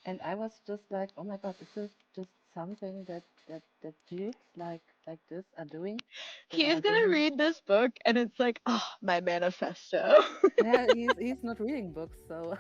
And I was just like, oh my God, is this just something that dudes like this are doing, that He's are gonna doing? read this book and it's like, oh, my manifesto. Yeah, he's not reading books, so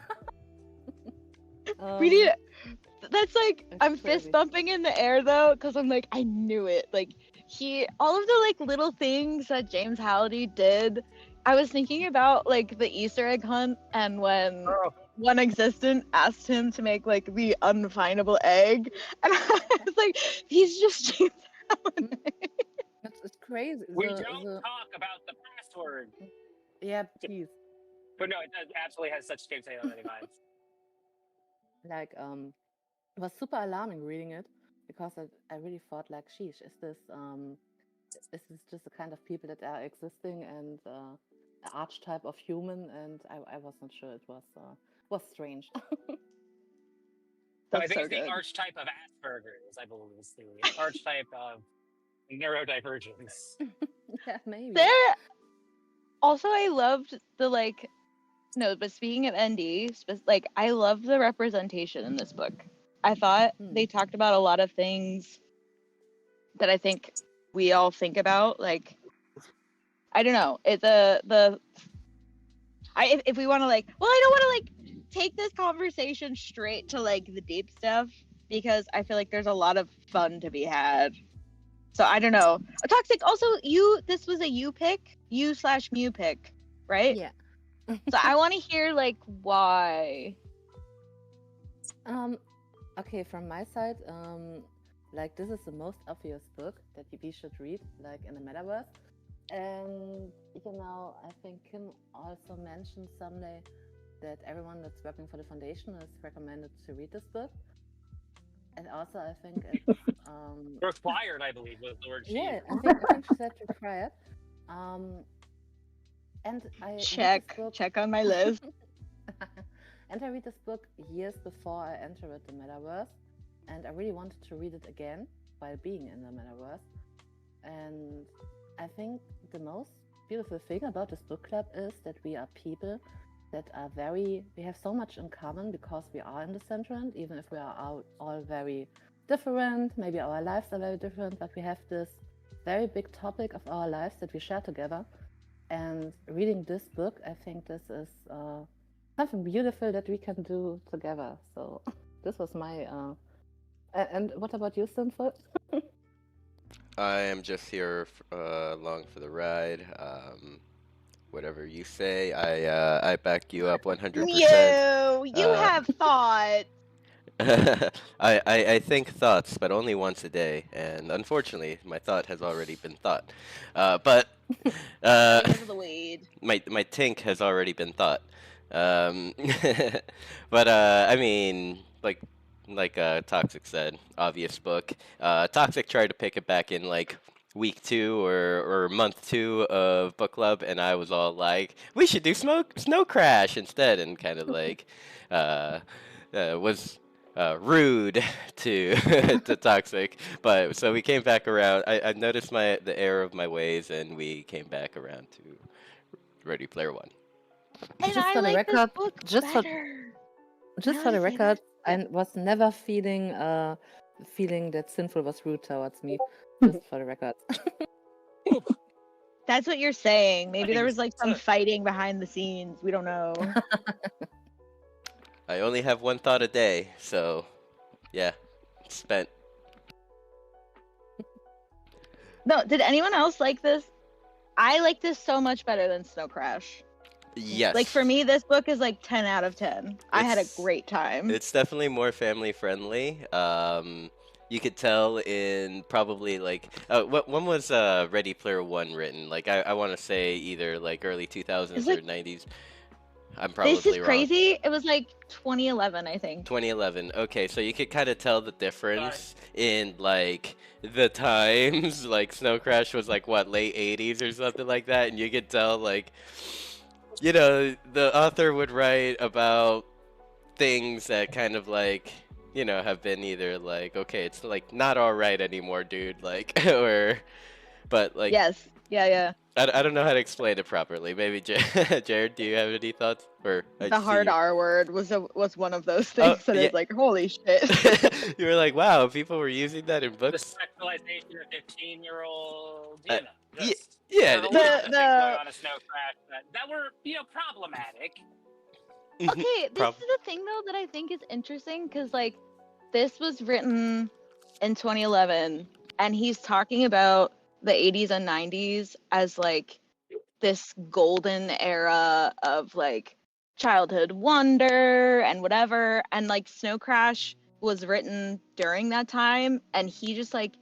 We need um, that's like it's I'm fist crazy. bumping in the air though, because I'm like, I knew it. Like he all of the like little things that James Halliday did. I was thinking about like the Easter egg hunt and when Oh, one existent asked him to make like the unfindable egg. And I was like, he's just James Halliday. It's crazy. we don't talk about the password. Yeah, please. But no, it does, absolutely has such James Halliday vibes. Like it was super alarming reading it because I really thought like, sheesh, is this just the kind of people that are existing and an archetype of human? And I was not sure. It was strange. So I That's think so it's the good. archetype of Asperger's, I believe is the archetype of neurodivergence. Yeah, maybe. There also I loved the like no, but speaking of ND, like I love the representation in this book. I thought Hmm. they talked about a lot of things that I think we all think about. Like I don't know, it the I if we want to like, well, I don't want to like take this conversation straight to like the deep stuff because I feel like there's a lot of fun to be had. So I don't know. Toxic. Also, you. This was a you pick. You/Mew pick, right? Yeah. So I want to hear like why. Um, okay, from my side, like this is the most obvious book that we should read, like in the metaverse. And I think Kim also mentioned someday that everyone that's working for the foundation is recommended to read this book. And also, I think it's Required, I believe, was the word she yeah, used. I think she said required. Um, and I read this Check. book. Check on my list. And I read this book years before I entered the metaverse, and I really wanted to read it again while being in the metaverse. And I think the most beautiful thing about this book club is that we are people that are we have so much in common because we are in Decentraland, even if we are all very different. Maybe our lives are very different, but we have this very big topic of our lives that we share together. And reading this book, I think this is something beautiful that we can do together. So this was my. And what about you, Sinful? I am just here along for the ride. Whatever you say, I back you up 100%. You have thought. I think thoughts, but only once a day, and unfortunately, my thought has already been thought. But uh, Because of the weed. my tink has already been thought. Um, but I mean, Toxic said, obvious book. Toxic tried to pick it back in like week 2 or month 2 of book club, and I was all like, we should do Snow Crash instead, and kind of like uh, was rude to to Toxic. But so we came back around. I noticed the error of my ways, and we came back around to Ready Player One. And Just I for the like this record, book just for better. just Now for you the say record, that. I was never feeling that Sinful was rude towards me. Just for the record. That's what you're saying. I Maybe think there it's was like some fighting behind the scenes. We don't know. I only have one thought a day, so yeah, spent. No, did anyone else like this? I like this so much better than Snow Crash. Yes. Like for me, this book is like 10 out of 10. I had a It's- great time. It's definitely more family friendly. You could tell in probably like when was Ready Player One written? Like I want to say either like early It's 2000s or like 90s. I'm this is probably wrong. crazy. It was like 2011, I think. 2011. Okay, so you could kind of tell the difference in like the times. Like Snow Crash was like what, late 80s or something like that, and you could tell like the author would write about things that kind of like have been either like, okay, it's like not all right anymore, dude, like or but like Yes. Yeah, yeah. I don't know how to explain it properly. Maybe Jared, do you have any thoughts? Or I The see hard you. R word was one of those Oh, things that yeah. is like, holy shit. You were like, wow, people were using that in The books. sexualization of 15-year-old, Uh, you know, yeah, just yeah. there's a lot of things going The on in Snow Crash that were, problematic. Okay, this Prob- is the thing though that I think is interesting because like this was written in 2011 and he's talking about the 80s and 90s as like this golden era of like childhood wonder and whatever, and like Snow Crash was written during that time, and he just like,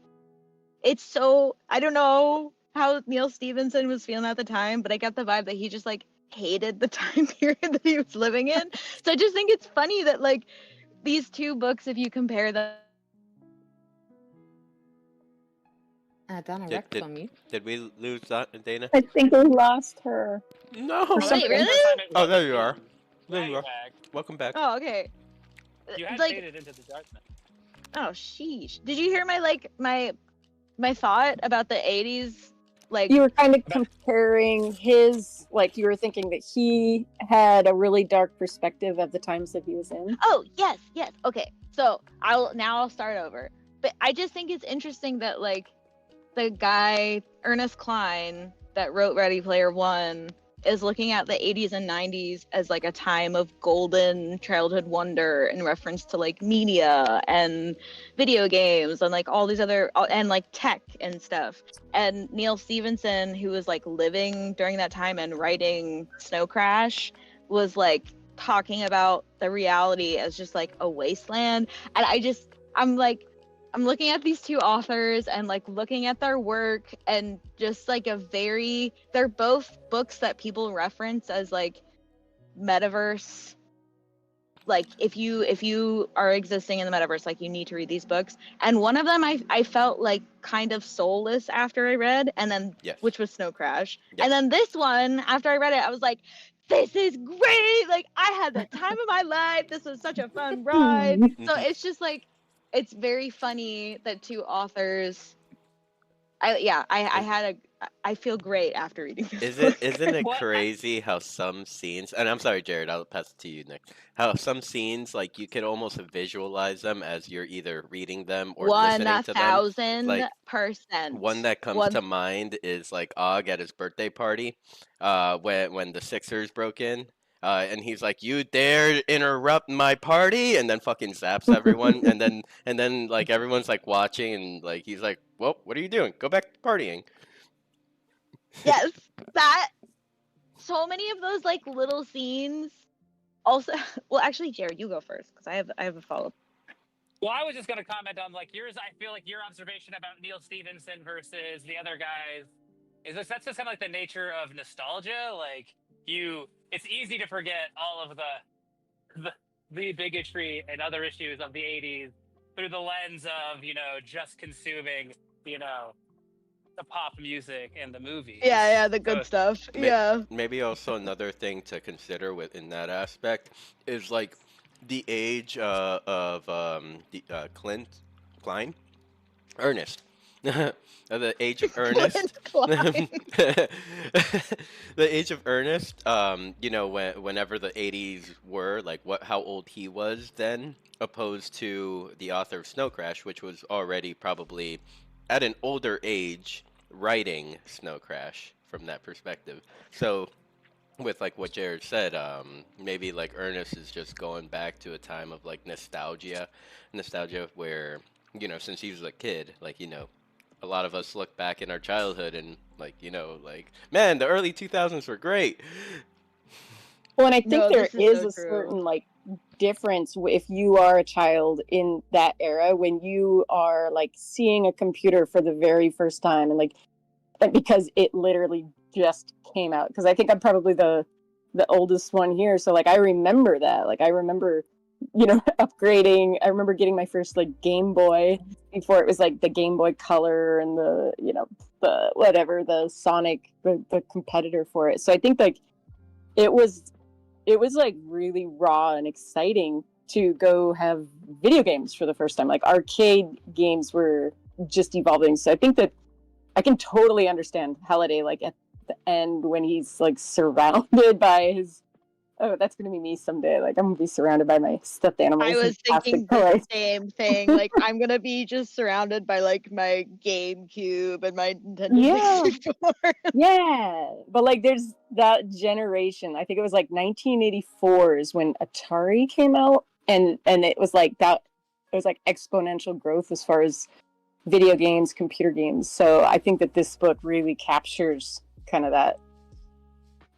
it's so, I don't know how Neil Stevenson was feeling at the time, but I got the vibe that he just like hated the time period that he was living in. So I just think it's funny that like these two books, if you compare them, Donna did, wrecked did for me. did we lose that, Dana? I think we lost her. No. Or Oh, that's something. the wait, first really? time it Oh, there wasn't you are. me. There Now you you're are. back. Welcome back. Oh, okay. You had Like, faded into the darkness. oh, sheesh. Did you hear my like my thought about the 80s? Like, You were kind of comparing his, like, you were thinking that he had a really dark perspective of the times that he was in. oh, yes, yes. Okay. So, I'll start over. But I just think it's interesting that like the guy Ernest Cline that wrote Ready Player One is looking at the 80s and 90s as like a time of golden childhood wonder in reference to like media and video games and like all these other and like tech and stuff. And Neil Stevenson, who was like living during that time and writing Snow Crash, was like talking about the reality as just like a wasteland. And I'm looking at these two authors and like looking at their work, and just like they're both books that people reference as like metaverse, like if you are existing in the metaverse, like you need to read these books. And one of them I felt like kind of soulless after I read, and then Yes. which was Snow Crash. Yes. And then this one, after I read it, I was like, this is great, like I had the time of my life, this was such a fun ride. So Mhm. it's just like, it's very funny that two authors, I feel great after reading this book. Isn't it What? crazy how some scenes, and I'm sorry, Jared, I'll pass it to you next. How some scenes, like you could almost visualize them as you're either reading them or listening to them. Like 1000%. one that comes to mind is like Og at his birthday party, when the Sixers broke in. And he's like, "You dare interrupt my party!" And then fucking zaps everyone. and then like everyone's like watching, and like he's like, "Well, what are you doing? Go back to partying." Yes, that, so many of those like little scenes. Also, well, actually, Jared, you go first because I have a follow up. Well, I was just going to comment on like yours. I feel like your observation about Neil Stevenson versus the other guys is that's just kind of like the nature of nostalgia. Like it's easy to forget all of the bigotry and other issues of the '80s through the lens of just consuming the pop music and the movies. Yeah, the good stuff. Yeah. Maybe also another thing to consider within that aspect is like the age of Cline, Ernest. The age of Ernest. Cline. The age of Ernest. Whenever the 80s were, like how old he was then, opposed to the author of Snow Crash, which was already probably at an older age writing Snow Crash from that perspective. So with like what Jared said, maybe like Ernest is just going back to a time of like nostalgia where, since he was a kid, like, a lot of us look back in our childhood and like, like, man, the early 2000s were great. Well, and I think No, there this is is so a true. certain like difference if you are a child in that era when you are like seeing a computer for the very first time and because it literally just came out. Because I think I'm probably the oldest one here, so like I remember that. Like I remember, upgrading. I remember getting my first like Game Boy before it was like the Game Boy Color and the the Sonic, the competitor for it. So I think like it was like really raw and exciting to go have video games for the first time. Like arcade games were just evolving. So I think that I can totally understand Halliday like the end when he's like surrounded by his. Oh, that's gonna be me someday. Like, I'm gonna be surrounded by my stuffed animals. I was and thinking plastic the same thing. Like, I'm gonna be just surrounded by like my GameCube and my Nintendo Yeah. 64. Yeah, but like there's that generation. I think it was like 1984 is when Atari came out, and it was like that. It was like exponential growth as far as video games, computer games. So I think that this book really captures kind of that.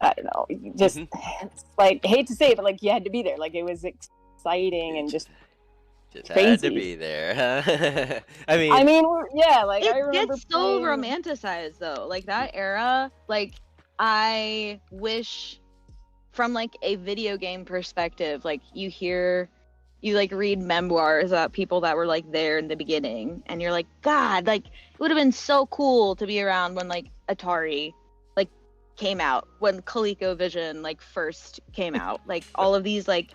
I don't know, just it's like, I hate to say it, but like you had to be there. Like it was exciting and just had to crazy. be there. I mean, yeah, like I It remember gets so playing... romanticized though. Like that era, like I wish from like a video game perspective, like you like read memoirs about people that were like there in the beginning, and you're like, God, like it would have been so cool to be around when like Atari like came out, when ColecoVision like first came out, like all of these like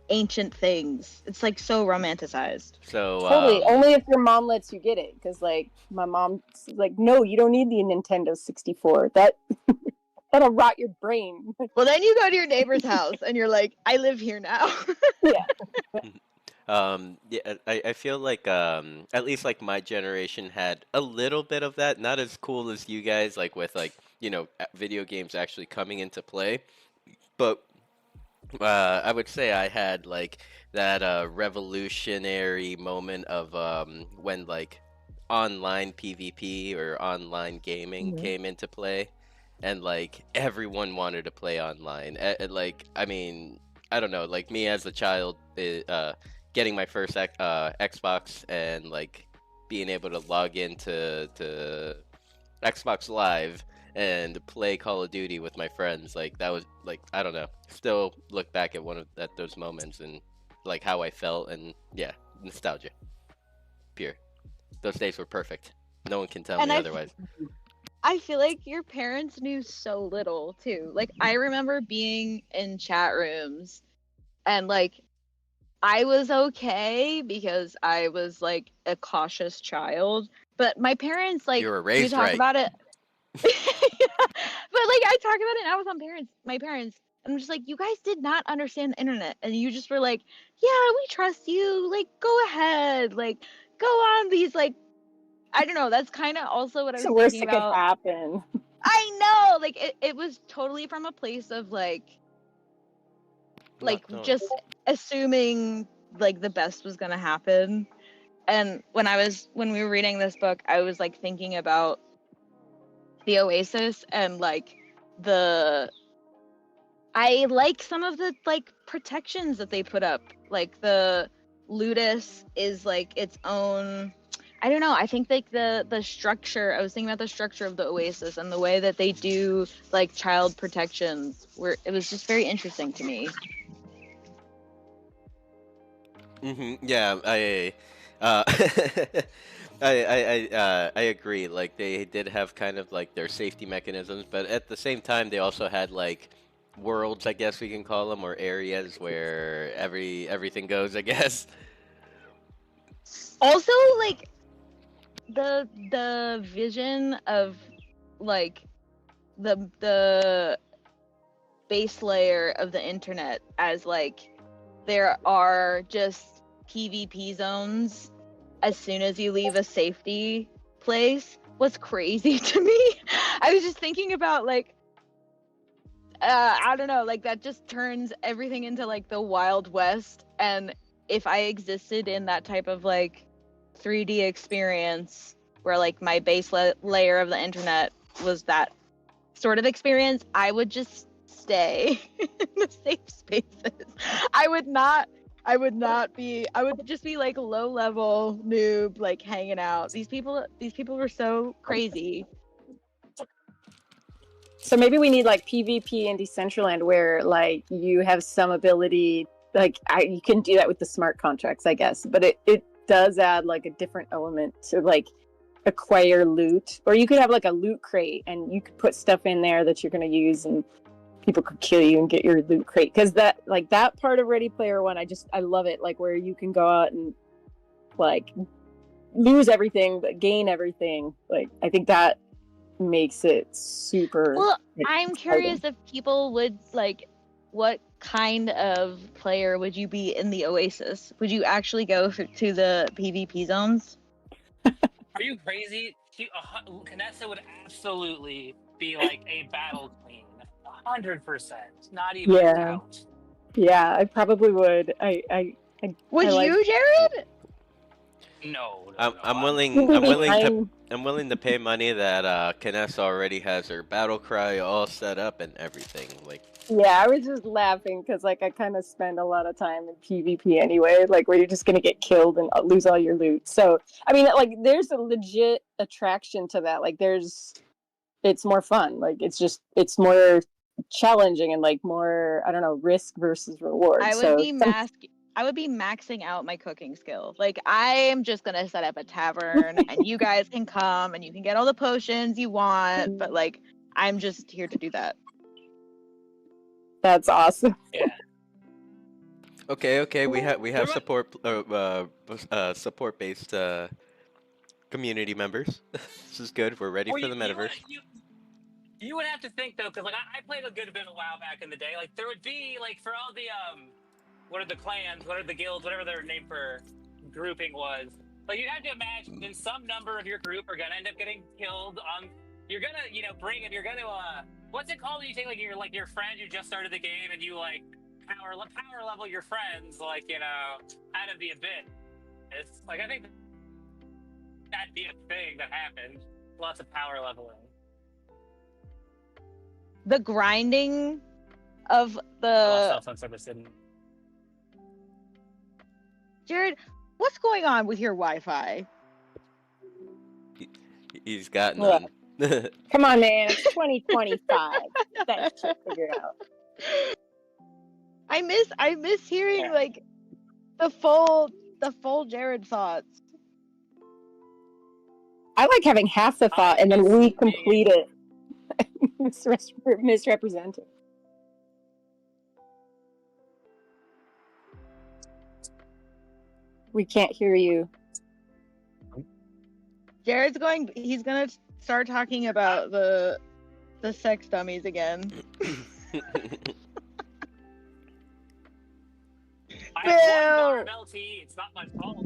ancient things. It's like so romanticized. so Totally. Only if your mom lets you get it, because like my mom's like, no, you don't need the Nintendo 64. That'll rot your brain. Well, then you go to your neighbor's house and you're like, I live here now. yeah, I feel like at least like my generation had a little bit of that, not as cool as you guys, like with like, you know, video games actually coming into play, but I would say I had like that revolutionary moment of when like online PvP or online gaming came into play, and like everyone wanted to play online. Like, I mean, I don't know, like me as a child, getting my first Xbox and like being able to log into Xbox Live and play Call of Duty with my friends, like that was like, I don't know, still look back at those moments and like how I felt, and yeah, nostalgia pure. Those days were perfect. No one can tell me otherwise. I feel like your parents knew so little too. Like I remember being in chat rooms and like I was okay because I was like a cautious child, but my parents like You were raised talk right. about it. But like I talk about it now with my parents, and I'm just like, you guys did not understand the internet, and you just were like, yeah, we trust you, like go ahead, like go on these like, I don't know, that's kind of also what I was It's the worst thinking that could about. happen. I know, like it was totally from a place of like just assuming like the best was gonna happen. And when we were reading this book, I was like thinking about the Oasis and like I like some of the like protections that they put up. Like the Ludus is like its own, I don't know, I think like the structure, I was thinking about the structure of the Oasis and the way that they do like child protections, where it was just very interesting to me. Yeah, I agree. Like they did have kind of like their safety mechanisms, but at the same time, they also had like worlds, I guess we can call them, or areas where everything goes, I guess. Also, like the vision of like the base layer of the internet as like there are just PvP zones as soon as you leave a safety place was crazy to me. I was just thinking about like I don't know, like that just turns everything into like the Wild West, and if I existed in that type of like 3D experience where like my base layer of the internet was that sort of experience, I would just stay in the safe spaces. I would just be like low level noob, like hanging out. These people were so crazy. So maybe we need like PvP and Decentraland where like you have some ability, like you can do that with the smart contracts, I guess, but it does add like a different element to like acquire loot, or you could have like a loot crate and you could put stuff in there that you're going to use and people could kill you and get your loot crate, because that part of Ready Player One, I love it, like where you can go out and like lose everything but gain everything. Like I think that makes it super. Well, I'm exciting. curious if people would like, what kind of player would you be in the Oasis? Would you actually go to the PvP zones? Are you crazy? Canessa would absolutely be like a battle queen, 100%. Not even a Yeah. doubt. Yeah, I probably would. Would like- you, Jared? No. I'm willing. I'm willing to pay money that Kness already has her battle cry all set up and everything. Like, Yeah, I was just laughing because like I kind of spend a lot of time in PvP anyway, like where you're just gonna get killed and lose all your loot. So I mean, like there's a legit attraction to that. Like it's more fun. Like it's more challenging and like more, I don't know, risk versus reward. I would be maxing out my cooking skill. Like I am just gonna set up a tavern and you guys can come and you can get all the potions you want, but like I'm just here to do that. That's awesome. Yeah. okay, we have support based community members. This is good. We're ready for the metaverse. You would have to think though, because like I played a good bit a while back in the day. Like there would be like for all the what are the clans, what are the guilds, whatever their name for grouping was. Like you'd have to imagine some number of your group are gonna end up getting killed. You're gonna you're gonna what's it called when you take like your friend who just started the game and you like power level your friends like out of the abyss. It's like I think that'd be a thing that happened. Lots of power leveling. The grinding of the Jared, what's going on with your Wi-Fi? He's got none. Come on, man. It's 2025. That shit figured out. I miss hearing like the full Jared thoughts. I like having half the thought and then we complete it. Misrepresented. We can't hear you. Jared's he's gonna start talking about the sex dummies again. I have 1 bar of LTE, it's not my fault.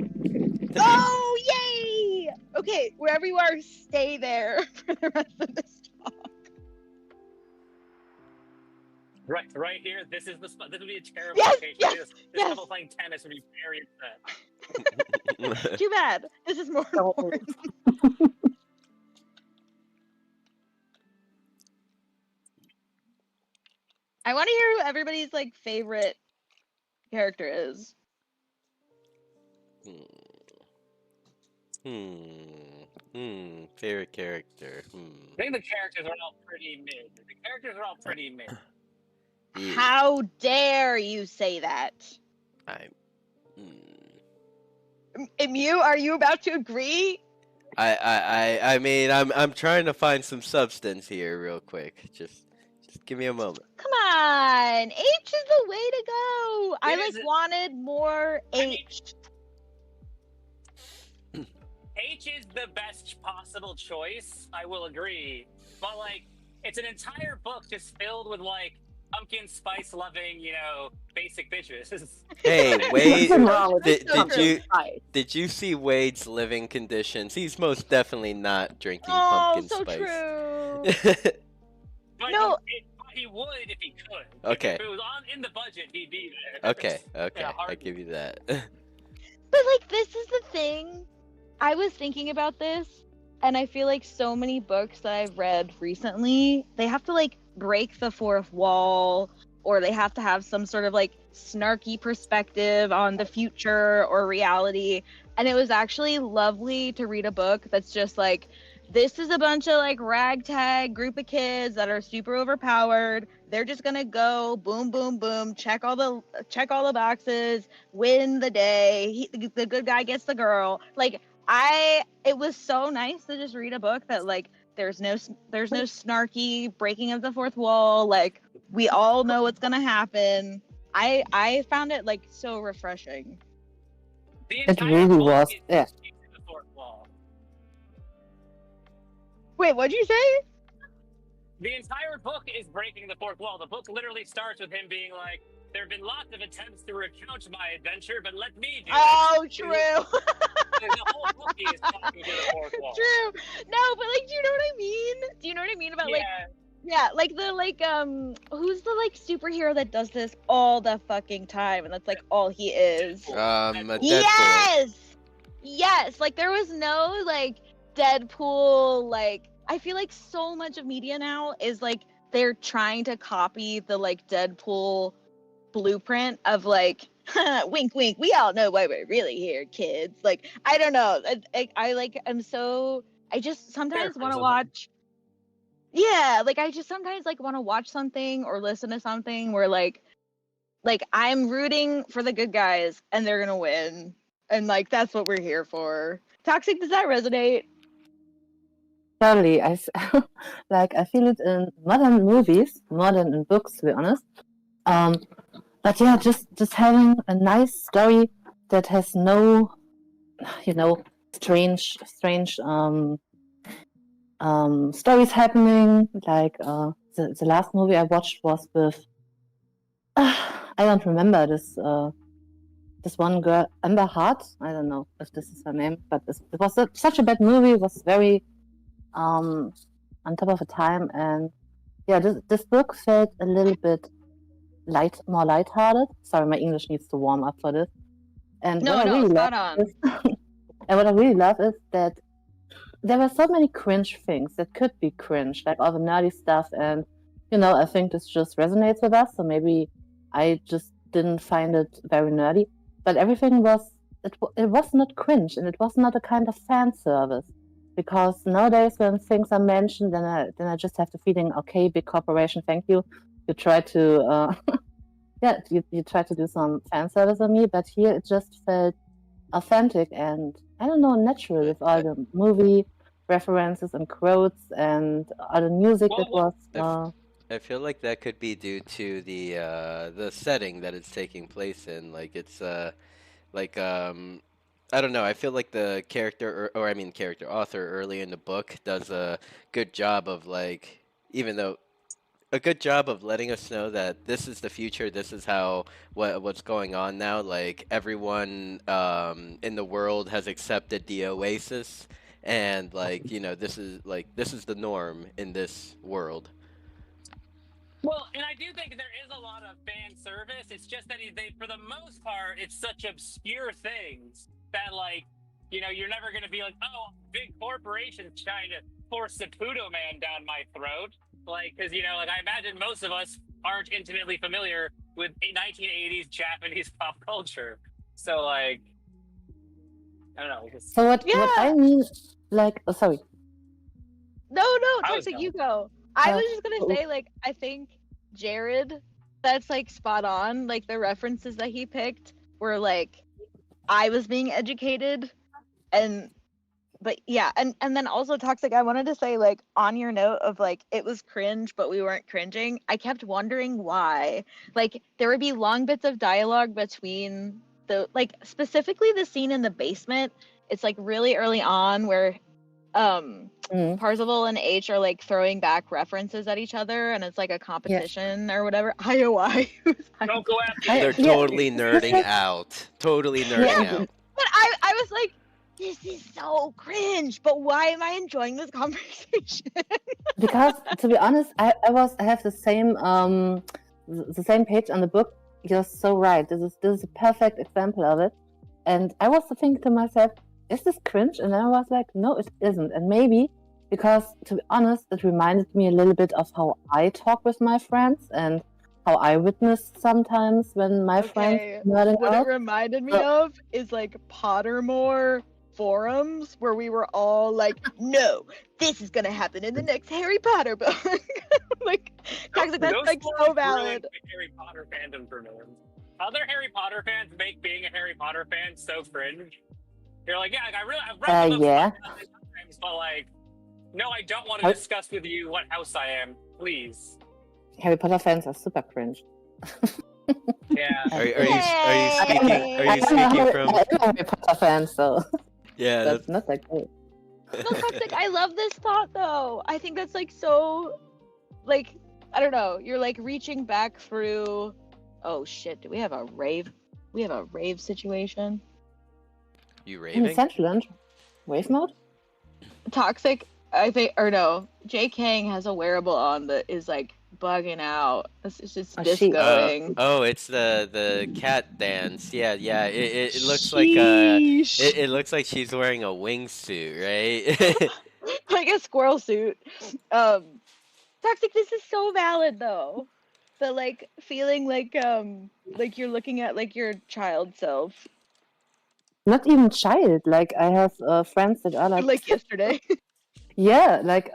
Oh, yay! Okay, wherever you are, stay there for the rest of this talk. Right here. This is the spot. This would be a terrible Yes, location. yes, this couple playing tennis would be very upset. Too bad. This is more important. I want to hear who everybody's like favorite character is. Favorite character. I think the characters are all pretty mid. Yeah. How dare you say that? Mew, are you about to agree? I mean, I'm trying to find some substance here, real quick. Just give me a moment. Come on, H is the way to go. I wanted more H. H is the best possible choice. I will agree, but like, it's an entire book just filled with like pumpkin spice loving, basic bitches. Hey, Wade, did you see Wade's living conditions? He's most definitely not drinking pumpkin so spice. True. But No. he would if he could. Okay. If it was in the budget, he'd be there. Okay, Yeah, I give you that. But like, this is the thing. I was thinking about this, and I feel like so many books that I've read recently, they have to like break the fourth wall, or they have to have some sort of like snarky perspective on the future or reality. And it was actually lovely to read a book that's just like, this is a bunch of like ragtag group of kids that are super overpowered. They're just gonna go boom, boom, boom, check all the boxes, win the day. The good guy gets the girl. Like it was so nice to just read a book that like there's no snarky breaking of the fourth wall. Like we all know what's gonna happen. I found it like so refreshing. It really was. Yeah. Wait, what'd you say? The entire book is breaking the fourth wall. The book literally starts with him being like, "There have been lots of attempts to recount my adventure, but let me do Oh, it." true. The whole book is talking to the fourth wall. True. No, but like, do you know what I mean? Do you know what I mean about like, yeah, like the who's the like superhero that does this all the fucking time, and that's like all he is. Deadpool. Yes. Like there was no like Deadpool. Like I feel like so much of media now is like they're trying to copy the like Deadpool blueprint of like wink wink, we all know why we're really here, kids. Like I don't know, I just sometimes want to watch, like I just sometimes like want to watch something or listen to something where like I'm rooting for the good guys and they're gonna win, and like that's what we're here for. Toxic, does that resonate? Totally. Like I feel it in modern movies more than in books, to be honest. But yeah, just having a nice story that has no, strange stories happening. Like the last movie I watched was with I don't remember this one girl, Amber Hart. I don't know if this is her name, but it was such a bad movie. It was very on top of the time, and yeah, this book felt a little bit more lighthearted. Sorry, my English needs to warm up for this. And what I really love is that there were so many cringe things that could be cringe, like all the nerdy stuff, and I think this just resonates with us. So maybe I just didn't find it very nerdy, but everything was not cringe, and it was not a kind of fan service. Because nowadays, when things are mentioned, then I just have the feeling, okay, big corporation, thank you. You try to, you try to do some fan service on me, but here it just felt authentic and I don't know, natural with all the movie references and quotes and all the music that was. I feel like that could be due to the setting that it's taking place in. Like it's I don't know. I feel like the character, character author early in the book does a good job of a good job of letting us know that this is the future. This is what's going on now. Like everyone in the world has accepted the Oasis, and this is the norm in this world. Well, and I do think there is a lot of fan service. It's just that they, for the most part, it's such obscure things that, you're never going to be like, oh, big corporations trying to force Saputo Man down my throat. Because, I imagine most of us aren't intimately familiar with 1980s Japanese pop culture. So, I don't know. So what I mean, sorry. No, Toxic, you go. I was just gonna say, I think Jared, that's spot on. The references that he picked were I was being educated, but yeah, and then also Toxic, I wanted to say on your note of it was cringe, but we weren't cringing. I kept wondering why. There would be long bits of dialogue between specifically the scene in the basement. It's really early on where Parzival and H are throwing back references at each other, and it's a competition or whatever. IOI. Don't go after They're totally nerding out. Totally nerding out. But I was like, this is so cringe, but why am I enjoying this conversation? Because to be honest, I have the same page on the book. You're so right. This is a perfect example of it. And I was thinking to myself, is this cringe? And then I was like, no, it isn't. And maybe because, to be honest, it reminded me a little bit of how I talk with my friends and how I witness sometimes when my friends nerding what out. It reminded me of is Pottermore forums where we were all no, this is gonna happen in the next Harry Potter book. Toxic, that's so valid. Harry Potter fandom for me. Other Harry Potter fans make being a Harry Potter fan so cringe. You're I've read the books sometimes, but no, I don't want to discuss with you what house I am, please. Harry Potter fans are super cringe. Yeah. Are you speaking from? I'm a Harry Potter fan, so Yeah, that's not that great. No, Toxic, I love this thought though. I think that's like so, like, I don't know. You're like reaching back through. Oh shit! Do we have a rave? We have a rave situation. You In raving? Decentraland, wave mode. Toxic, I think, or no, Jay Kang has a wearable on that is like bugging out. It's just Oh, she- discoing. Oh, it's the cat dance. Yeah, yeah. It looks like Sheesh. it looks like she's wearing a wingsuit, right? Like a squirrel suit. Toxic, this is so valid though. The like feeling like you're looking at like your child self. Not even child. Like I have friends that are Like yesterday. yeah, like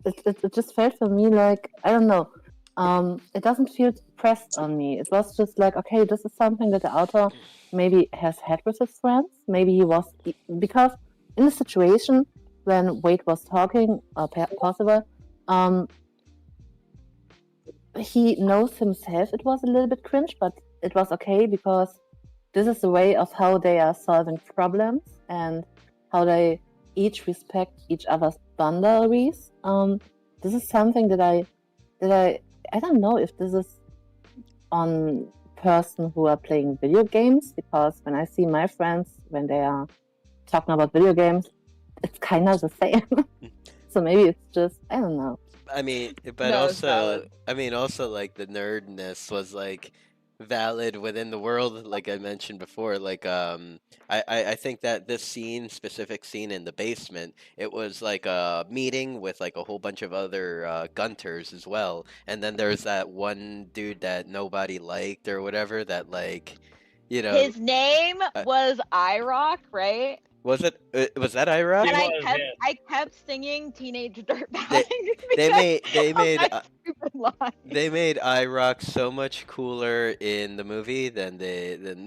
it just felt for me like I don't know. It doesn't feel pressed on me. It was just like, okay, this is something that the author maybe has had with his friends. Maybe he was because in the situation when Wade was talking, possible, he knows himself. It was a little bit cringe, but it was okay because this is the way of how they are solving problems and how they each respect each other's boundaries. This is something that I don't know if this is on person who are playing video games, because when I see my friends when they are talking about video games, it's kind of the same. So maybe it's just I don't know. I mean, but No, it's also, valid. I mean, also like the nerdness was like valid within the world, like I mentioned before. Like, I think that this specific scene in the basement, it was like a meeting with like a whole bunch of other gunters as well, and then there's that one dude that nobody liked or whatever that like, you know, His name was IROC, right? was that Ira? And He I was, kept yeah. I kept singing Teenage Dirtbag. They because they of made that stupid line. they made IROC so much cooler in the movie than in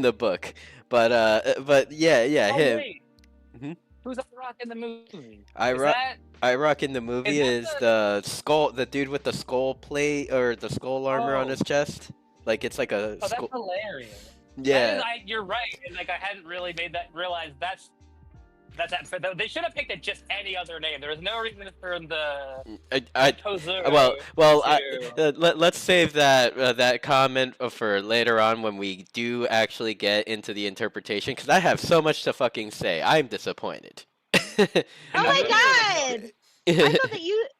the book. But yeah, Oh him. wait, Mhm. who's the Rock in the movie? Is IROC that IROC in the movie that is the dude with the skull plate or the skull armor on Oh. his chest. Like it's like a Oh, that's skull. hilarious. Yeah. You're right. And like I hadn't really realized that's that. They should have picked just any other name. There was no reason for the Tozuru let's save that comment for later on when we do actually get into the interpretation, because I have so much to fucking say. I'm disappointed. Oh my god!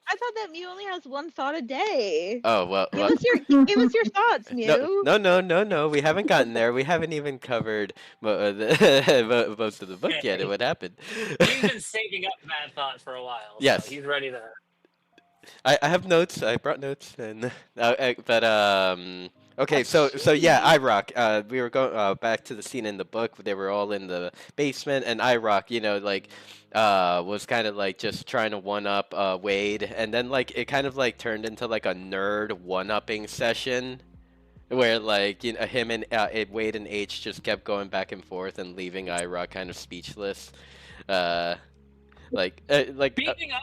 I thought that Mew only has one thought a day. Oh well. Give us your thoughts, Mew. No. We haven't gotten there. We haven't even covered most of the book yet. And what happened? He's been saving up that thought for a while. Yes. So he's ready to. I have notes. I brought notes, and okay. So yeah, IROC. We were going back to the scene in the book. They were all in the basement, and IROC, like, was kind of like just trying to one up Wade, and then like it kind of like turned into like a nerd one upping session, where like him and Wade and H just kept going back and forth and leaving IROC kind of speechless. Like Speaking of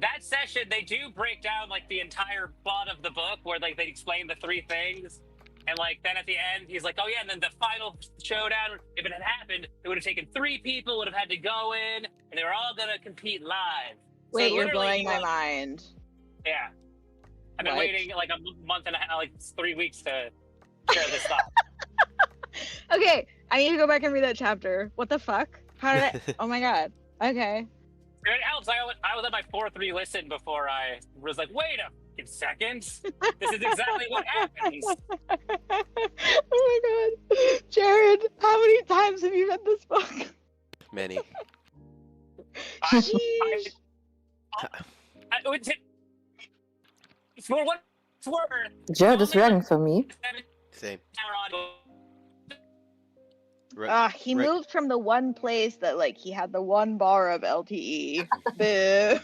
that session, they do break down like the entire plot of the book, where like they explain the three things, and like then at the end he's like, oh yeah, and then the final showdown, if it had happened, it would have taken 3 people, would have had to go in, and they were all gonna compete live. Wait, So you're literally, blowing my mind. Yeah, I've been What? waiting like a month and a half, like 3 weeks to share this thought. Okay, I need to go back and read that chapter. What the fuck? How did I? Oh my god. Okay. It helps. I was at my 4th re-listen before I was like, wait a fucking second. This is exactly what happens. Oh my god, Jared, how many times have you read this book? many. Sheesh. For what it's worth, Jared is running for me. Same. He moved from the one place that like he had the one bar of LTE. Boo.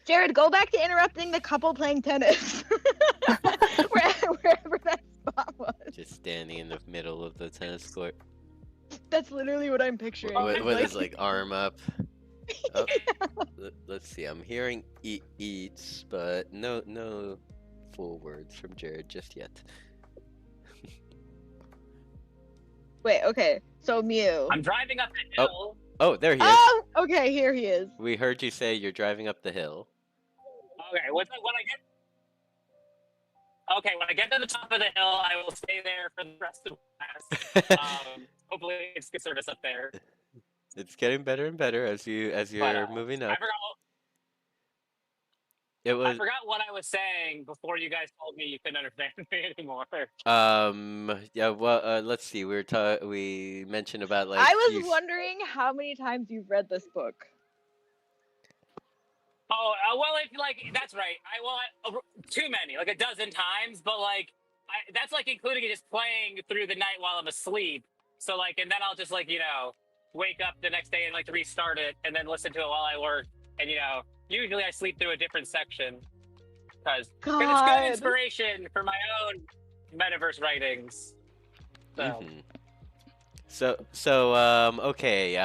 Jared, go back to interrupting the couple playing tennis. Wherever that spot was. Just standing in the middle of the tennis court That's literally what I'm picturing. with his like arm up. Oh, let's see. I'm hearing eats, but no full words from Jared just yet. Wait, okay. So Mew. I'm driving up the hill. Oh, there he is. Oh, okay, here he is. We heard you say you're driving up the hill. Okay, when I get to the top of the hill, I will stay there for the rest of class. Hopefully, it's good service up there. It's getting better and better as you're moving up. I forgot what I was saying before you guys told me you couldn't understand me anymore. Yeah. Well, let's see. We mentioned about like. I was wondering how many times you've read this book. Oh, well, that's right. Too many, like a dozen times, but that's like including it just playing through the night while I'm asleep. So and then I'll just wake up the next day and restart it and then listen to it while I work. And usually I sleep through a different section because it's good inspiration for my own metaverse writings. So. Okay.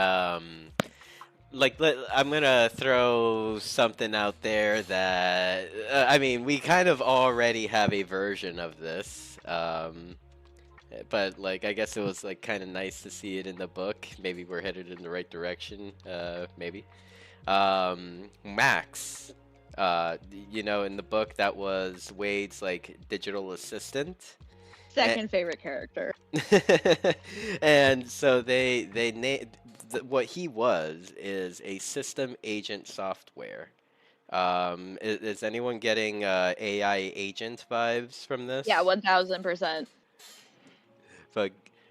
I'm gonna throw something out there that I mean, we kind of already have a version of this, but I guess it was kind of nice to see it in the book. Maybe we're headed in the right direction. Maybe. Max, in the book that was Wade's digital assistant. Second favorite character. And so they named what he is a system agent software. Is anyone getting AI agent vibes from this? Yeah, 1000%.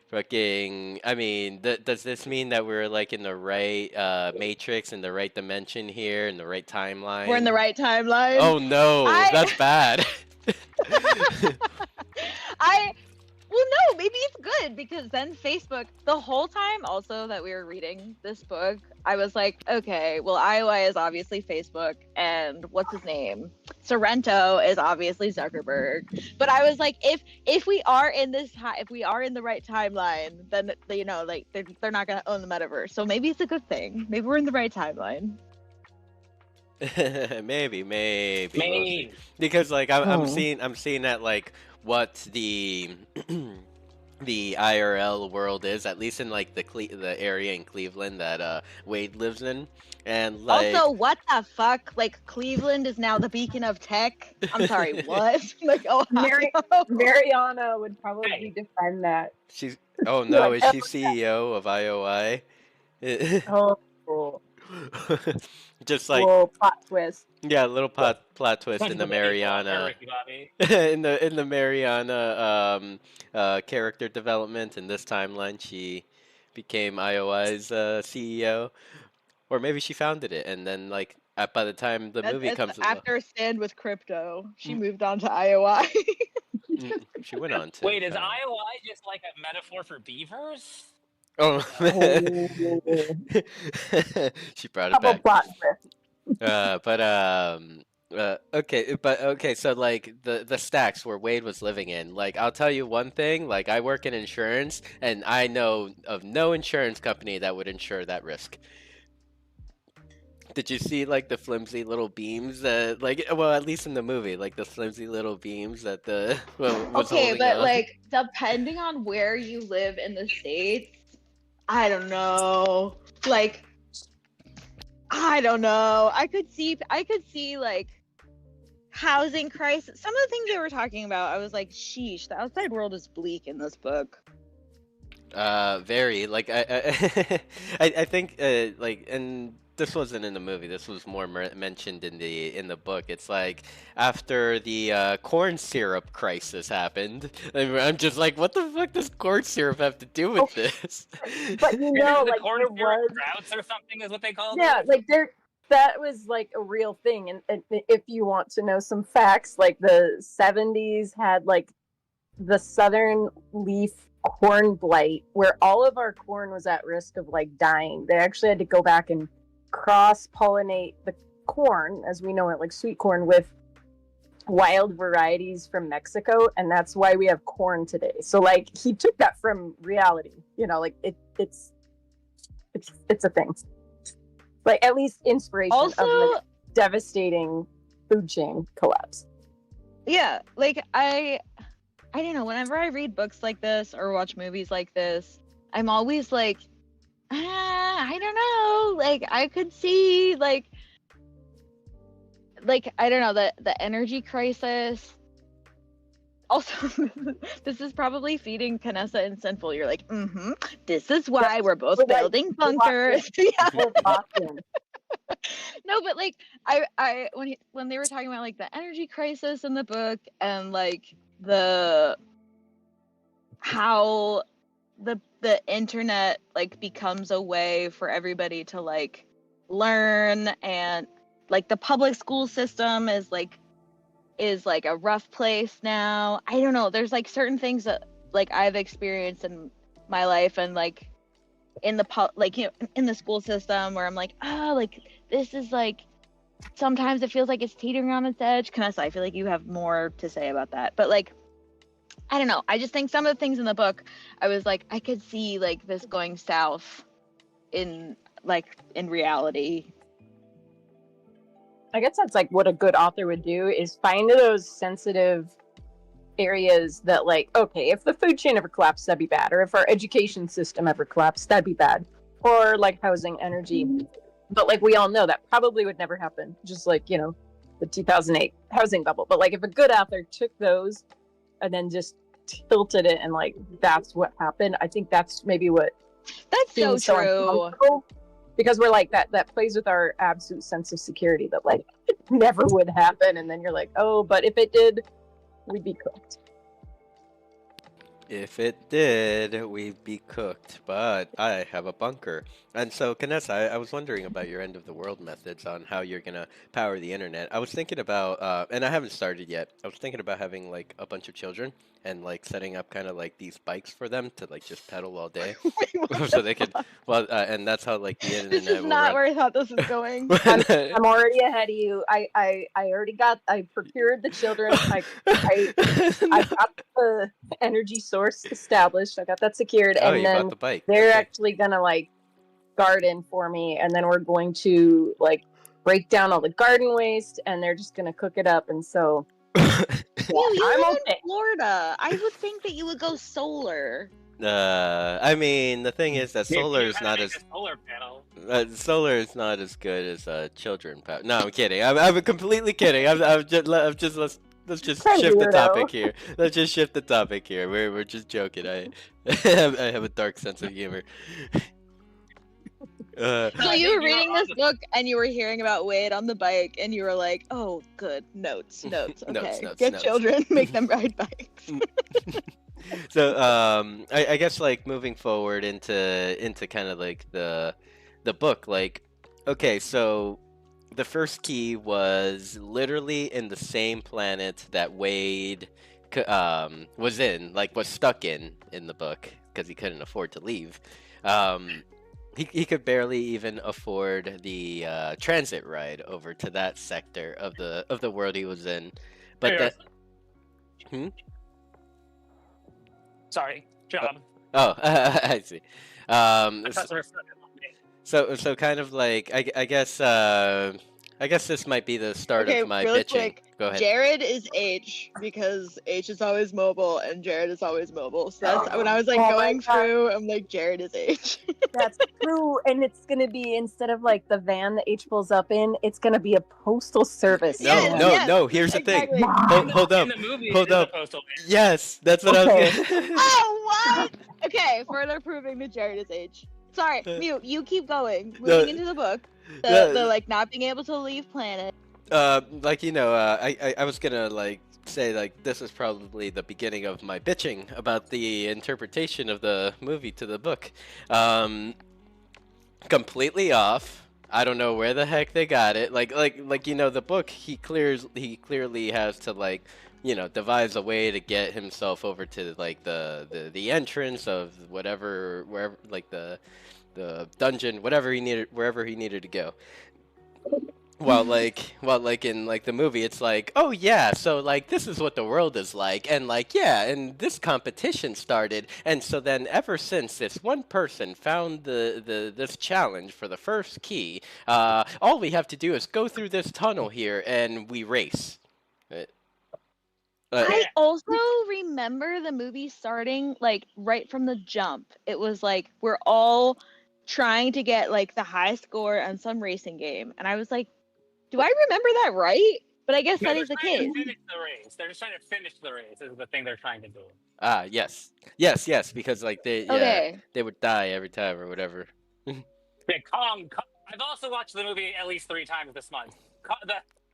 Fucking, I mean, does this mean that we're in the right matrix, in the right dimension here, in the right timeline? We're in the right timeline. Oh no, that's bad. Well, no, maybe it's good because then Facebook, the whole time also that we were reading this book, I was like, okay, well, IOI is obviously Facebook, and what's his name? Sorrento is obviously Zuckerberg. But I was like, if we are in if we are in the right timeline, then they're not gonna own the metaverse. So maybe it's a good thing. Maybe we're in the right timeline. maybe. Because I'm seeing that what the the IRL world is, at least in the area in Cleveland that Wade lives in, and also what the fuck, Cleveland is now the beacon of tech. I'm sorry, what? Mariana would probably defend that. She's no, is she CEO of IOI? Oh, cool. Just little plot twist. Yeah, a little plot twist in the Mariana in the Mariana character development. In this timeline, she became IOI's CEO, or maybe she founded it, and then by the time the movie comes after Stand with Crypto, she moved on to IOI. She went on to. Wait, is IOI just a metaphor for beavers? Oh, she brought it back. Plot okay, so the stacks where Wade was living in, I'll tell you one thing, I work in insurance and I know of no insurance company that would insure that risk. Did you see the flimsy little beams that well, at least in the movie, the flimsy little beams that the was okay, but on. Depending on where you live in the States, I don't know. I don't know. I could see housing crisis. Some of the things they were talking about, I was like, sheesh, the outside world is bleak in this book. Very I think and this wasn't in the movie. This was more mentioned in the book. It's after the corn syrup crisis happened. I'm just what the fuck does corn syrup have to do with this? But the corn syrup droughts or something is what they call it. Yeah, that was a real thing. And if you want to know some facts, the 70s had the southern leaf corn blight, where all of our corn was at risk of dying. They actually had to go back and cross-pollinate the corn, as we know it, sweet corn, with wild varieties from Mexico, and that's why we have corn today. So he took that from reality, it's a thing. At least inspiration also, of the devastating food chain collapse. Yeah, I don't know, whenever I read books like this or watch movies like this, I'm always like, I don't know. Like I could see like I don't know, the energy crisis. Also, this is probably feeding Canessa and Sinful. You're like, this is why we're both We're like, building bunkers. Yeah. We're boxing. No, but like I when they were talking about like the energy crisis in the book and like how the internet like becomes a way for everybody to like learn, and like the public school system is like a rough place now. I don't know, there's like certain things that like I've experienced in my life and like in the like, you know, in the school system where I'm like, oh, like this is like sometimes it feels like it's teetering on its edge. Canessa, I feel like you have more to say about that, but like I don't know, I just think some of the things in the book I was like, I could see like this going south in reality. I guess that's like what a good author would do, is find those sensitive areas that like, okay, if the food chain ever collapsed, that'd be bad, or if our education system ever collapsed, that'd be bad, or like housing, energy. But like we all know that probably would never happen, just like, you know, the 2008 housing bubble. But like if a good author took those and then just tilted it and like that's what happened, I think that's maybe what That's so seems true. uncomfortable. Because we're like that plays with our absolute sense of security that like it never would happen, and then you're like, oh, but if it did, we'd be cooked. If it did, we'd be cooked. But I have a bunker. And so, Canessa, I was wondering about your end of the world methods on how you're gonna power the internet. I was thinking about, and I haven't started yet. I was thinking about having like a bunch of children and like setting up kind of like these bikes for them to like just pedal all day, so they could. Well, and that's how like the internet This is will not run. where I thought this was going. I'm already ahead of you. I procured the children. I got the energy source established. I got that secured, Oh, and you then bought the bike. they're Okay. actually gonna like garden for me, and then we're going to like break down all the garden waste, and they're just gonna cook it up. And so You I'm live okay. in Florida. I would think that you would go solar. I mean, the thing is that solar is not as solar panel. solar is not as good as children power. No, I'm kidding. I'm completely kidding. I'm just let's just Kinda shift the weirdo. topic here. Let's just shift the topic here. We're just joking. I I have a dark sense of humor. So I you were think you reading were on this book and you were hearing about Wade on the bike and you were like, oh, good, notes. Notes, Okay, notes, get notes. children, make them ride bikes. So I guess like moving forward into kind of like the book, like, okay, so the first key was literally in the same planet that Wade was in, like was stuck in the book because he couldn't afford to leave. He could barely even afford the transit ride over to that sector of the world he was in. But Hey, that Sorry, John. oh, I see. My customer said it on me. So kind of like I guess this might be the start Okay, of my really bitching. quick. Go ahead. Jared is H because H is always mobile and Jared is always mobile. So that's when I was like Oh my going God. through, I'm like, Jared is H. That's true, and it's gonna be, instead of like the van that H pulls up in, it's gonna be a postal service. No, Yes, no, yes, no. Here's the thing. exactly. Hold up. In the movie, Hold it is up. a postal van. Yes, that's what I Okay. was. Oh, what? Okay, further proving that Jared is H. Sorry, Mute, you keep going. Moving into the book. The like not being able to leave planet. Like I was gonna like say like this is probably the beginning of my bitching about the interpretation of the movie to the book. Completely off. I don't know where the heck they got it. Like the book he clearly has to like devise a way to get himself over to like the entrance of wherever like the dungeon, wherever he needed to go. While in like the movie, it's like, oh yeah, so like this is what the world is like, and like yeah, and this competition started, and so then ever since this one person found this challenge for the first key, all we have to do is go through this tunnel here, and we race. I also remember the movie starting like right from the jump. It was like we're all trying to get like the high score on some racing game, and I was like, do I remember that right? But I guess No, that they're is the trying case. to finish the race. They're just trying to finish the race. Is the thing they're trying to do. Yes, yes, because like Okay. they would die every time or whatever. Yeah, Kong. I've also watched the movie at least 3 times this month.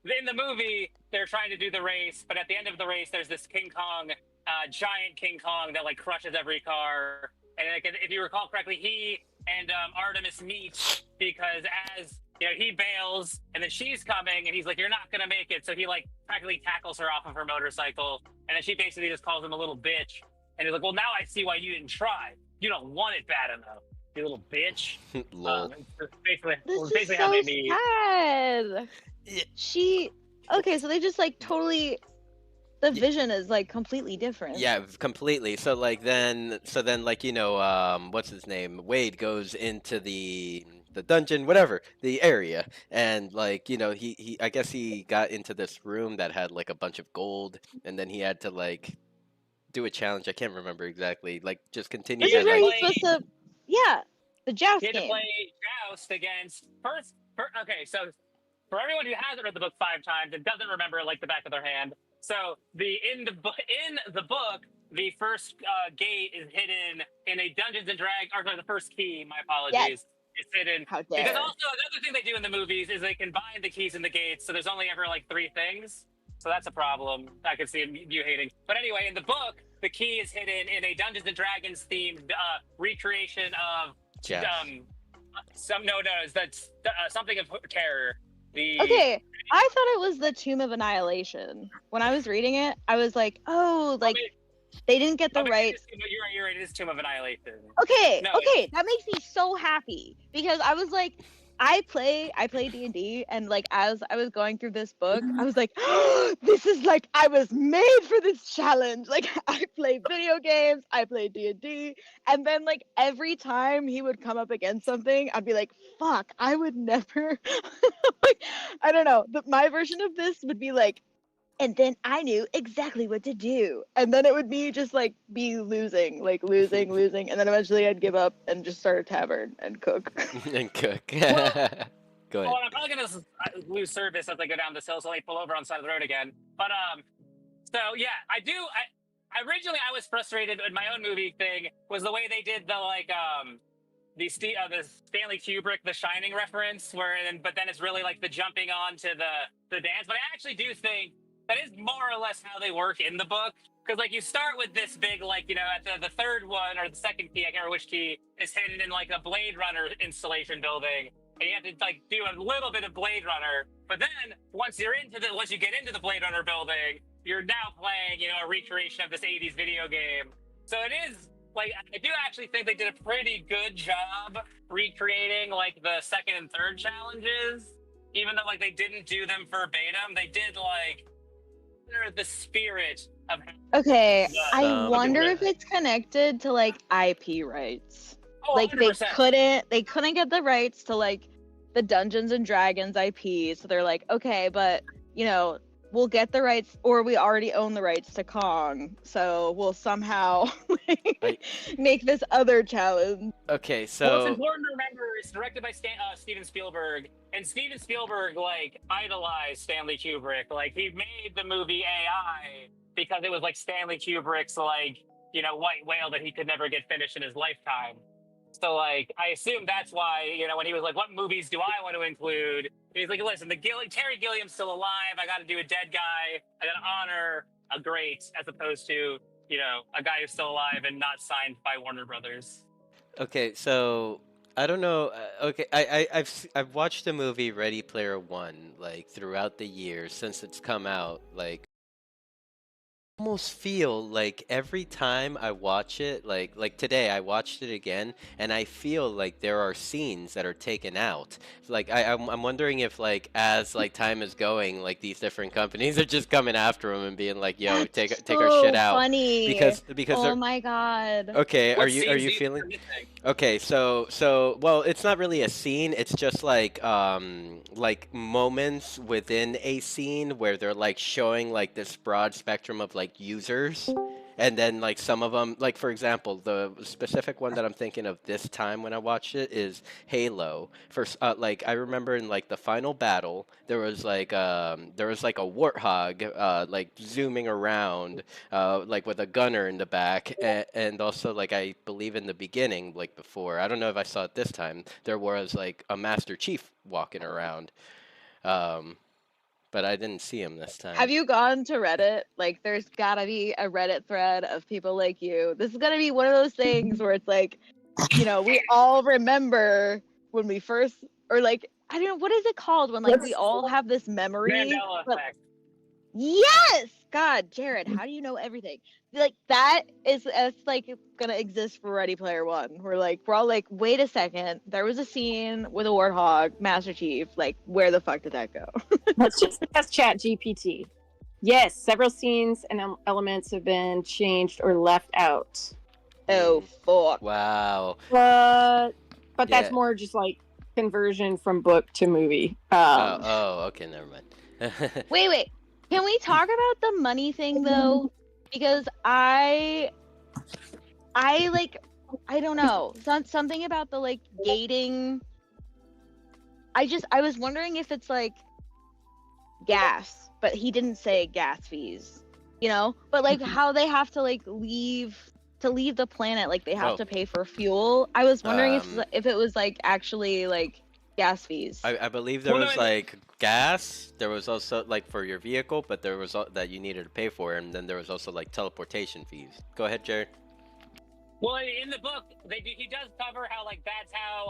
In the movie, they're trying to do the race, but at the end of the race, there's this King Kong, giant King Kong that like crushes every car. And like, if you recall correctly, he and Artemis meet because as you know, he bails, and then she's coming, and he's like, "You're not gonna make it." So he like practically tackles her off of her motorcycle, and then she basically just calls him a little bitch. And he's like, "Well, now I see why you didn't try. You don't want it bad enough, you little bitch." Lol. It's basically, This basically is how so they meet. sad. Yeah. Okay, so they just like totally. The vision is like completely different. Yeah, completely. So then like what's his name? Wade goes into the dungeon, whatever, the area, and like he I guess he got into this room that had like a bunch of gold, and then he had to like do a challenge. I can't remember exactly. Like just continue This He is had to where to he's like. play. supposed to. Yeah, the joust He had to game. play Joust against first. Okay, so for everyone who hasn't read the book 5 times and doesn't remember it like the back of their hand, so in the book, the first gate is hidden in a Dungeons and Dragons. Or sorry, the first key. My apologies. It's hidden How because dare. also another thing they do in the movies is they combine the keys and the gates, so there's only ever like 3 things. So that's a problem. I could see you hating. But anyway, in the book, the key is hidden in a Dungeons and Dragons themed recreation of Jeff. that's something of terror. Okay, I thought it was the Tomb of Annihilation. When I was reading it, I was like, oh, like they didn't get the right. You're right. It is Tomb of Annihilation. Okay, No, okay, that makes me so happy because I was like, I play D&D, and like as I was going through this book, I was like, oh, this is like I was made for this challenge. Like I play video games, I play D&D, and then like every time he would come up against something, I'd be like, fuck, I would never. Like, I don't know. My version of this would be like, and then I knew exactly what to do. And then it would be just like be losing, and then eventually I'd give up and just start a tavern and cook. And cook. Well, Go ahead. Well, I'm probably gonna lose service as I go down this hill, so let me pull over on the side of the road again. But so yeah, I originally I was frustrated with my own movie thing was the way they did the like the Stanley Kubrick The Shining reference, but then it's really like the jumping on to the dance. But I actually do think that is more or less how they work in the book. Because like you start with this big like at the third one or the second key, I can't remember which key, is hidden in like a Blade Runner installation building, and you have to like do a little bit of Blade Runner. But then once you get into the Blade Runner building, you're now playing a recreation of this 80s video game. So it is like I do actually think they did a pretty good job recreating like the second and third challenges, even though like they didn't do them verbatim. They did like the spirit of. Okay, I Some- wonder if it's connected to like IP rights. Oh, Like 100%. they couldn't get the rights to like the Dungeons and Dragons IP, so they're like, okay, but we'll get the rights, or we already own the rights to Kong, so we'll somehow make this other challenge. Okay, Well, so it's important to remember it's directed by Steven Spielberg, and Steven Spielberg like idolized Stanley Kubrick. Like he made the movie AI because it was like Stanley Kubrick's like white whale that he could never get finished in his lifetime. So like I assume that's why when he was like, what movies do I want to include? He's like, listen, Terry Gilliam's still alive. I got to do a dead guy. I got to honor a great as opposed to a guy who's still alive and not signed by Warner Brothers. okay, so I don't know. Okay, I've watched the movie Ready Player One like throughout the years since it's come out. Like, almost feel like every time I watch it, like today I watched it again, and I feel like there are scenes that are taken out. Like I'm wondering if like as like time is going, like these different companies are just coming after them and being like, "Yo, That's take our shit so out." funny. Because Oh they're my god. okay. What Are scenes you do you feeling? think are missing? Okay, well, it's not really a scene. It's just like moments within a scene where they're like showing like this broad spectrum of like users, and then like some of them, like for example, the specific one that I'm thinking of this time when I watched it is Halo. First, like I remember in like the final battle, there was like a warthog like zooming around like with a gunner in the back, and also like I believe in the beginning, like before, I don't know if I saw it this time, there was like a Master Chief walking around, um, but I didn't see him this time. Have you gone to Reddit? Like, there's gotta be a Reddit thread of people like you. This is gonna be one of those things where it's like, we all remember when we first, or like, I don't know, what is it called when like we all have this memory? Mandela But effect. yes, God, Jared, how do you know everything? Like that is it's like gonna exist for Ready Player One. We're all like, wait a second, there was a scene with a warthog, Master Chief. Like, where the fuck did that go? Let's just ask Chat GPT. Yes, several scenes and elements have been changed or left out. Oh fuck! Wow. But Yeah. that's more just like conversion from book to movie. Okay, never mind. Wait. Can we talk about the money thing though? Because I don't know. Something about the like gating. I was wondering if it's like gas, but he didn't say gas fees, but like how they have to like leave the planet, like they have to pay for fuel. I was wondering if it was like actually like gas fees. I believe there was like gas. There was also like for your vehicle, but there was that you needed to pay for, and then there was also like teleportation fees. Go ahead, Jared. Well, in the book, he does cover how like that's how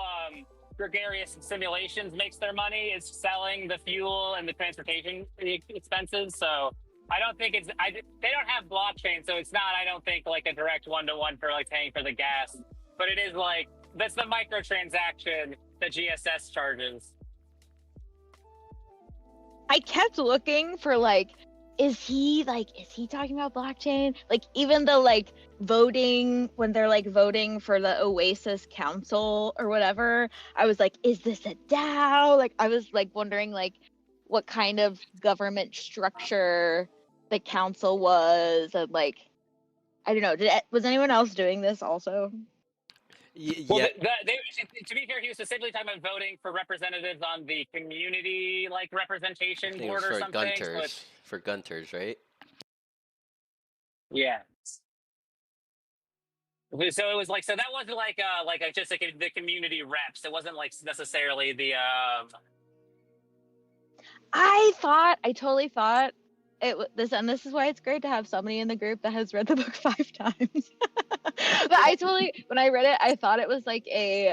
Gregarious Simulations makes their money, is selling the fuel and the transportation expenses. So I don't think they don't have blockchain, so it's not, I don't think, like a direct one-to-one for like paying for the gas, but it is like that's the microtransaction that GSS charges. I kept looking for like, is he talking about blockchain? Like even the like voting, when they're like voting for the Oasis Council or whatever, I was like, is this a DAO? Like I was like wondering like what kind of government structure the council was, and like I don't know. Was anyone else doing this also? Well, Yeah. to be fair, he was specifically talking about voting for representatives on the community like representation I think it board was or for something. Gunters. For Gunters, right? Yeah. So it was like, so that wasn't like just like the community reps. It wasn't like necessarily the I totally thought and this is why it's great to have somebody in the group that has read the book 5 times. But when I read it, I thought it was like a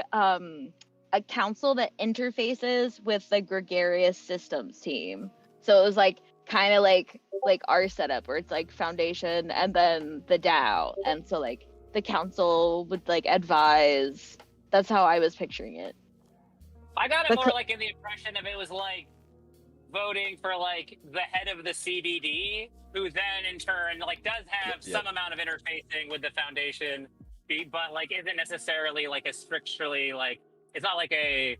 council that interfaces with the Gregarious Systems team. So it was like kind of like our setup where it's like Foundation and then the DAO, and so like the council would like advise. That's how I was picturing it. I got it more like in the impression of it was like voting for like the head of the CBD, who then in turn like does have some amount of interfacing with the foundation, but like isn't necessarily like a strictly like, it's not like a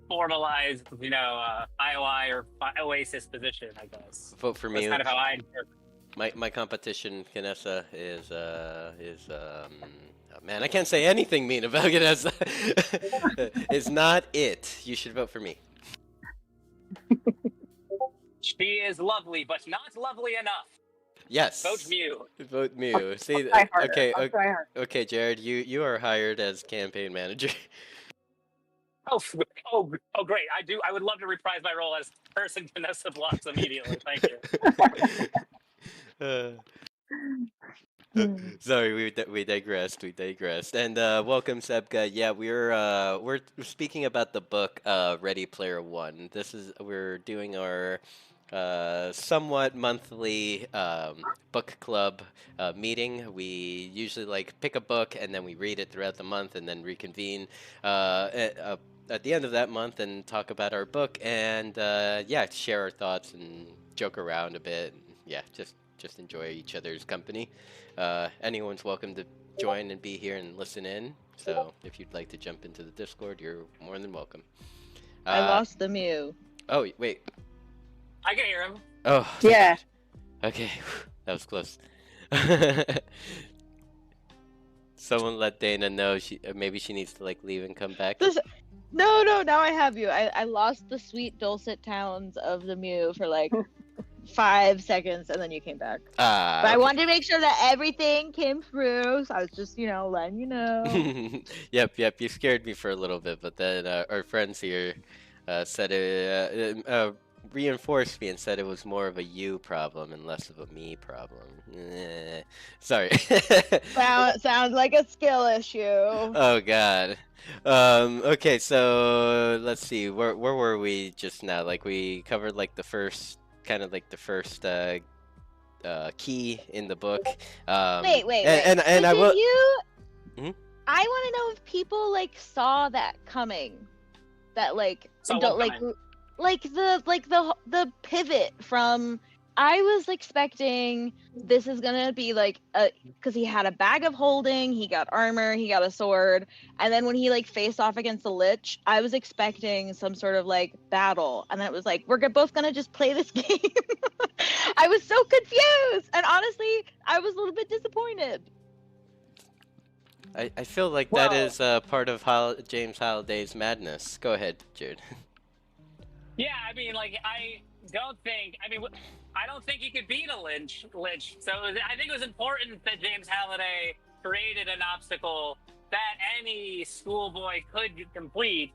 formalized IOI or Oasis position, I guess. Vote for me. That's kind of how I interpret. My competition, Canessa, is oh, man, I can't say anything mean about Canessa. It's not it. You should vote for me. She is lovely, but not lovely enough. Yes. Vote Mew. Vote Mew. See, okay, Jared, you are hired as campaign manager. Oh, great! I would love to reprise my role as person Vanessa Blocks immediately. Thank you. Sorry, we digressed. And welcome, Sebka. Yeah, we're speaking about the book Ready Player One. We're doing our somewhat monthly book club meeting. We usually like pick a book and then we read it throughout the month and then reconvene at the end of that month and talk about our book and share our thoughts and joke around a bit. Yeah, just enjoy each other's company. Anyone's welcome to join and be here and listen in. So if you'd like to jump into the Discord, you're more than welcome. I lost the Mew. Oh wait. I can hear him. Oh thank Yeah. God. Okay, that was close. Someone let Dana know maybe she needs to like leave and come back. No, now I have you. I lost the sweet dulcet tones of the Mew for like 5 seconds, and then you came back. But I wanted to make sure that everything came through, so I was just, letting you know. Yep. You scared me for a little bit, but then our friends here said it reinforced me and said it was more of a you problem and less of a me problem. Sorry. Sounds like a skill issue. Oh God. Okay, so let's see. Where were we just now? Like we covered like the first key in the book. Wait. And I will. Hmm? I want to know if people like saw that coming. That like don't like the pivot from. I was expecting this is gonna be like because he had a bag of holding, he got armor, he got a sword, and then when he like faced off against the Lich, I was expecting some sort of like battle, and then it was like we're both gonna just play this game. I was so confused, and honestly, I was a little bit disappointed. I feel like that is part of James Halliday's madness. Go ahead, Jared. Yeah, I mean, like I don't think he could beat a Lich. So I think it was important that James Halliday created an obstacle that any schoolboy could complete.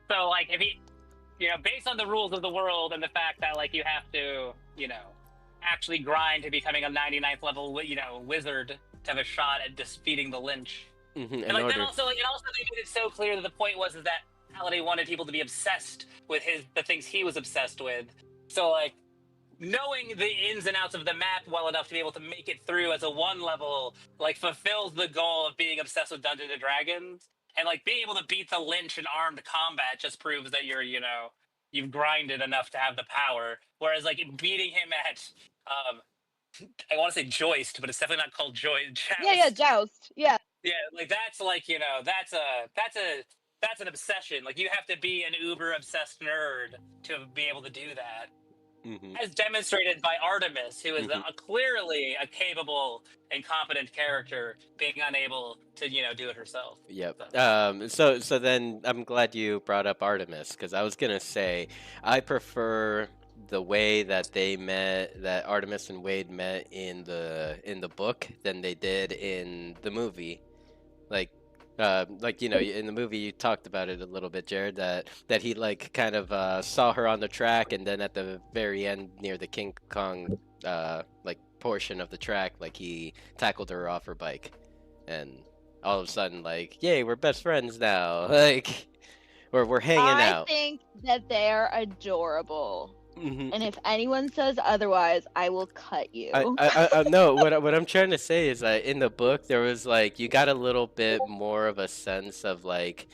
So, like, if he, based on the rules of the world and the fact that, like, you have to, actually grind to becoming a 99th level, wizard to have a shot at defeating the Lich. Mm-hmm, and, like, then also, like, they made it so clear that the point was that Halliday wanted people to be obsessed with the things he was obsessed with. So, like, knowing the ins and outs of the map well enough to be able to make it through as a 1 level, like, fulfills the goal of being obsessed with Dungeons and Dragons. And, like, being able to beat the Lich in armed combat just proves that you're, you've grinded enough to have the power. Whereas, like, beating him at, I want to say joist, but it's definitely not called joist. Joust. Yeah, joust. Yeah. Yeah, like, that's, like, that's an obsession. Like, you have to be an uber obsessed nerd to be able to do that. Mm-hmm. As demonstrated by Artemis, who is clearly a capable and competent character, being unable to, do it herself. Yep. So then I'm glad you brought up Artemis, because I was gonna say I prefer the way that that Artemis and Wade met in the book than they did in the movie. Like in the movie you talked about it a little bit, Jared, that he like kind of saw her on the track, and then at the very end near the King Kong like portion of the track, like he tackled her off her bike, and all of a sudden like, yay, we're best friends now. Like we're hanging out. I think that they're adorable. Mm-hmm. And if anyone says otherwise, I will cut you. I no. What I'm trying to say is that in the book there was like you got a little bit more of a sense of like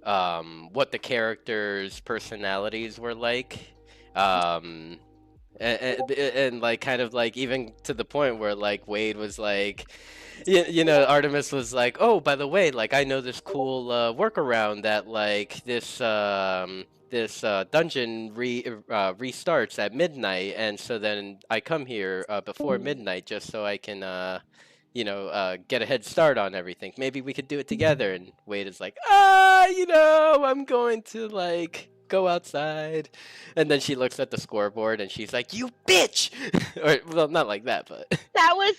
what the characters' personalities were like, and like kind of like even to the point where like Wade was like, Artemis was like, oh, by the way, like I know this cool workaround that like this dungeon restarts at midnight, and so then I come here before midnight just so I can get a head start on everything. Maybe we could do it together. And Wade is like, I'm going to like go outside. And then she looks at the scoreboard and she's like, you bitch. Or well, not like that, but that was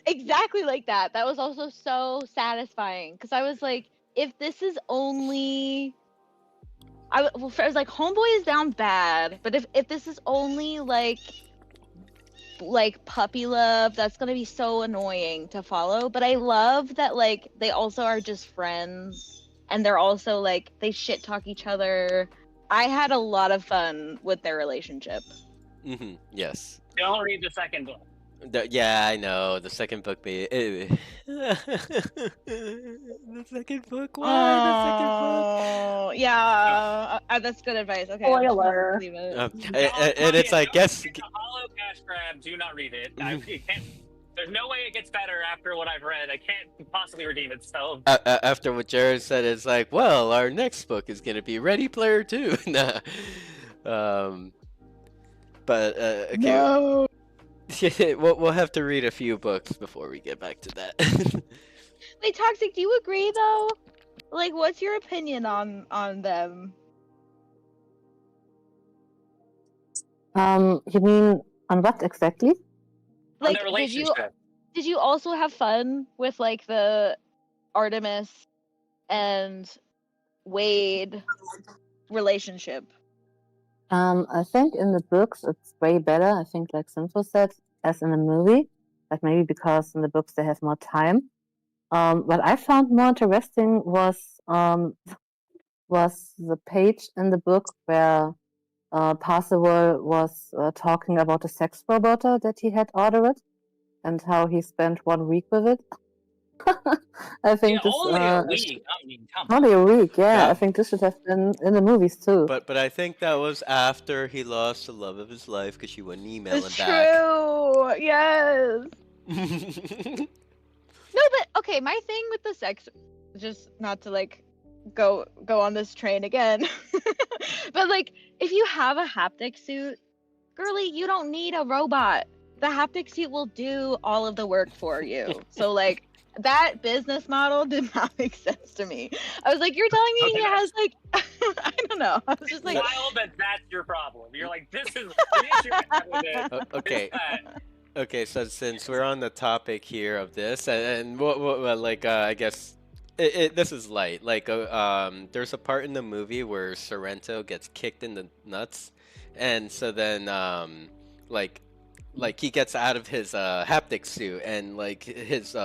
exactly like that. That was also so satisfying, because I was like, if this is only I was like, homeboy is down bad, but if this is only like puppy love, that's gonna be so annoying to follow. But I love that like they also are just friends, and they're also like they shit talk each other. I had a lot of fun with their relationship. Mm-hmm. Yes. Don't read the second book. Yeah, I know. The second book the second book? Why the second book? Oh, yeah. That's good advice. Okay. Spoiler. Leave it. And it's like, guess. It's a hollow cash grab. Do not read it. There's no way it gets better after what I've read. I can't possibly redeem itself. After what Jared said, it's like, well, our next book is gonna be Ready Player 2. Nah. But okay. No. We'll have to read a few books before we get back to that. Wait, Toxic, do you agree though? Like, what's your opinion on them? You mean on what exactly? On Like, their relationship. did you also have fun with like the Artemis and Wade relationship? I think in the books it's way better. I think, like Sinful said, as in the movie. Like maybe because in the books they have more time. What I found more interesting was the page in the book where Parzival was talking about the sex robot that he had ordered and how he spent 1 week with it. I think this only a week. I mean, come on. only a week. Yeah, Yeah. I think this should have been in the movies too. But I think that was after he lost the love of his life because she wouldn't email him It's back. true. Yes. No, but okay, my thing with the sex, just not to like go on this train again, but like if you have a haptic suit, girly, you don't need a robot. The haptic suit will do all of the work for you. So like that business model did not make sense to me. I was like, you're telling me Okay, he has like I don't know. I was just like, Wild that that's your problem. You're like, this is the issue I have with it. Okay. Is that- Okay, so since we're on the topic here of this, and what like I guess this is light. Like there's a part in the movie where Sorrento gets kicked in the nuts, and so then like he gets out of his haptic suit, and like his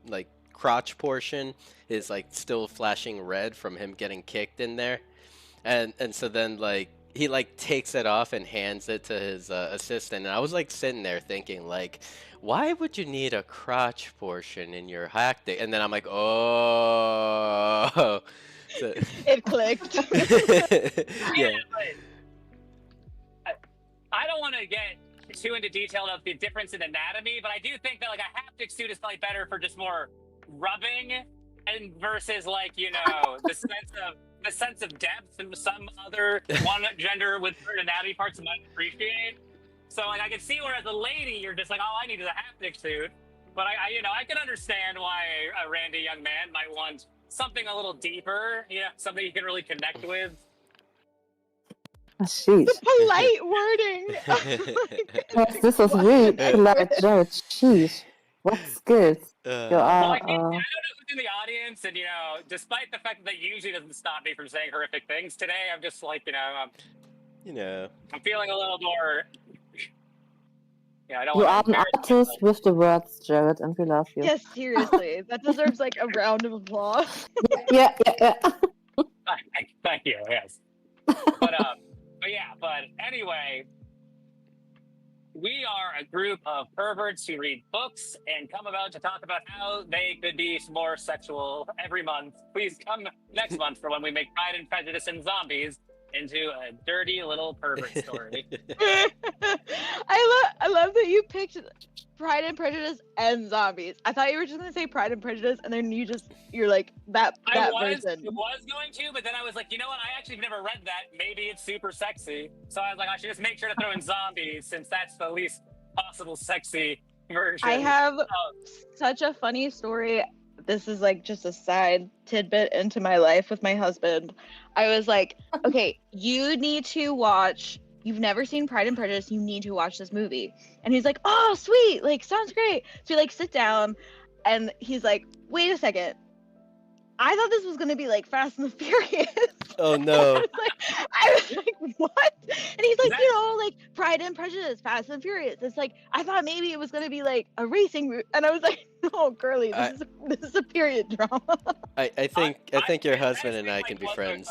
like crotch portion is like still flashing red from him getting kicked in there, and so then like he like takes it off and hands it to his assistant, and I was like sitting there thinking like, why would you need a crotch portion in your haptic? And then I'm like, oh, so, it clicked. yeah. but I don't want to get too into detail of the difference in anatomy, but I do think that like a haptic suit is probably better for just more rubbing, and versus like the sense of depth and some other one gender with certain anatomy parts might appreciate. So like I can see where as a lady you're just like, all I need is a haptic suit, but I can understand why a randy young man might want something a little deeper, something you can really connect with. Sheesh. Polite wording. Yes, this was really polite, Jared. Sheesh. What skills you Well, are. I don't know who's in the audience, and despite the fact that usually doesn't stop me from saying horrific things, today I'm just like, I'm feeling a little more. I don't You want are to an artist with the words, Jared, and we love you. Yes, seriously. That deserves like a round of applause. Yeah. Thank you. Yes. But anyway, we are a group of perverts who read books and come about to talk about how they could be more sexual every month. Please come next month for when we make Pride and Prejudice and Zombies into a dirty little pervert story. I love that you picked Pride and Prejudice and Zombies. I thought you were just gonna say Pride and Prejudice, and then you're like that I version. was going to, but then I was like, you know what? I actually have never read that. Maybe it's super sexy. So I was like, I should just make sure to throw in Zombies since that's the least possible sexy version. I have such a funny story. This is like just a side tidbit into my life with my husband. I was like, okay, you need to watch. You've never seen Pride and Prejudice. You need to watch this movie. And he's like, oh, sweet. Like, sounds great. So we like sit down and he's like, wait a second. I thought this was going to be like Fast and the Furious. Oh no. I was like, what? And he's like, like Pride and Prejudice, Fast and Furious. It's like, I thought maybe it was going to be like a racing. And I was like, no, girly, this is a period drama. I think your husband and I can be friends.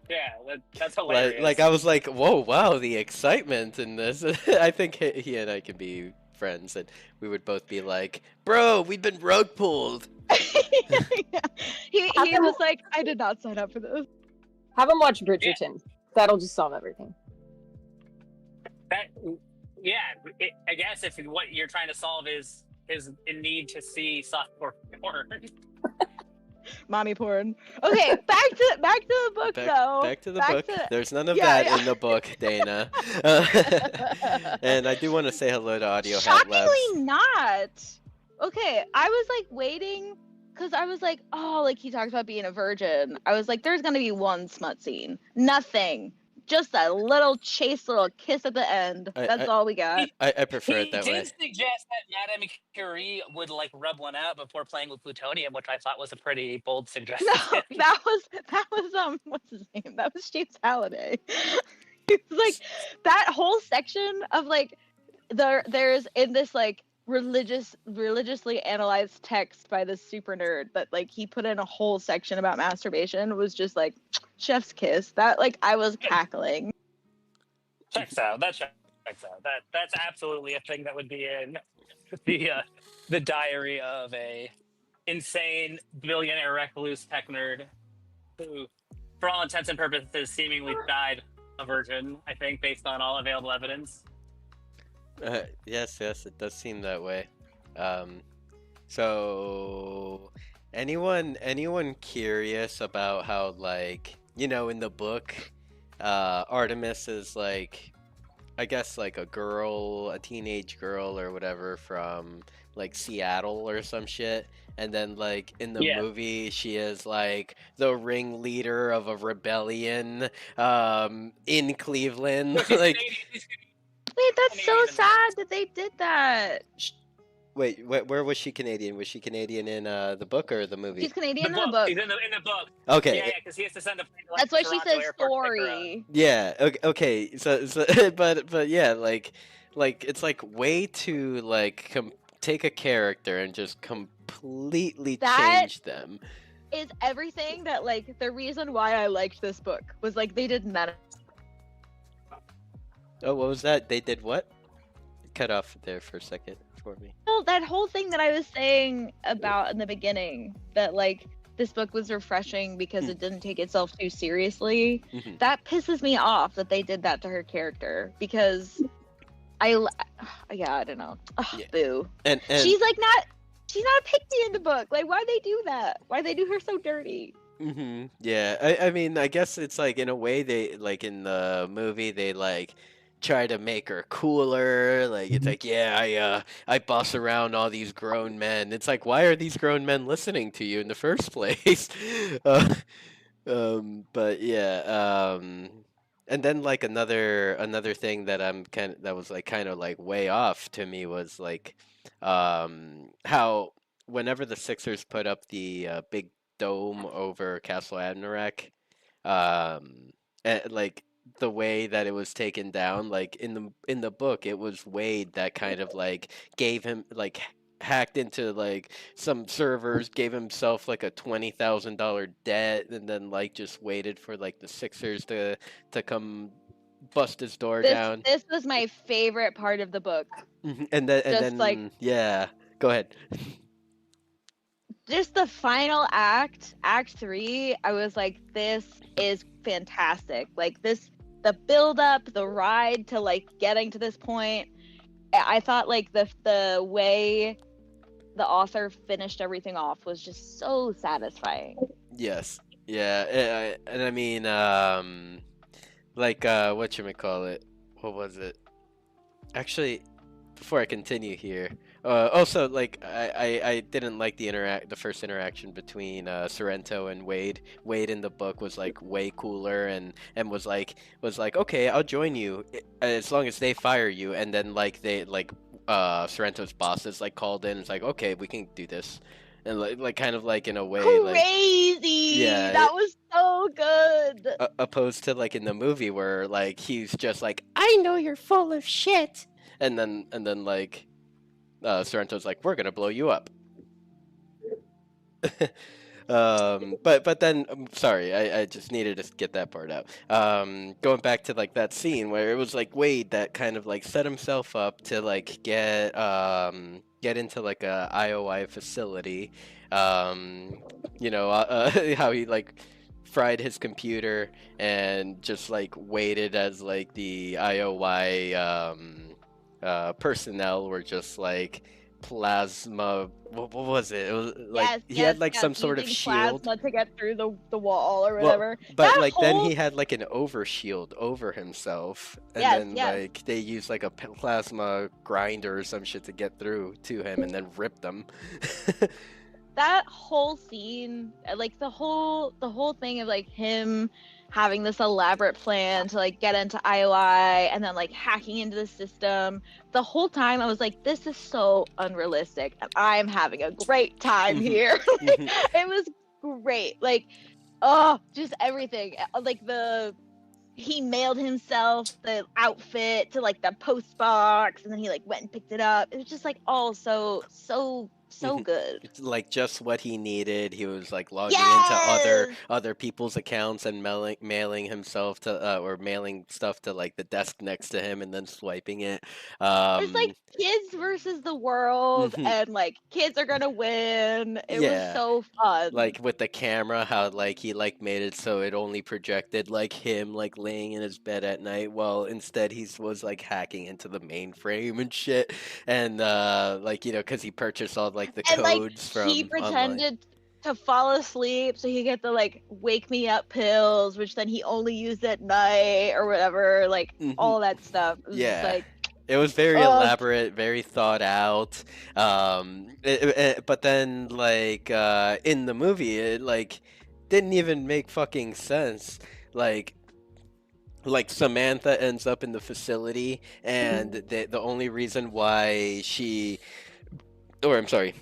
Yeah, that's hilarious. Like I was like, whoa, wow, the excitement in this. I think he and I can be friends, and we would both be like, bro, we've been road pulled. Yeah. He was like, I did not sign up for this. Have him watch Bridgerton. That'll just solve everything. I guess if what you're trying to solve is his need to see softcore porn. Mommy porn. Okay, back to the book though. Back to the book. There's none of Yeah, that yeah. in the book, Dana. And I do want to say hello to Audio Hat Shockingly Labs. not. Okay, I was like waiting because I was like, oh, like he talks about being a virgin. I was like, there's gonna be one smut scene. Nothing. Just a little chaste little kiss at the end. That's all we got. I prefer it He that did way. suggest that Madame Curie would like rub one out before playing with plutonium, which I thought was a pretty bold suggestion. No, that was what's his name? That was James Halliday. It's like that whole section of like there's in this like religiously analyzed text by this super nerd that like he put in a whole section about masturbation was just like chef's kiss. That like I was cackling. Checks out. That checks out. That's absolutely a thing that would be in the diary of a insane billionaire recluse tech nerd who, for all intents and purposes, seemingly died a virgin. I think, based on all available evidence. Yes, it does seem that way. So anyone curious about how, like, you know, in the book, Artemis is like, I guess like a teenage girl or whatever from like Seattle or some shit. And then like in the movie, she is like the ringleader of a rebellion in Cleveland. Like, wait, that's so sad that they did that. wait, where was she Canadian? Was she Canadian in the book or the movie? She's Canadian in the book. She's in the book. Okay. Yeah, because he has to send a plane to, like, That's why she Toronto says airport to pick her up. sorry. Yeah. Okay. So but yeah, like it's like way to like take a character and just completely change them. Is everything that like the reason why I liked this book was like they did none. Oh, what was that? They did what? Cut off there for a second for me. Well, that whole thing that I was saying about in the beginning, that like this book was refreshing because it didn't take itself too seriously. Mhm. That pisses me off that they did that to her character because I don't know. Ugh, Yeah. Boo. And She's not a pick-me in the book. Like, why'd they do that? Why'd they do her so dirty? Yeah, I mean, I guess it's like in a way they like in the movie they like try to make her cooler. Like it's like, yeah, I boss around all these grown men. It's like, why are these grown men listening to you in the first place? But yeah, and then like another thing that that was like kind of like way off to me was like how whenever the Sixers put up the big dome over Castle Admirak, like the way that it was taken down, like in the book, it was Wade that kind of like gave him like hacked into like some servers, gave himself like a $20,000 debt, and then like just waited for like the Sixers to come bust his door down. This was my favorite part of the book. And then like yeah, go ahead. Just the final act, Act 3, I was like, this is fantastic. Like the build up, the ride to like getting to this point. I thought like the way the author finished everything off was just so satisfying. Yes. Yeah. And I mean, like, whatchamacallit? What was it? Actually, before I continue here, also, like, I didn't like the first interaction between Sorrento and Wade. Wade in the book was like way cooler and was like okay, I'll join you as long as they fire you. And then like they like Sorrento's bosses like called in. It's like, okay, we can do this. And like kind of like in a way crazy. Yeah, that was so good. Opposed to like in the movie where like he's just like, I know you're full of shit, and then like Sorrento's like, we're gonna blow you up. But then sorry, I just needed to get that part out. Going back to like that scene where it was like Wade that kind of like set himself up to like get into like a IOI facility. You know, how he like fried his computer and just like waited as like the IOI personnel were just like plasma. What was it? It was like Yes, he had yes, like yes. some sort of Using shield. plasma to get through the wall or Well, whatever. but That like then whole he had like an overshield over himself, and yes, then yes. like they used like a plasma grinder or some shit to get through to him, and then ripped them. That whole scene, like the whole thing of like him having this elaborate plan to like get into IOI and then like hacking into the system. The whole time I was like, this is so unrealistic, and I'm having a great time here. Like, it was great. Like, oh, just everything. Like he mailed himself the outfit to like the post box, and then he like went and picked it up. It was just like all so good. It's like just what he needed. He was like logging into Yes. other people's accounts and mailing himself to or mailing stuff to like the desk next to him and then swiping it. It's like kids versus the world, Mhm. and like kids are gonna win. It was Yeah. so fun. Like with the camera, how like he like made it so it only projected like him like laying in his bed at night, while instead he was like hacking into the mainframe and shit, and like, you know, because he purchased all like the and like codes he from online. pretended to fall asleep so he get the like wake me up pills, which then he only used at night or whatever. Like Mhm. all that stuff. It was just Yeah. like It was very oh, elaborate, very thought out. But then like in the movie, it like didn't even make fucking sense. Like Samantha ends up in the facility, and the only reason why or I'm sorry,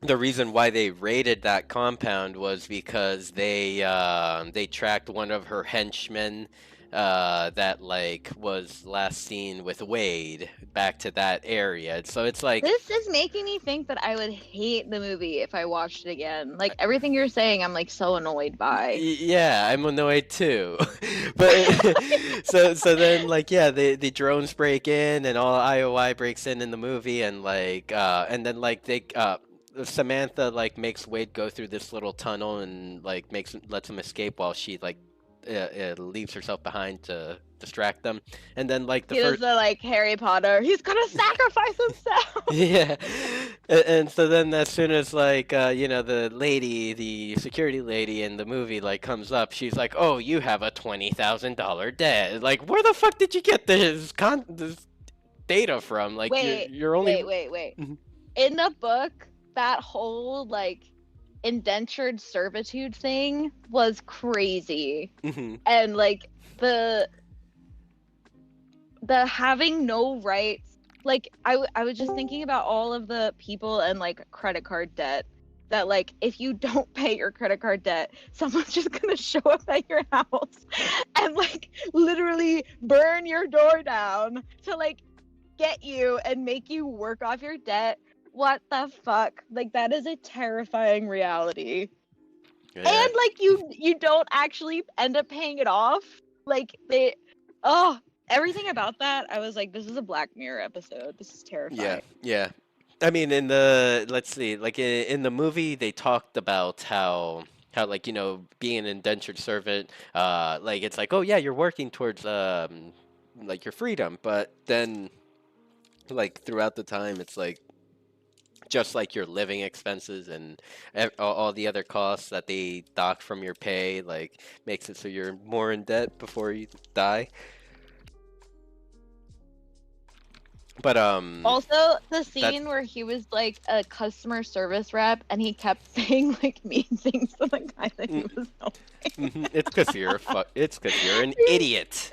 the reason why they raided that compound was because they tracked one of her henchmen that like was last seen with Wade back to that area. So it's like this is making me think that I would hate the movie if I watched it again. Like everything you're saying, I'm like so annoyed by. Yeah, I'm annoyed too. But so then like yeah, the drones break in and all IOI breaks in the movie, and like and then like they Samantha like makes Wade go through this little tunnel and like lets him escape while she like leaves herself behind to distract them. And then like the He does first the like Harry Potter. He's gonna sacrifice himself. yeah, and so then as soon as like you know, the security lady in the movie like comes up, she's like, "Oh, you have a $20,000 debt." Like, where the fuck did you get this data from? Like, Wait, you're only wait. Mhm. In the book, that whole like indentured servitude thing was crazy. Mhm. And like the having no rights, like I was just thinking about all of the people and like credit card debt, that like if you don't pay your credit card debt, someone's just gonna show up at your house and like literally burn your door down to like get you and make you work off your debt. What the fuck? Like that is a terrifying reality. Yeah. And like you don't actually end up paying it off. Like everything about that, I was like, this is a Black Mirror episode. This is terrifying. Yeah. I mean, in the let's see, like in the movie, they talked about how like, you know, being an indentured servant, like it's like, oh yeah, you're working towards like your freedom, but then like throughout the time, it's like just like your living expenses and all the other costs that they dock from your pay, like makes it so you're more in debt before you die. But Also, the scene where he was like a customer service rep and he kept saying like mean things to the guy that he was helping. it's because you're an idiot.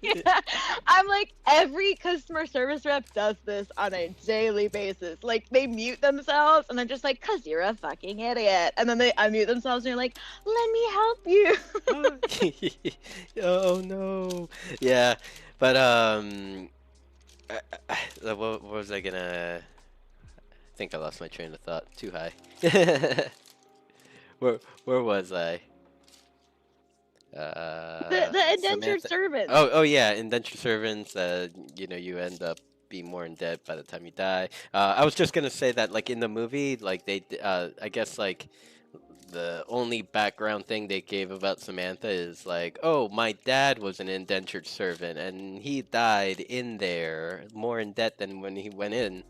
Yeah. I'm like, every customer service rep does this on a daily basis. Like they mute themselves and they're just like, cause you're a fucking idiot. And then they unmute themselves and you're like, let me help you. Oh no. Yeah. But what was I gonna? I think I lost my train of thought. Too high. Where was I? The indentured Samantha. servants. Oh yeah, indentured servants. You know, you end up being more in debt by the time you die. I was just gonna say that, like in the movie, like I guess like the only background thing they gave about Samantha is like, oh, my dad was an indentured servant and he died in there, more in debt than when he went in.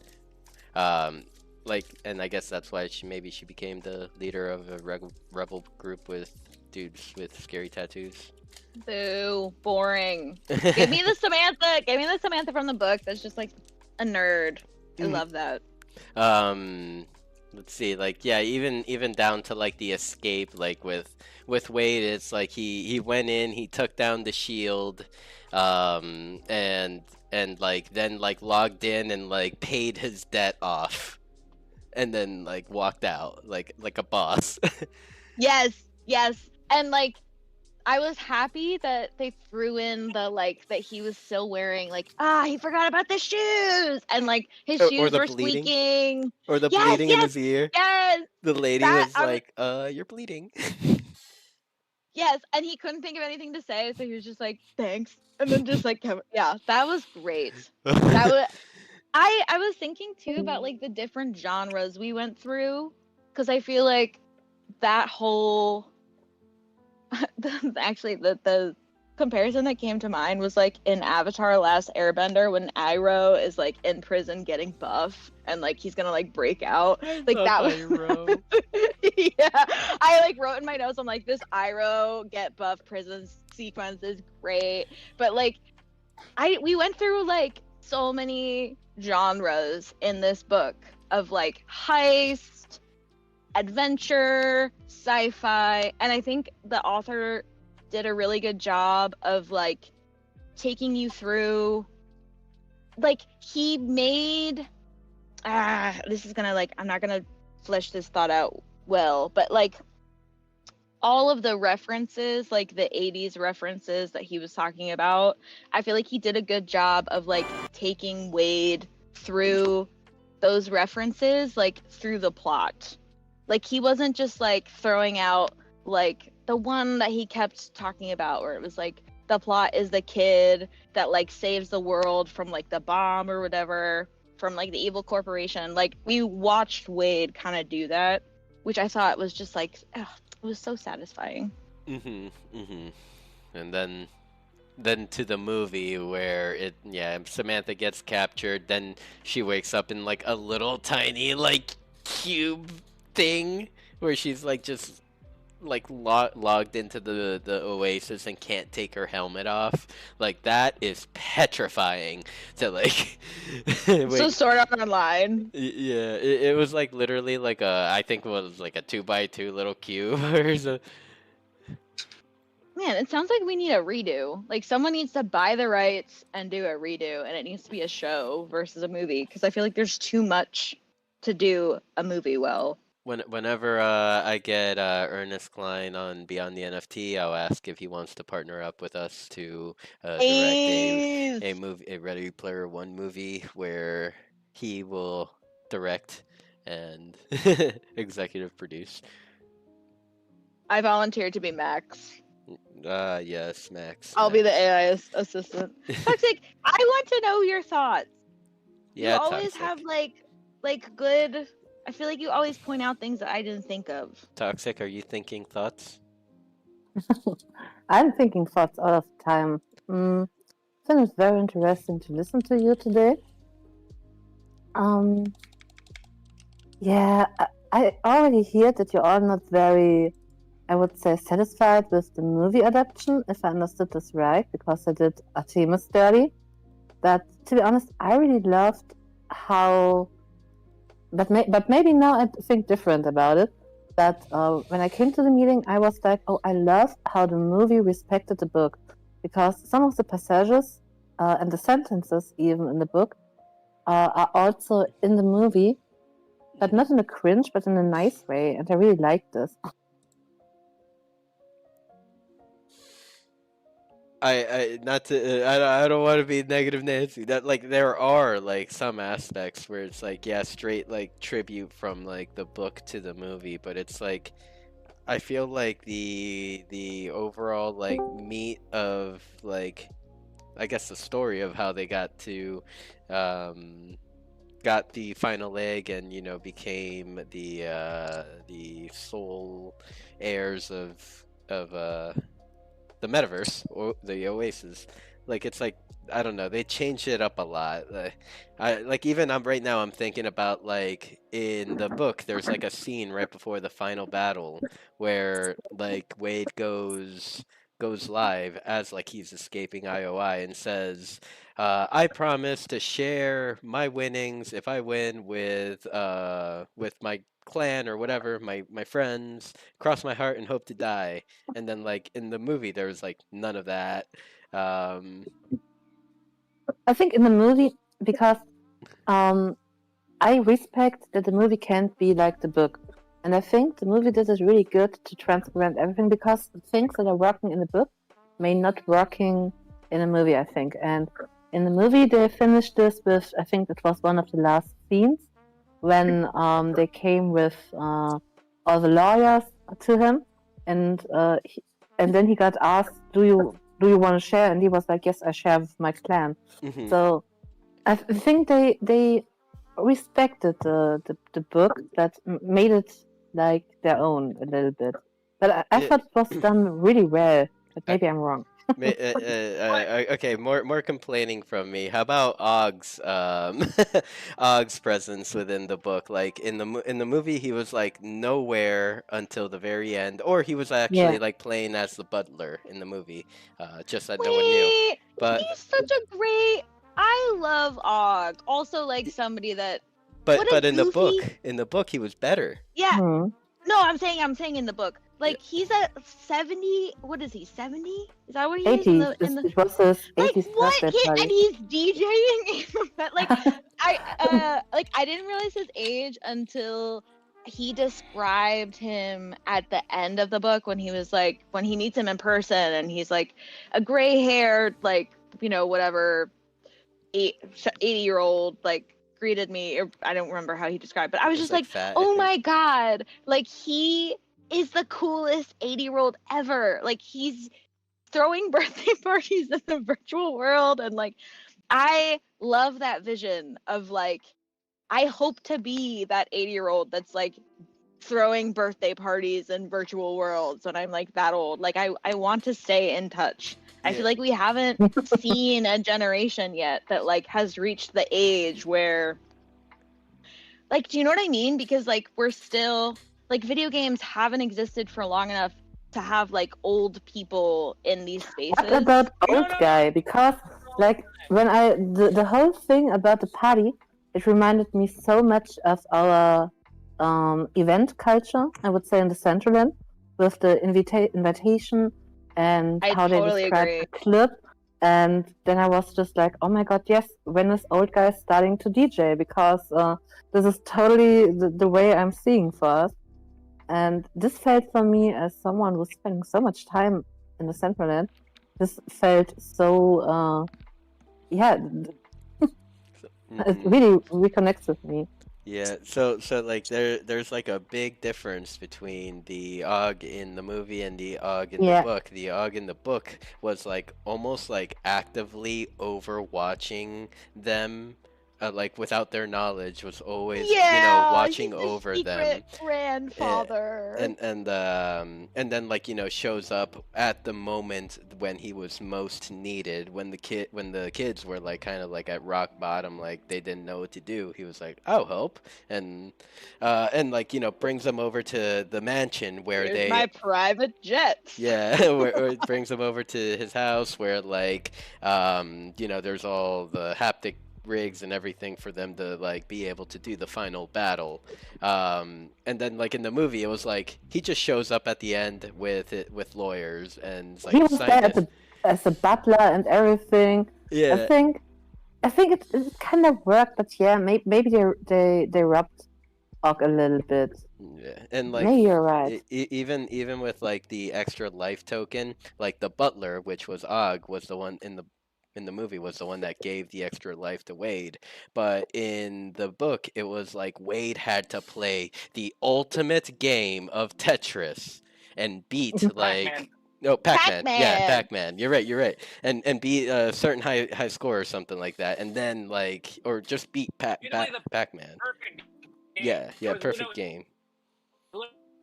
Like, and I guess that's why she became the leader of a rebel group with dudes with scary tattoos. Boo, boring. Give me the Samantha. Give me the Samantha from the book. That's just like a nerd. I love that. Let's see, like, yeah, even down to like the escape, like with Wade, it's like he went in, he took down the shield, and like then like logged in and like paid his debt off, and then like walked out like a boss. Yes, and like I was happy that they threw in the like that he was still wearing like he forgot about the shoes and like his shoes the were bleeding. squeaking. Or the bleeding in his ear. Yes. The lady That- was like, you're bleeding. Yes, and he couldn't think of anything to say, so he was just like, thanks. And then just like yeah, that was great. That was I was thinking too about like the different genres we went through, because I feel like that whole actually the comparison that came to mind was like in Avatar Last Airbender when Iroh is like in prison getting buff and like he's gonna like break out. Like that was yeah. I like wrote in my notes, I'm like, this Iroh get buff prison sequence is great. But like we went through like so many genres in this book of like heist, adventure, sci-fi, and I think the author did a really good job of like taking you through, like he made this is gonna like, I'm not gonna flesh this thought out well, but like all of the references, like the 80s references that he was talking about, I feel like he did a good job of like taking Wade through those references, like through the plot. Like he wasn't just like throwing out like the one that he kept talking about where it was like the plot is the kid that like saves the world from like the bomb or whatever, from like the evil corporation. Like we watched Wade kind of do that, which I thought was just like it was so satisfying. And then to the movie where Samantha gets captured, then she wakes up in like a little tiny like cube thing where she's like just like logged into the Oasis and can't take her helmet off. Like that is petrifying to like So Sword Art Online. Yeah, it was like literally like I think it was like a 2x2 little cube or so. Man, it sounds like we need a redo. Like someone needs to buy the rights and do a redo, and it needs to be a show versus a movie, because I feel like there's too much to do a movie well. Whenever I get Ernest Cline on Beyond the NFT, I'll ask if he wants to partner up with us to direct a movie, a Ready Player One movie, where he will direct and executive produce. I volunteered to be Max. Yes, Max. I'll be the AI assistant. Toxic, I want to know your thoughts. Yeah, you always Toxic. have like good. I feel like you always point out things that I didn't think of. Toxic, are you thinking thoughts? I'm thinking thoughts all of the time. I think it's very interesting to listen to you today. Yeah, I already hear that you're all not very, I would say, satisfied with the movie adaptation, if I understood this right, because I did Artemis study. But to be honest, I really loved how. But maybe now I think different about it. That when I came to the meeting, I was like, oh, I love how the movie respected the book, because some of the passages and the sentences even in the book are also in the movie, but not in a cringe, but in a nice way, and I really liked this. I don't want to be negative Nancy. That like there are like some aspects where it's like straight like tribute from like the book to the movie, but it's like I feel like the overall like meat of like I guess the story of how they got to got the final egg and became the sole heirs of the metaverse or the Oasis. like it's like I don't know, they changed it up a lot. Even right now I'm thinking about like in the book there's like a scene right before the final battle where like Wade goes live as like he's escaping IOI and says, I promise to share my winnings if I win with my clan or whatever, my friends, cross my heart and hope to die. And then like in the movie there was like none of that. Um, I think in the movie, because um, I respect that the movie can't be like the book. And I think the movie did it really good to transparent everything, because things that are working in the book may not working in a movie, I think. And in the movie, they finished this with, I think it was one of the last scenes when they came with all the lawyers to him, and and then he got asked, "Do you want to share?" And he was like, "Yes, I share with my clan." mhm. So I think they respected the book, that made it like their own a little bit. But I Yeah, thought it was done really well. But I, maybe I'm wrong. okay, more complaining from me. How about Ogg's Ogg's presence within the book? Like in the movie, he was like nowhere until the very end, or he was Yeah. actually like playing as the butler in the movie, just that no one knew. Wait, But he's such a great. I love Og. Also, like somebody that. What a but goofy. in the book, he was better. Yeah. Hmm. No, I'm saying in the book. Yeah. Like he's at 70. What is he? 70? Is that what he is in 80s. the? It was his Like 80s what? birthday And party. he's DJing. But like I didn't realize his age until he described him at the end of the book when he was like when he meets him in person and he's like a gray-haired like whatever 80-year-old like greeted me, or I don't remember how he described, but I was He's just like, fat, I oh think. my god, like he is the coolest 80-year-old ever. Like he's throwing birthday parties in the virtual world, and like I love that vision of like I hope to be that 80-year-old that's like throwing birthday parties in virtual worlds when I'm like that old. Like I want to stay in touch. I Yeah. feel like we haven't seen a generation yet that like has reached the age where like do you know what I mean? Because like we're still like video games haven't existed for long enough to have like old people in these spaces. What about No, old no, guy? Because like when the whole thing about the party, it reminded me so much of our event culture, I would say, in the Decentraland, with the invitation and I how they totally describe agree. the club. And then I was just like, oh my god, yes, when is old guy starting to DJ? Because this is totally the way I'm seeing for us. And this felt for me, as someone who's spending so much time in the Decentraland, this felt so, yeah, it Mhm. really reconnects with me. Yeah, so like there's like a big difference between the Og in the movie and the Og in the Yeah. book. The Og in the book was like almost like actively overwatching them, like without their knowledge, was always watching he's the over them. secret grandfather. And then like shows up at the moment when he was most needed, when the kids were like kind of like at rock bottom, like they didn't know what to do. He was like, I'll help, and like brings them over to the mansion where Here's my private jet. where it brings them over to his house where like there's all the haptic rigs and everything for them to like be able to do the final battle. And then like in the movie it was like he just shows up at the end with lawyers and He like was there as a butler and everything. yeah. I think it kind of worked, but yeah, maybe they rubbed Og a little bit. Yeah, and like Maybe you're right. even with like the extra life token, like the butler, which was Og, was the one in the movie was the one that gave the extra life to Wade. But in the book, it was like Wade had to play the ultimate game of Tetris and beat like Pac-Man. no Pac-Man. Yeah, Pac-Man. Pac-Man. You're right. And beat a certain high score or something like that, and then like or just beat Usually the Pac-Man. perfect game. Yeah, It was, perfect game.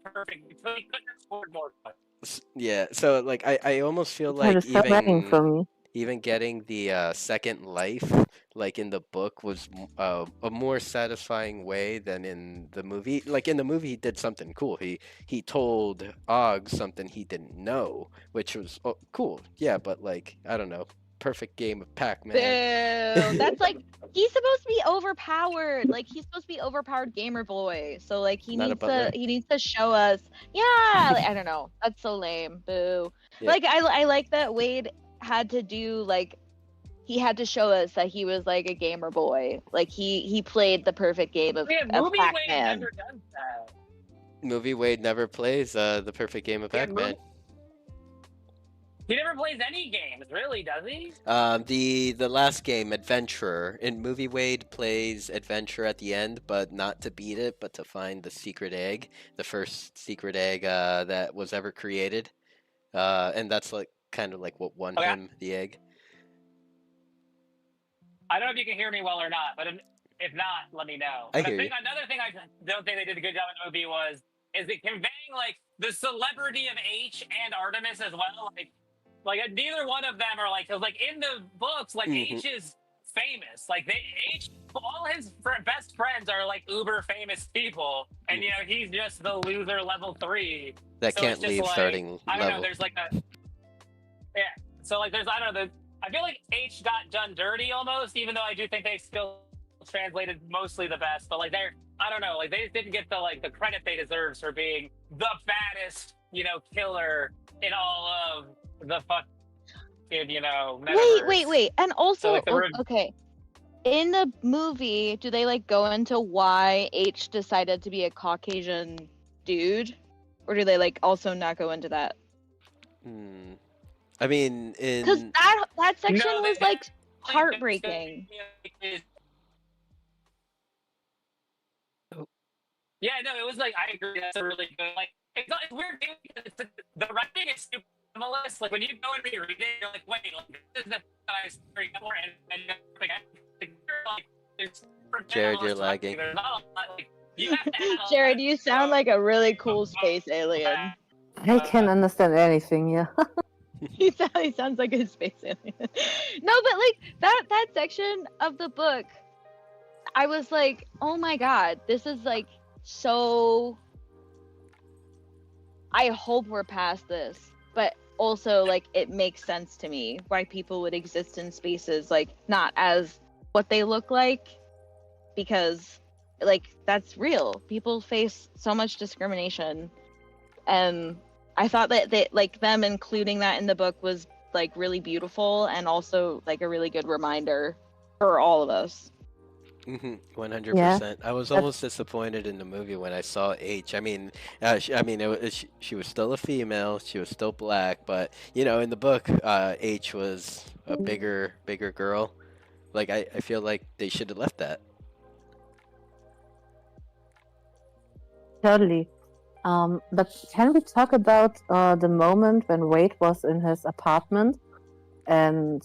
Perfect. So he couldn't have scored more points. Yeah, so like I almost feel That like is so lacking for me. even getting the second life, like in the book, was a more satisfying way than in the movie. Like in the movie, he did something cool. He told Og something he didn't know, which was cool. Yeah, but like I don't know, perfect game of Pac-Man. Boo. That's like he's supposed to be overpowered. Like he's supposed to be overpowered gamer boy. So like he Not a needs butler. to show us. Yeah, like, I don't know. That's so lame. Boo. Yeah. Like I like that Wade had to do like he had to show us that he was like a gamer boy. Like he played the perfect game of movie Wade Pac-Man. never does that. Movie Wade never plays the perfect game of Yeah, Pac-Man. He never plays any games, really, does he? The last game, Adventurer. In Movie Wade plays Adventure at the end, but not to beat it, but to find the secret egg, the first secret egg that was ever created. And that's like kind of like what won him the egg. I don't know if you can hear me well or not, but if not, let me know. I hear you. Another thing I don't think they did a good job in the movie is it conveying like the celebrity of H and Artemis as well. Like neither one of them are like, cause like in the books, like H is famous. Like all his best friends are like uber famous people, and you know he's just the loser level 3 that so can't it's just leave like, starting I don't level. know. There's like a So like there's I don't know. I feel like H got done dirty almost, even though I do think they still translated mostly the best. But like I don't know, like they just didn't get the credit they deserve for being the fattest, killer in all of the fucking, metaverse. Wait. And also, So, like, okay. In the movie, do they like go into why H decided to be a Caucasian dude? Or do they like also not go into that? I mean, because that section was like heartbreaking. Yeah, no, it was like I agree. That's a really good it's weird because the writing is super minimalist. Like when you go and reread it, you're like, wait, this is the I story more and there's Jared, you're lagging. There's not a lot, you have to add Jared, you sound like a really cool space alien. I can't understand anything here. He sounds like a space alien. No, but like that section of the book, I was like, oh my god, this is like so. I hope we're past this, but also like it makes sense to me why people would exist in spaces like not as what they look like, because like that's real. People face so much discrimination, and I thought that like them including that in the book was like really beautiful and also like a really good reminder for all of us. 100%. I was almost disappointed in the movie when I saw H. I mean, she was still a female. She was still black, but in the book, H was a bigger girl. Like I feel like they should have left that. Totally. But can we talk about the moment when Wade was in his apartment and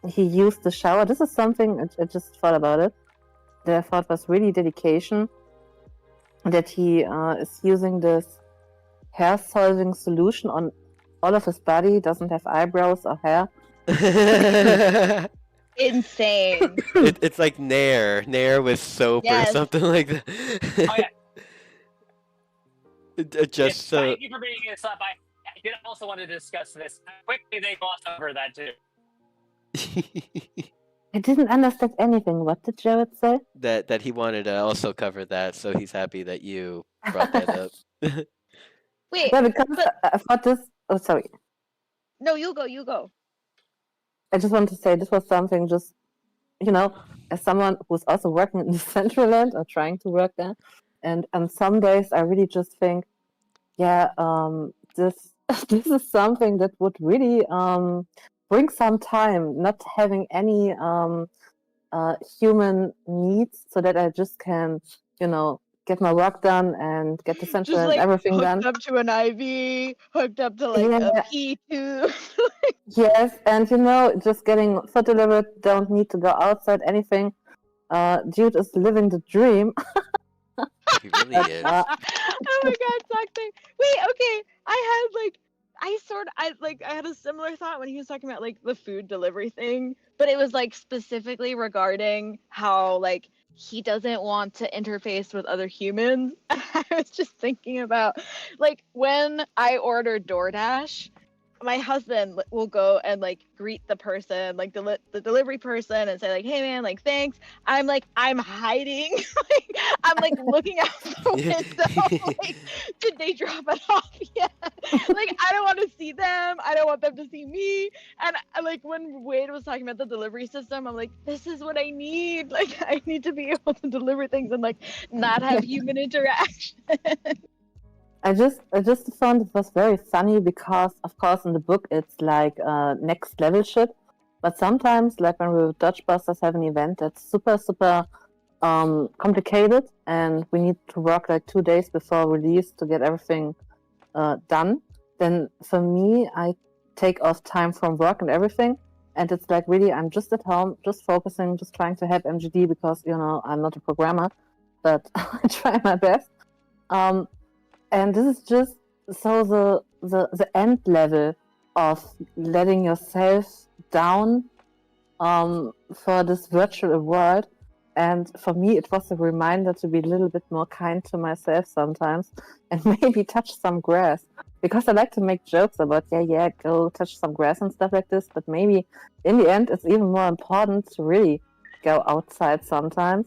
he used the shower? This is something I just thought about it that I thought was really dedication, that he is using this hair solving solution on all of his body, doesn't have eyebrows or hair. Insane. It's like Nair with soap or something like that. Oh, yeah. Just Thank you for bringing this up. I did also want to discuss this. Quickly, they glossed over that too. I didn't understand anything. What did Jared say? That he wanted to also cover that, so he's happy that you brought that up. Wait. Yeah, because I thought this. Oh, sorry. No, you go. I just want to say this was something just, as someone who's also working in Decentraland or trying to work there, and some days I really just think, this is something that would really bring some time, not having any human needs, so that I just can, get my work done and get Decentraland like, everything done. Hooked up to an IV, hooked up to like a P2. Yes, and just getting food delivered, don't need to go outside, anything. Dude is living the dream. He really is. Oh my god, toxic. Wait, okay. I had a similar thought when he was talking about like the food delivery thing, but it was like specifically regarding how like he doesn't want to interface with other humans. I was just thinking about like when I order DoorDash, my husband will go and like greet the person, like the delivery person, and say like, "Hey man, like thanks." I'm hiding, like I'm like looking out the window, like did they drop it off yet? Like I don't want to see them. I don't want them to see me. And like when Wade was talking about the delivery system, I'm like, this is what I need. Like I need to be able to deliver things and like not have human interaction. I just found it was very funny because, of course, in the book it's like next level shit. But sometimes, like when we Dodgebusters have an event that's super complicated, and we need to work like 2 days before release to get everything done. Then for me, I take off time from work and everything, and it's like really I'm just at home, just focusing, just trying to help MGD because I'm not a programmer, but I try my best. And this is just so the end level of letting yourself down for this virtual world. And for me, it was a reminder to be a little bit more kind to myself sometimes and maybe touch some grass. Because I like to make jokes about, go touch some grass and stuff like this. But maybe in the end, it's even more important to really go outside sometimes.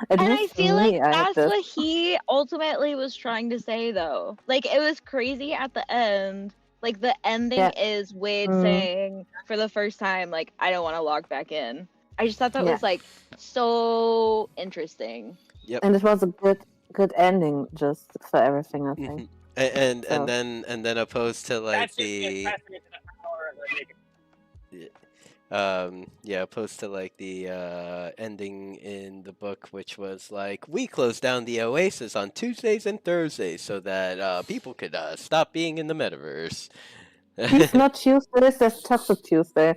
And I feel like that's what he ultimately was trying to say, though. Like, it was crazy at the end. Like, the ending is Wade saying for the first time, like, I don't want to log back in. I just thought that was, like, so interesting. Yep. And it was a good ending just for everything, I think. And then opposed to, like, opposed to like the ending in the book, which was like, we closed down the Oasis on Tuesdays and Thursdays so that people could stop being in the metaverse. It's not Tuesdays, there's Toxic Tuesday.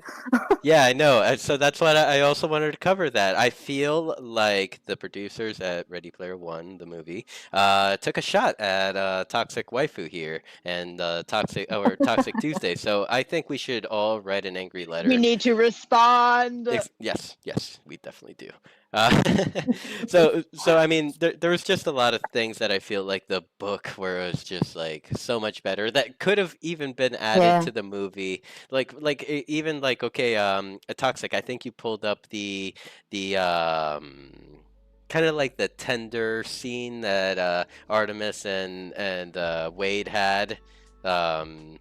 Yeah, I know. So that's what I also wanted to cover that. I feel like the producers at Ready Player One, the movie, took a shot at Toxic Waifu here and Toxic Tuesday. So I think we should all write an angry letter. We need to respond. Yes, we definitely do. So I mean, there was just a lot of things that I feel like the book where it was just like so much better that could have even been added to the movie. Even like, okay, a Toxic. I think you pulled up the kind of like the tender scene that Artemis and Wade had, and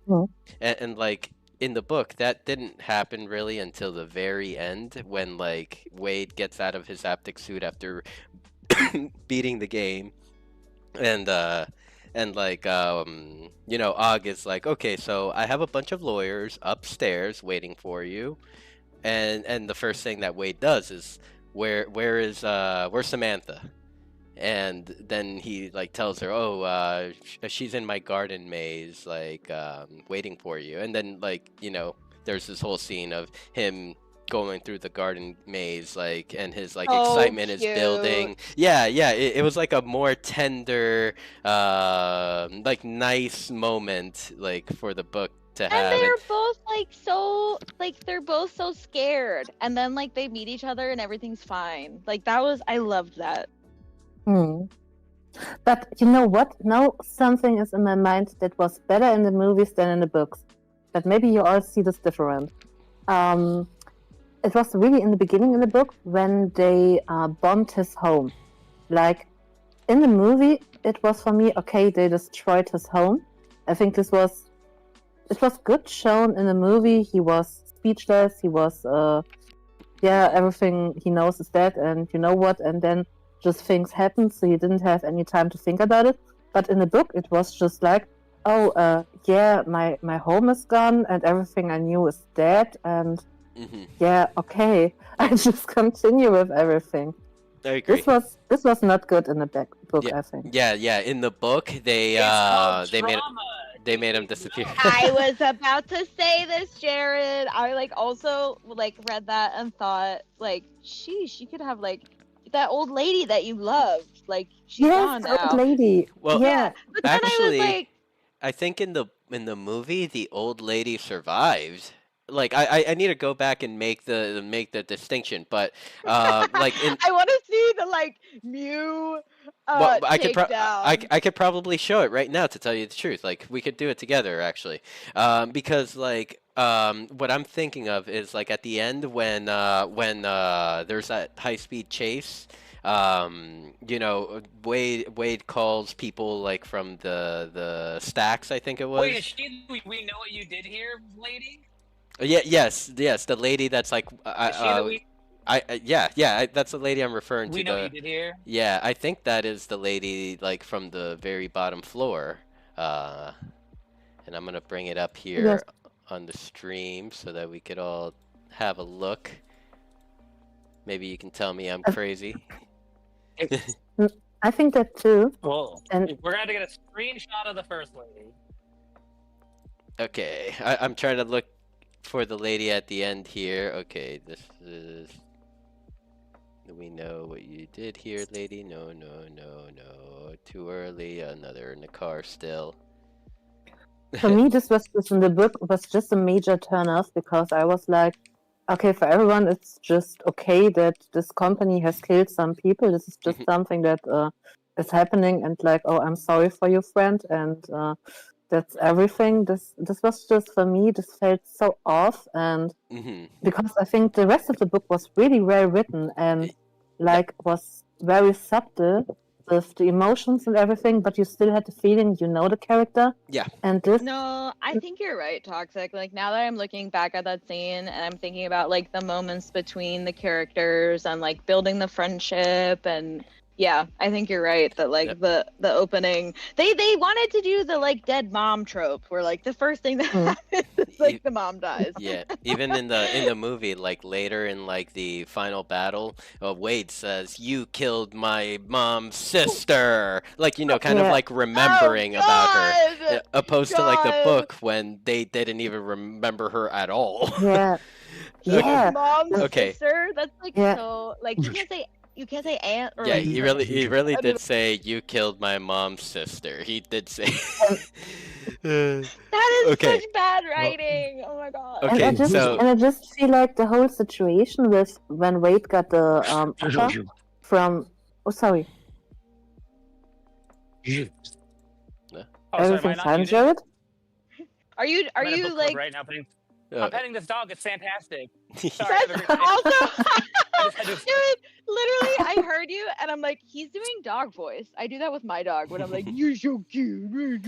like. In the book, that didn't happen really until the very end when like Wade gets out of his haptic suit after beating the game, and like Og is like, okay, so I have a bunch of lawyers upstairs waiting for you, and the first thing that Wade does is where's Samantha? And then he like tells her, she's in my garden maze, like waiting for you. And then like there's this whole scene of him going through the garden maze, like, and his like excitement is building. It was like a more tender, like nice moment, like for the book to have. And they're both they're both so scared, and then like they meet each other and everything's fine. Like I loved that. But you know what? Now something is in my mind that was better in the movies than in the books. But maybe you all see this different. It was really in the beginning in the book when they bombed his home. Like in the movie, it was for me, okay, they destroyed his home. I think it was good shown in the movie. He was speechless. He was, everything he knows is dead, and you know what? And then just things happened, so he didn't have any time to think about it. But in the book, it was just like, my home is gone, and everything I knew is dead, and okay, I just continue with everything. I agree. This was not good in the book, I think. Yeah. In the book, they made him disappear. I was about to say this, Jared. I like also like read that and thought like, she could have like that old lady that you loved, like she's gone now. Old lady. Well, but then actually, I was like, I think in the movie, the old lady survived. Like I need to go back and make the distinction, but like in I want to see the like Mew well, takedown. I could probably show it right now to tell you the truth. Like we could do it together actually, because like what I'm thinking of is like at the end when there's that high speed chase. You know, Wade calls people like from the stacks, I think it was. Wait, is she? We know what you did here, lady. Yeah, yes, the lady that's like Is she the we? that's the lady I'm referring to. We know what you did here. Yeah, I think that is the lady like from the very bottom floor. And I'm gonna bring it up here Yes. on the stream so that we could all have a look. Maybe you can tell me I'm crazy. I think that too. Well, And we're gonna have to get a screenshot of the first lady. Okay, I'm trying to look for the lady at the end here. Okay, this is. We know what you did here, lady. No. Too early. Another in the car still. for me, this was just in the book was just a major turn off because I was like, okay, for everyone, it's just okay that this company has killed some people. This is just something that is happening, and like, oh, I'm sorry for your friend, and that's everything. This was just for me. This felt so off, and because I think the rest of the book was really well written and like was very subtle with the emotions and everything, but you still had the feeling you know the character. Yeah. And this No, I think you're right, Toxic. Like now that I'm looking back at that scene and I'm thinking about like the moments between the characters and like building the friendship and yeah, I think you're right that like the opening they wanted to do the like dead mom trope where like the first thing that happens is like the mom dies. Yeah, even in the movie, like later in like the final battle, Wade says, "You killed my mom's sister," like you know, kind of like remembering about her, opposed to like the book when they didn't even remember her at all. Yeah. Yeah. Mom's Okay. sister. That's like so like you can't say aunt or Yeah, like, he really did say you killed my mom's sister. He did say. That is such bad writing. Oh my god. Okay, and I just feel like the whole situation with when Wade got the offer from sorry. Everything's fine, Jared? Are you like right now? I'm petting this dog. It's fantastic. Sorry, That's also dude, literally I heard you and I'm like, he's doing dog voice. I do that with my dog when I'm like, you're so cute.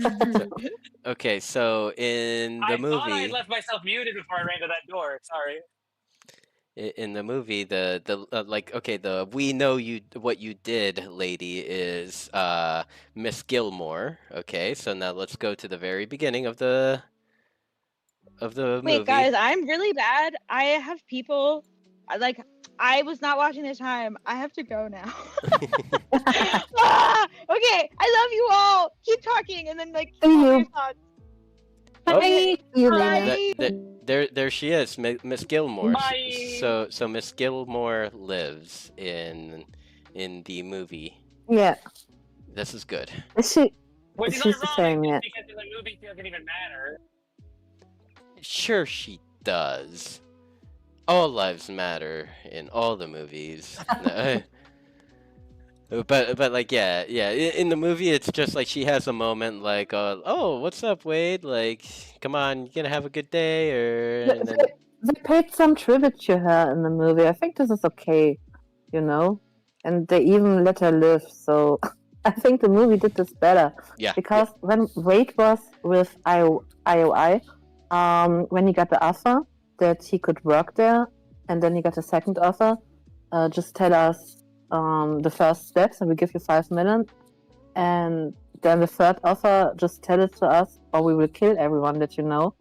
Okay, so in the movie, I thought I left myself muted before I ran to that door. Sorry. In the movie, the like okay, the we know you what you did, lady, is Miss Gilmore. Okay, so now let's go to the very beginning of the movie. Wait, guys, I'm really bad. I have people like I was not watching this time. I have to go now. Okay, I love you all. Keep talking and then like you. Bye. There she is, Miss Gilmore. Bye. So Miss Gilmore lives in the movie. Yeah. This is good. Is she? Which Is is she saying ironic it? because in the movie it doesn't even matter. Sure, she does. All lives matter in all the movies. But like yeah, in the movie it's just like she has a moment like oh, what's up, Wade? Like, come on, you gonna have a good day or and then... They paid some tribute to her in the movie. I think this is okay, you know? And they even let her live, so I think the movie did this better. Yeah. Because when Wade was with IOI, when he got the offer that he could work there, and then he got a second offer, just tell us the first steps and we give you 5 million. And then the third offer, just tell it to us or we will kill everyone that you know.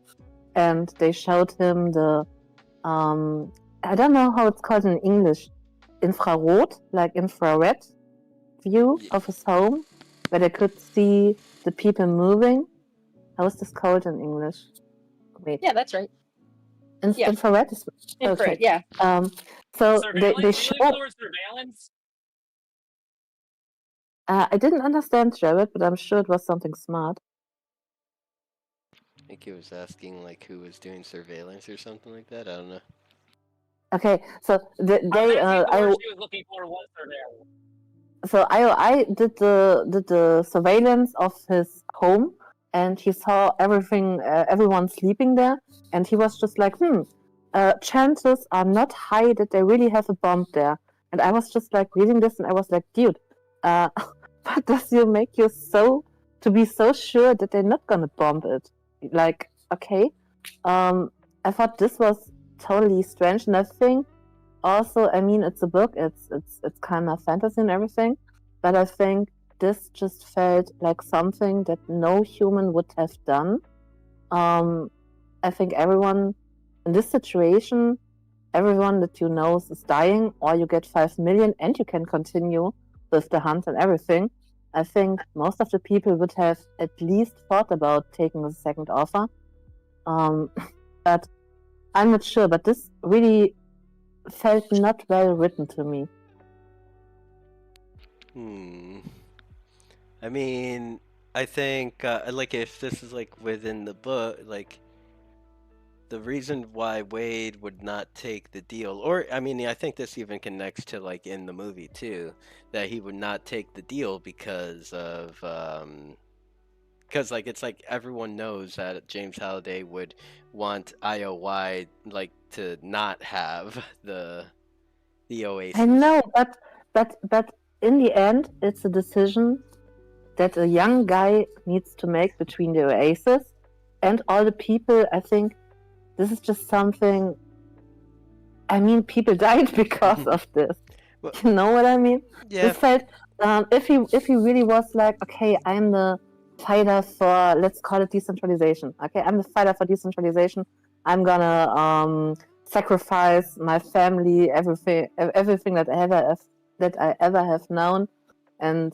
And they showed him the, I don't know how it's called in English, infrared, like infrared view of his home, where they could see the people moving. How is this called in English? Wait. Yeah, that's right. Infrared is infrared, okay. yeah. So Surveillance? they showed. Surveillance? I didn't understand Jared, but I'm sure it was something smart. I think he was asking like who was doing surveillance or something like that. I don't know. Okay, so I was they asking the I word she was looking for was surveillance. so I did the surveillance of his home, and he saw everything, everyone sleeping there, and he was just like, chances are not high that they really have a bomb there. And I was just like reading this, and I was like, dude, what does you make you to be so sure that they're not gonna bomb it? Like, okay, I thought this was totally strange, and I think also, I mean, it's a book, it's kind of fantasy and everything, but I think this just felt like something that no human would have done. I think everyone in this situation, everyone that you know is dying, or you get 5 million and you can continue with the hunt and everything. I think most of the people would have at least thought about taking a second offer. But I'm not sure, but this really felt not well written to me. I mean, I think like if this is like within the book, like the reason why Wade would not take the deal, or I mean, I think this even connects to like in the movie too, that he would not take the deal because of because like it's like everyone knows that James Halliday would want IOY like to not have the Oasis. I know, but in the end, it's a decision that a young guy needs to make between the Oasis and all the people. I think this is just something. I mean, people died because of this. Well, You know what I mean? yeah. This felt if he really was like, okay, I'm the fighter for, let's call it decentralization. Okay, I'm the fighter for decentralization. I'm gonna sacrifice my family, everything that I ever have known. And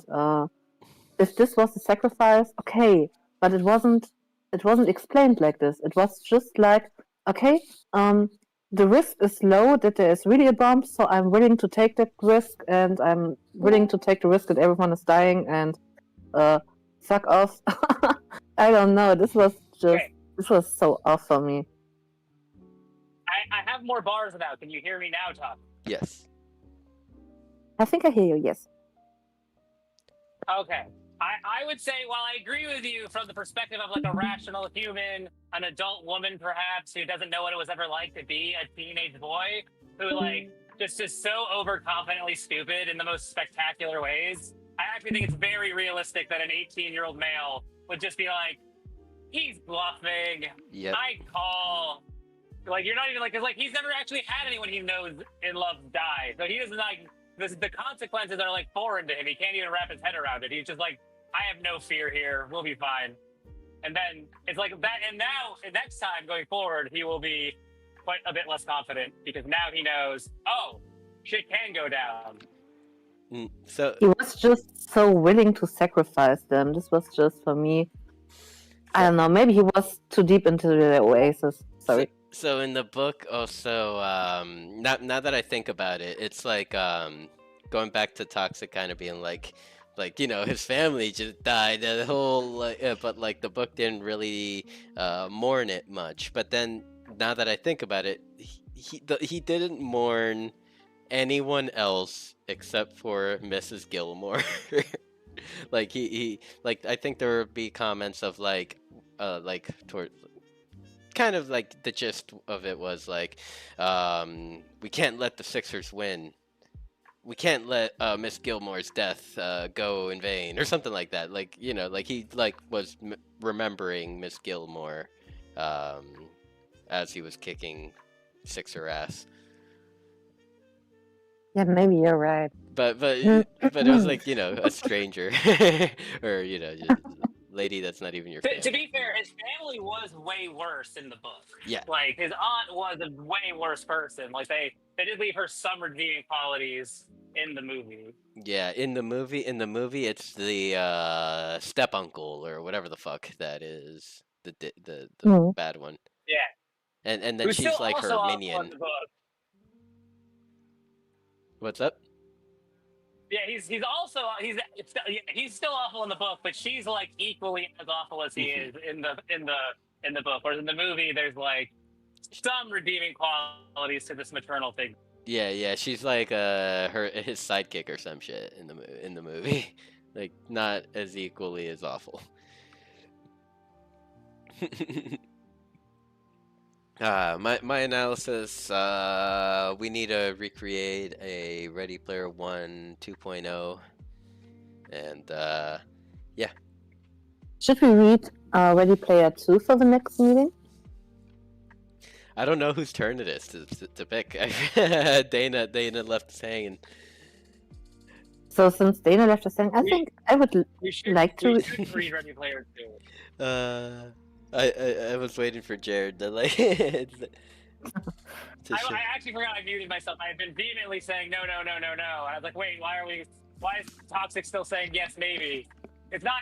if this was a sacrifice, okay, but it wasn't. It wasn't explained like this. It was just like, okay, the risk is low that there is really a bomb, so I'm willing to take that risk, and I'm willing to take the risk that everyone is dying, and fuck off. I don't know. This was so off for me. I have more bars now. Can you hear me now, Tom? Yes. I think I hear you. Yes. Okay. I would say, while I agree with you from the perspective of like a rational human, an adult woman perhaps, who doesn't know what it was ever like to be a teenage boy, who like just is so overconfidently stupid in the most spectacular ways, I actually think it's very realistic that an 18-year-old male would just be like, he's bluffing. Yep. I call. Like, you're not even like, because like he's never actually had anyone he knows in love die. So he doesn't like, the consequences are like foreign to him. He can't even wrap his head around it. He's just like, I have no fear here. We'll be fine. And then it's like that. And now, next time going forward, he will be quite a bit less confident because now he knows, oh, shit can go down. So he was just so willing to sacrifice them. This was just for me. I don't know. Maybe he was too deep into the Oasis. Sorry. So in the book, also, now that I think about it, it's like going back to Toxic kind of being like you know, his family just died. The whole but like the book didn't really mourn it much. But then now that I think about it, he didn't mourn anyone else except for Mrs. Gilmore. Like he like I think there would be comments of like toward kind of like the gist of it was like we can't let the Sixers win. We can't let Miss Gilmore's death go in vain or something like that. Like, you know, like he like was remembering Miss Gilmore as he was kicking Sixer ass. Yeah, maybe you're right. But it was like, you know, a stranger or, you know, just lady that's not even your family. To be fair, his family was way worse in the book. Yeah. Like, his aunt was a way worse person. Like, they did leave her some redeeming qualities in the movie. Yeah, in the movie, it's the step uncle or whatever the fuck that is, the bad one. Yeah. And then Who's she's still like her also minion. in the book. What's up? Yeah, he's still awful in the book, but she's like equally as awful as he is in the in the book, whereas in the movie, there's like some redeeming qualities to this maternal figure. Yeah, she's like his sidekick or some shit in the movie. Like not as equally as awful. My analysis, we need to recreate a Ready Player One 2.0, and yeah. Should we read Ready Player 2 for the next meeting? I don't know whose turn it is to pick. Dana left us hanging. So since Dana left us saying, I think I would like to. We should read Ready Player 2. I was waiting for Jared to like. I actually forgot I muted myself. I've been vehemently saying no. And I was like, wait, why is Toxic still saying yes, maybe? It's not.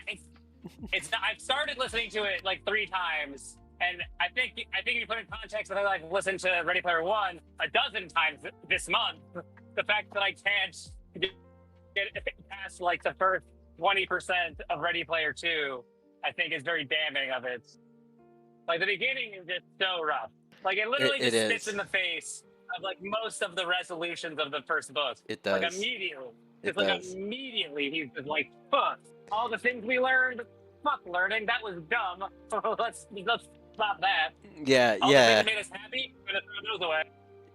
I've started listening to it like 3 times, and I think if you put in context that I like listened to Ready Player One a dozen times this month, the fact that I can't get past like the first 20% of Ready Player 2, I think is very damning of it. Like the beginning is just so rough. Like it literally just spits in the face of like most of the resolutions of the first book. It does. Like immediately. Immediately he's just like, fuck. All the things we learned, fuck learning, that was dumb. let's stop that. Yeah. All the things that made us happy, we're gonna throw those away.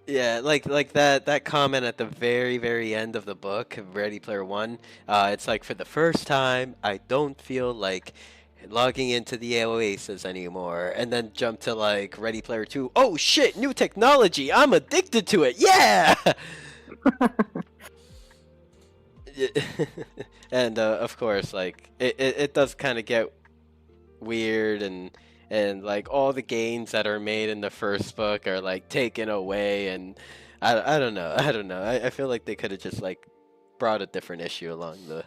Yeah, like that comment at the very end of the book, Ready Player One. It's like, for the first time, I don't feel like logging into the Oasis anymore, and then jump to like Ready Player 2. Oh shit, new technology! I'm addicted to it. Yeah. And of course, like it does kind of get weird, and like all the gains that are made in the first book are like taken away, and I don't know. I feel like they could have just like brought a different issue along the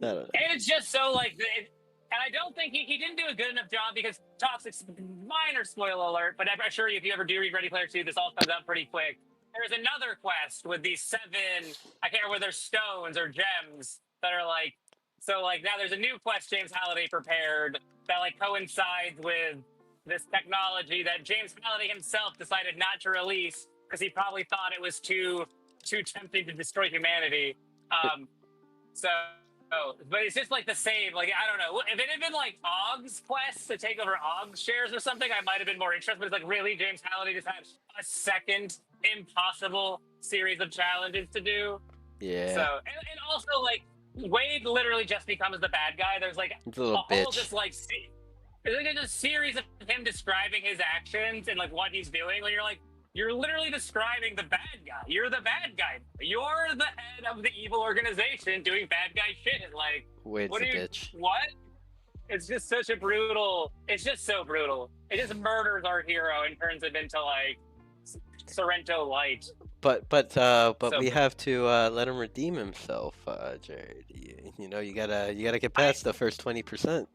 I don't know. And it's just so like, and I don't think he didn't do a good enough job, because Toxic's minor spoiler alert, but I'm sure if you ever do read Ready Player 2, this all comes out pretty quick. There's another quest with these 7, I can't remember whether they're stones or gems that are like, so like now there's a new quest James Halliday prepared that like coincides with this technology that James Halliday himself decided not to release because he probably thought it was too tempting to destroy humanity. But it's just like the same. Like I don't know. If it had been like Ogg's quest to take over Ogg's shares or something, I might have been more interested. But it's like, really, James Halliday just had a second impossible series of challenges to do. Yeah. So and also like Wade literally just becomes the bad guy. There's like It's a little whole bitch. just like there's like a series of him describing his actions and like what he's doing. When you're like, you're literally describing the bad guy. You're the bad guy. You're the head of the evil organization doing bad guy shit. Like, Wade's what a do you? bitch. What? It's just such a brutal. It's just so brutal. It just murders our hero and turns him into like Sorrento Light. But So we have to let him redeem himself, Jared. You know, you gotta get past the first 20%.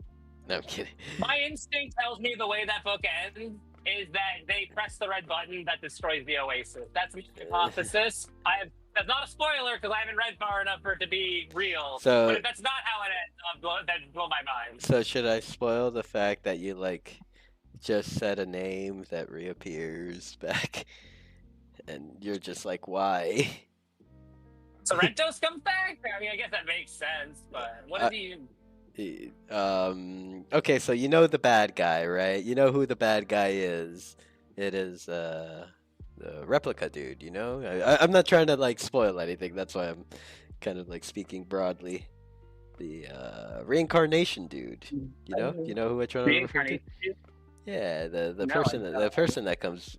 No, I'm kidding. My instinct tells me the way that book ends is that they press the red button that destroys the Oasis. That's my hypothesis. That's not a spoiler because I haven't read far enough for it to be real. So, but if that's not how it ends, that'd blow my mind. So should I spoil the fact that you like just said a name that reappears back, and you're just like, why? Sorrentos comes back? I mean, I guess that makes sense, but what does he... Okay, so you know the bad guy, right? You know who the bad guy is. It is the replica dude, you know? I'm not trying to like spoil anything, that's why I'm kind of like speaking broadly. The reincarnation dude. You know who I'm trying to refer to? Yeah, the person that comes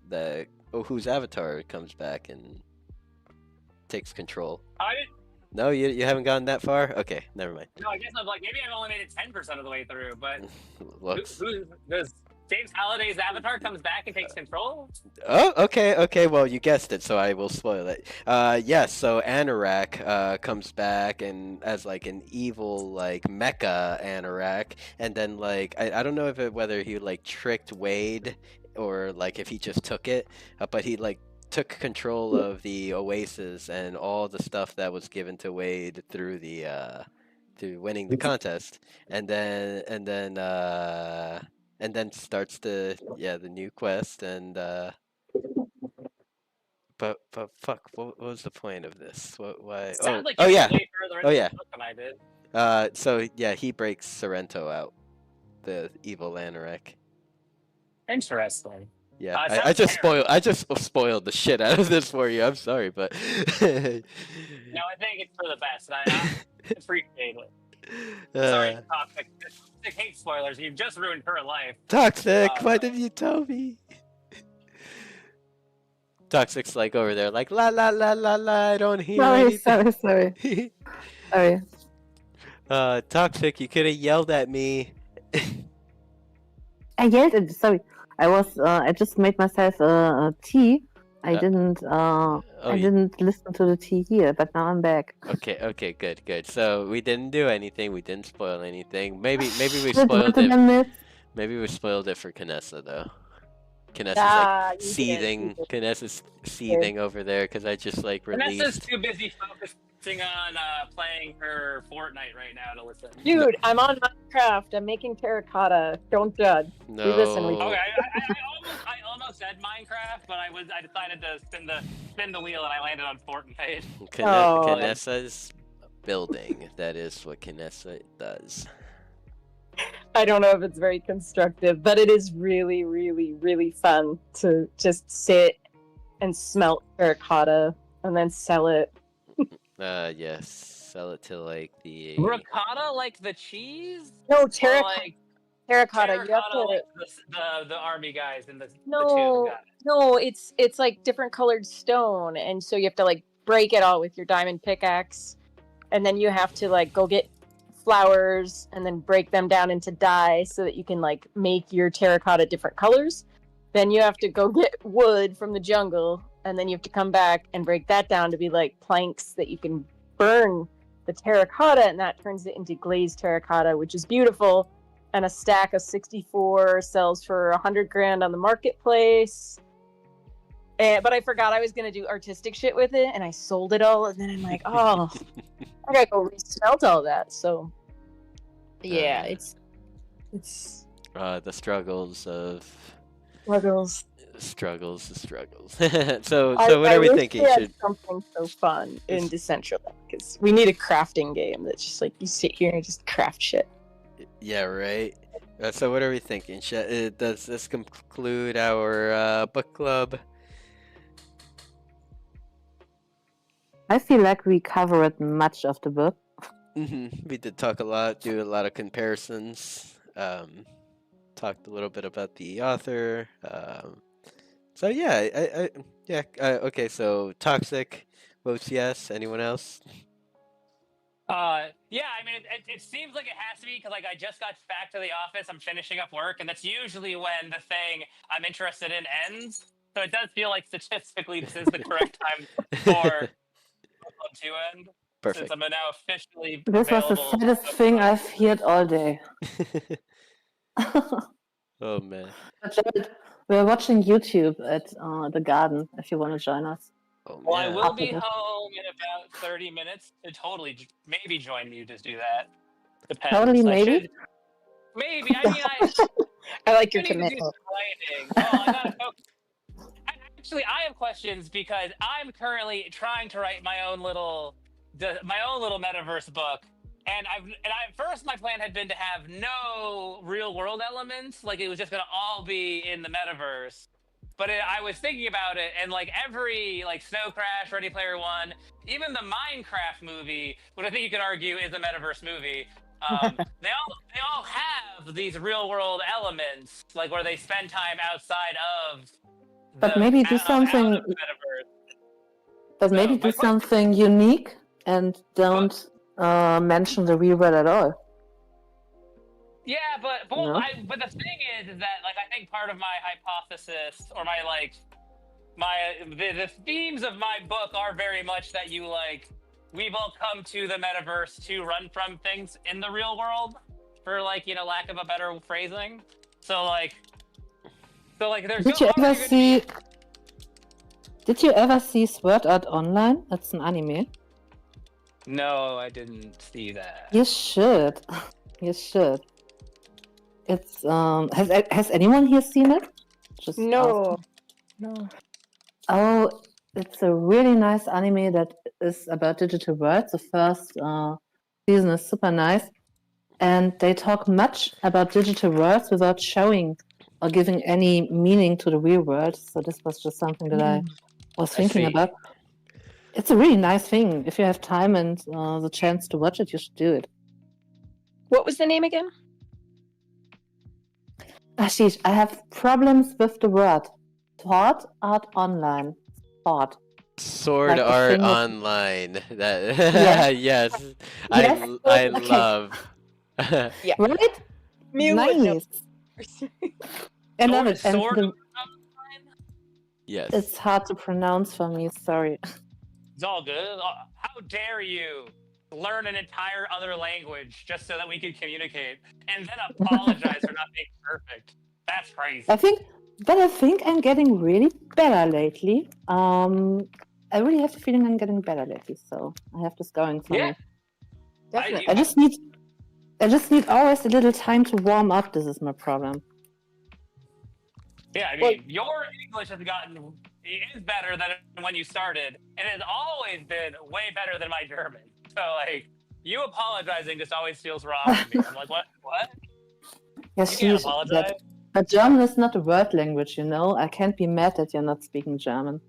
whose avatar comes back and takes control. I didn't... No, you haven't gotten that far? Okay, never mind. No, I guess I'm like, maybe I've only made it 10% of the way through, but does James Halliday's avatar comes back and takes control? Oh, okay, well, you guessed it, so I will spoil it. Yes, so Anorak comes back and as like an evil like mecha Anorak, and then like I don't know whether he like tricked Wade or like if he just took it, but he like took control of the Oasis and all the stuff that was given to Wade through the to winning the contest, and then starts the new quest, and but fuck, what was the point of this? Why? Sounds like Oh you yeah, were way further oh into yeah. the book than I did. So yeah, he breaks Sorrento out, the evil Lanarek. Interesting. Yeah, I sounds just terrible. spoiled the shit out of this for you. I'm sorry, but No, I think it's for the best. And I appreciate it. Sorry, Toxic. Toxic hates spoilers. You've just ruined her life. Toxic, why didn't you tell me? Toxic's like over there, like la la la la la. I don't hear anything. Sorry. Toxic, you could have yelled at me. I yelled at. Sorry, I just made myself a tea. I didn't listen to the tea here, but now I'm back. Okay, good. So we didn't do anything. We didn't spoil anything. Maybe we spoiled it. Maybe we spoiled it for Canessa though. Canessa's seething. Canessa's seething over there because I just released. Canessa's too busy focusing on playing her Fortnite right now to listen. Dude, I'm on Minecraft. I'm making terracotta. Don't judge. No. Okay, I almost said Minecraft, but I decided to spin the wheel and I landed on Fortnite. Canessa's building. That is what Canessa does. I don't know if it's very constructive, but it is really, really, really fun to just sit and smelt terracotta and then sell it. Yes. Sell it to the Ricotta, like the cheese? No, terracotta. Terracotta. You have to... like the army guys and the two guys. No, it's like different colored stone, and so you have to break it all with your diamond pickaxe, and then you have to go get flowers and then break them down into dye so that you can make your terracotta different colors. Then you have to go get wood from the jungle, and then you have to come back and break that down to be planks that you can burn the terracotta, and that turns it into glazed terracotta, which is beautiful. And a stack of 64 sells for 100 grand on the marketplace. But I forgot I was gonna do artistic shit with it, and I sold it all, and then I'm like, oh, I gotta go resmelt all that. So, yeah, it's the struggles of struggles. So what are we thinking? Should something so fun in Decentraland, because we need a crafting game that's just you sit here and just craft shit. Yeah, right. So what are we thinking? Does this conclude our book club? I feel like we covered much of the book. We did talk a lot, do a lot of comparisons. Talked a little bit about the author. So yeah, okay. So Toxic votes yes. Anyone else? Yeah, I mean, it seems like it has to be because I just got back to the office. I'm finishing up work, and that's usually when the thing I'm interested in ends. So it does feel like statistically this is the correct time for to end. Perfect. Since I'm now officially This was the saddest thing I've heard all day. Oh man. But Jared, we're watching YouTube at the garden if you want to join us. Oh, well, I man. will be home in about 30 minutes to totally maybe join you to do that. Depends. Totally, maybe? Maybe. I mean, I like your need to do commitment. some writing. I gotta focus. Actually, I have questions because I'm currently trying to write my own little metaverse book. And at first my plan had been to have no real world elements, it was just gonna all be in the metaverse. But I was thinking about it, and every Snow Crash, Ready Player One, even the Minecraft movie, what I think you could argue is a metaverse movie. They all have these real world elements, where they spend time outside of. But maybe do something. But maybe do something unique and don't mention the real world at all. Yeah, but No? but the thing is that I think part of my hypothesis or my the themes of my book are very much that we've all come to the metaverse to run from things in the real world, for lack of a better phrasing. So there's. Did you ever see Sword Art Online? That's an anime. No, I didn't see that. You should. You should. It's has anyone here seen it? Just No. asking. No. Oh, it's a really nice anime that is about digital worlds. The first season is super nice, and they talk much about digital worlds without showing or giving any meaning to the real world. So this was just something that I was thinking see. about. It's a really nice thing. If you have time and the chance to watch it, you should do it. What was the name again? Ashish, I have problems with the word. Sword Art Online. Sword. Sword Like the Art thing with- Online. That Yeah. yes, Yes? I Okay. love. Right? Mew would know. Nice. I love it. And Sword the- Online? Yes. it's hard to pronounce for me, sorry. It's all good. How dare you learn an entire other language just so that we can communicate and then apologize for not being perfect? That's crazy. I think I'm getting really better lately. I really have the feeling I'm getting better lately, so I have this going for Yeah. me. Definitely. I just need always a little time to warm up. This is my problem. Yeah, I mean, your English has gotten is better than when you started, and it has always been way better than my German. So, like, you apologizing just always feels wrong to me. I'm like, what? Yes, You can't apologize. but German is not a word language, you know. I can't be mad that you're not speaking German.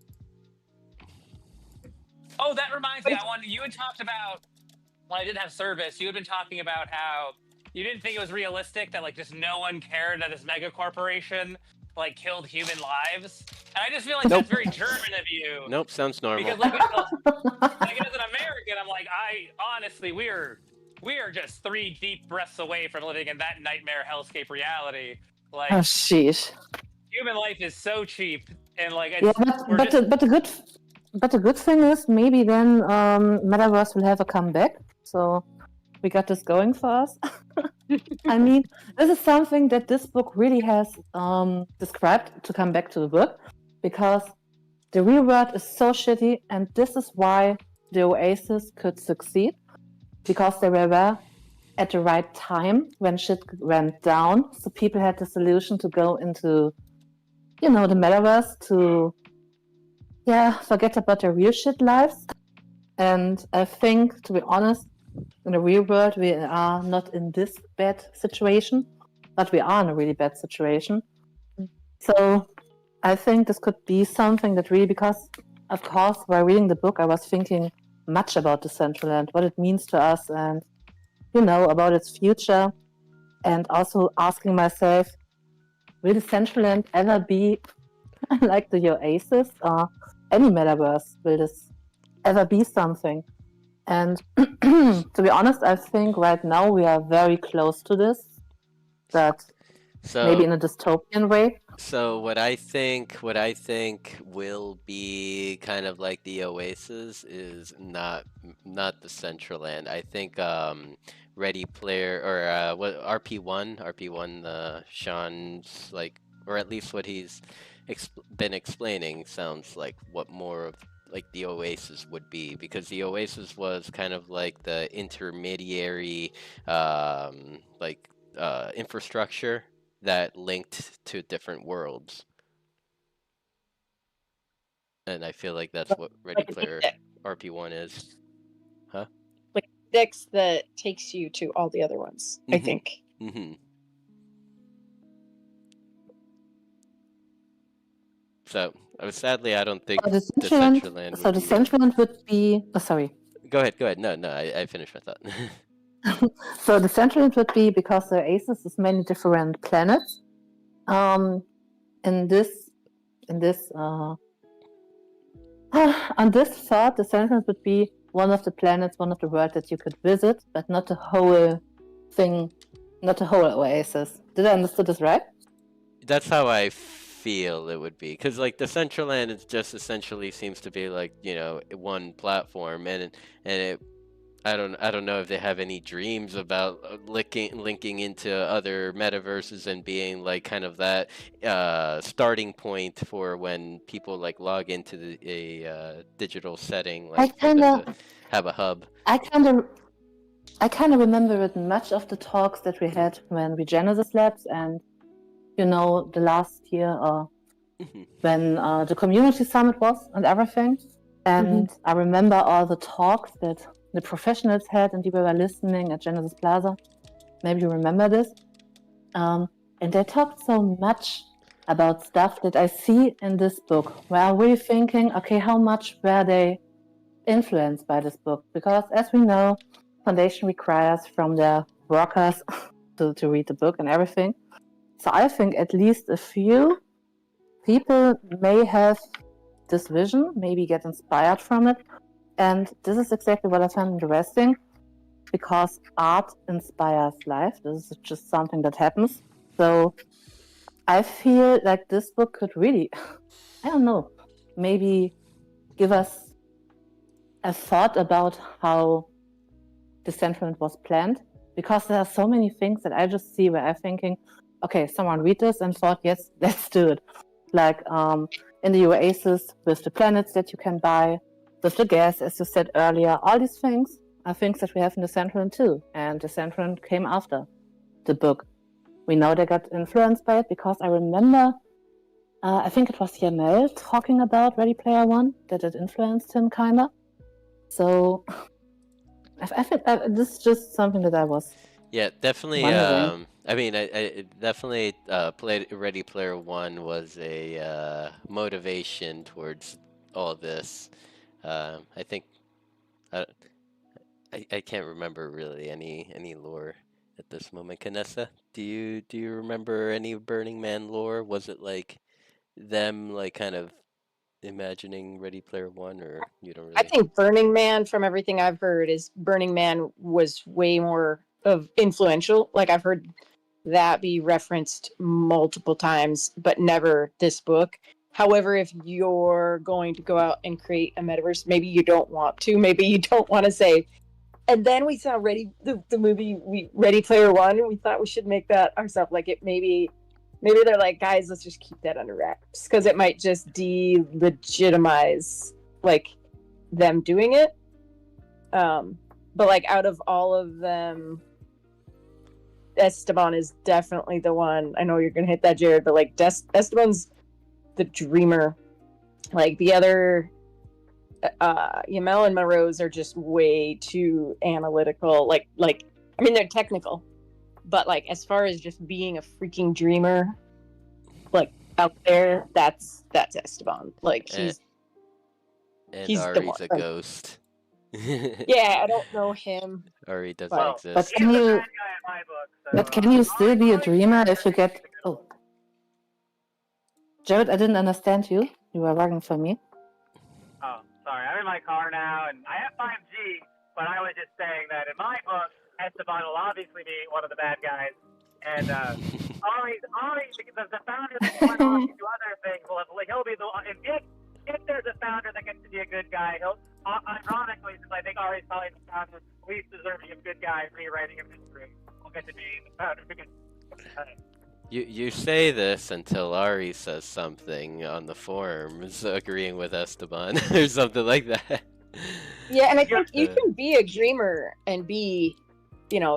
Oh, that reminds me. You had talked about when I didn't have service. You had been talking about how you didn't think it was realistic that like just no one cared that this mega corporation like killed human lives. And I just feel like Nope. that's very German of you. Nope, sounds normal. Because like as an American, I'm like, honestly, we are just 3 deep breaths away from living in that nightmare hellscape reality. Like Oh, sheesh. human life is so cheap, and like it's, Yeah, but the good thing is maybe then Metaverse will have a comeback. So we got this going for us. I mean, this is something that this book really has described, to come back to the book, because the real world is so shitty, and this is why the Oasis could succeed, because they were there at the right time when shit went down. So people had the solution to go into, the metaverse to, forget about their real shit lives. And I think, to be honest, in the real world, we are not in this bad situation, but we are in a really bad situation. So I think this could be something that really, because, of course, while reading the book, I was thinking much about Decentraland, what it means to us, and, about its future, and also asking myself, will Decentraland ever be like the Oasis or any metaverse? Will this ever be something? And to be honest, I think right now we are very close to this, that maybe in a dystopian way. So what I think will be kind of like the Oasis is not the Decentraland. I think Ready Player or what RP1 Sean's like, or at least what he's been explaining sounds like what more of like the Oasis would be, because the Oasis was kind of like the intermediary infrastructure that linked to different worlds. And I feel like that's what Ready Player RP1 is. Huh? Like Dix that takes you to all the other ones, I think. Mm-hmm. So, sadly, I don't think Decentraland So would be... Decentraland would be... Oh, sorry. Go ahead. No, I finished my thought. So Decentraland would be, because the Oasis is many different planets. On this thought, Decentraland would be one of the planets, one of the worlds that you could visit, but not the whole thing, not the whole Oasis. Did I understand this right? That's how I feel it would be, because like Decentraland is just essentially seems to be like one platform, and it I don't know if they have any dreams about linking into other metaverses and being like kind of that starting point for when people like log into a digital setting, I like for kind them of, to have a hub. I kind of, I kind of remember it much of the talks that we had when we Genesis Labs, and the last year when the community summit was and everything. And I remember all the talks that the professionals had and people were listening at Genesis Plaza. Maybe you remember this. And they talked so much about stuff that I see in this book, where I'm really thinking, okay, how much were they influenced by this book? Because as we know, Foundation requires from their workers to read the book and everything. So I think at least a few people may have this vision, maybe get inspired from it. And this is exactly what I found interesting, because art inspires life. This is just something that happens. So I feel like this book could really, I don't know, maybe give us a thought about how Decentraland was planned, because there are so many things that I just see where I'm thinking, okay, someone read this and thought, yes, let's do it. Like in the Oasis with the planets that you can buy, with the gas, as you said earlier, all these things are things that we have in Decentraland too. And Decentraland came after the book. We know they got influenced by it because I remember, I think it was Yamel talking about Ready Player One, that it influenced him kind of. So I think this is just something that I was definitely. wondering. I mean, I definitely played Ready Player One was a motivation towards all this. I think I can't remember really any lore at this moment. Canessa, do you remember any Burning Man lore? Was it like them like kind of imagining Ready Player One, or you don't I really? think Burning Man, from everything I've heard, is Burning Man was way more of influential. Like I've heard that be referenced multiple times, but never this book. However, if you're going to go out and create a metaverse, maybe you don't want to. Maybe you don't want to say. And then we saw the movie Ready Player One, and we thought we should make that ourselves. Like it maybe they're like, guys, let's just keep that under wraps because it might just delegitimize like them doing it. But like out of all of them, Esteban is definitely the one. I know you're gonna hit that, Jared, but like Esteban's the dreamer. Like the other Yamel and Marose are just way too analytical. Like I mean they're technical, but like as far as just being a freaking dreamer, like out there, that's Esteban. Like And he's the Ari's one. a ghost. Yeah, I don't know him. Ari doesn't Well, But exist. can He's the you? bad guy in my book. So, But can you still be a dreamer if you get? Oh, Jared, I didn't understand you. You were working for me. Oh, sorry. I'm in my car now, and I have 5G, but I was just saying that in my book, Esteban will obviously be one of the bad guys, and Ari, the founder that went off to do other things, he'll be the one. If there's a founder that gets to be a good guy, he'll, ironically, since I think Ari's probably the founder least deserving of good guy rewriting of history, will get to be the founder who gets. You say this until Ari says something on the forums agreeing with Esteban or something like that. Yeah, and I think you can be a dreamer and be,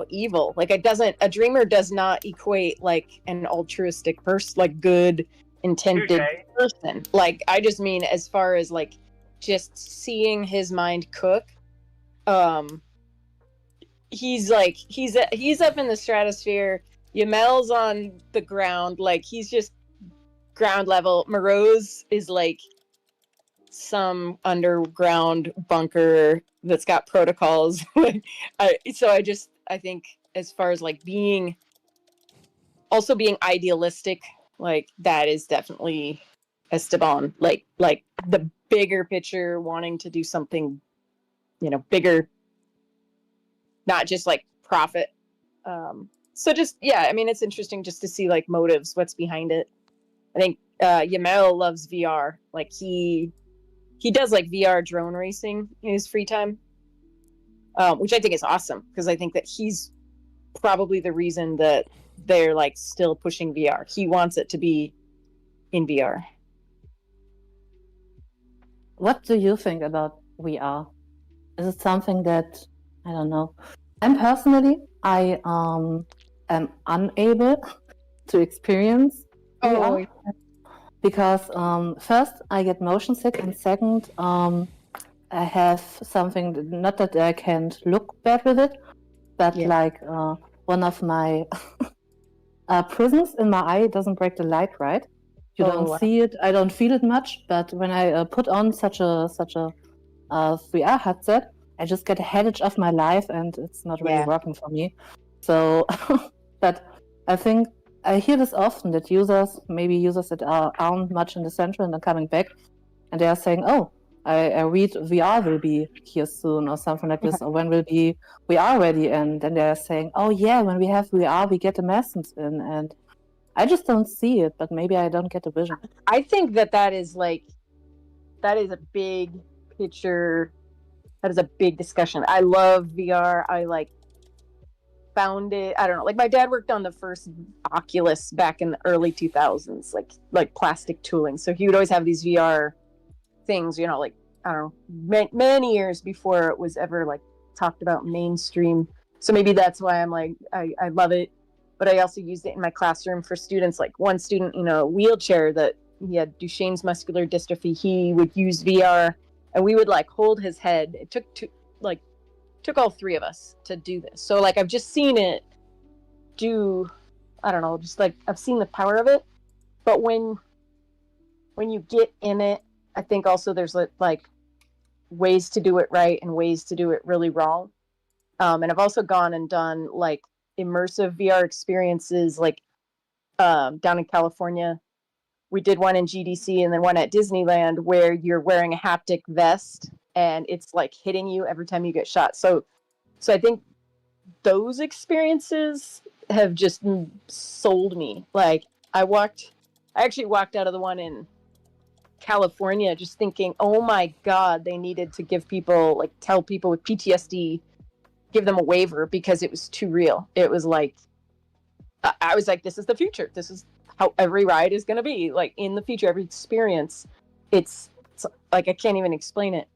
evil. Like a dreamer does not equate like an altruistic person, like good intended person. Like I just mean as far as like just seeing his mind cook. He's up in the stratosphere. Yamel's on the ground, like he's just ground level. Marose is like some underground bunker that's got protocols. I think as far as like being idealistic, like that is definitely Esteban. Like the bigger picture, wanting to do something, bigger, not just like profit. So just, yeah, I mean, it's interesting just to see like motives, what's behind it. I think Yamel loves VR. Like he does like VR drone racing in his free time. which I think is awesome because I think that he's probably the reason that they're like still pushing VR. He wants it to be in VR. What do you think about VR? Is it something that, I don't know? I am unable to experience VR because first I get motion sick, and second I have something not that I can't look bad with it, but like one of my prisms in my eye doesn't break the light right. You don't see it. I don't feel it much, but when I put on such a VR headset, I just get a headache of my life, and it's not really working for me. So, but I think I hear this often that users that aren't much in the center and are coming back, and they are saying, "Oh, I read VR will be here soon," or something like this, or when will be VR ready? And then they are saying, "Oh yeah, when we have VR, we get the lessons in," and I just don't see it, but maybe I don't get the vision. I think that is a big picture. That is a big discussion. I love VR. I like found it. I don't know. Like my dad worked on the first Oculus back in the early 2000s, like plastic tooling. So he would always have these VR things, you know, like I don't know, many years before it was ever like talked about mainstream. So maybe that's why I'm like I love it. But I also used it in my classroom for students. Like one student in a wheelchair that he had Duchenne's muscular dystrophy. He would use VR, and we would like hold his head. It took all three of us to do this. So like I've just seen it do. I don't know, just like I've seen the power of it. But when you get in it, I think also there's like ways to do it right and ways to do it really wrong. And I've also gone and done like immersive VR experiences like down in California. We did one in GDC and then one at Disneyland where you're wearing a haptic vest and it's like hitting you every time you get shot. So I think those experiences have just sold me. Like I actually walked out of the one in California just thinking, oh my God, they needed to give people, like tell people with PTSD, give them a waiver because it was too real. It was like, I was like, this is the future. This is how every ride is going to be. Like in the future, every experience, it's like, I can't even explain it.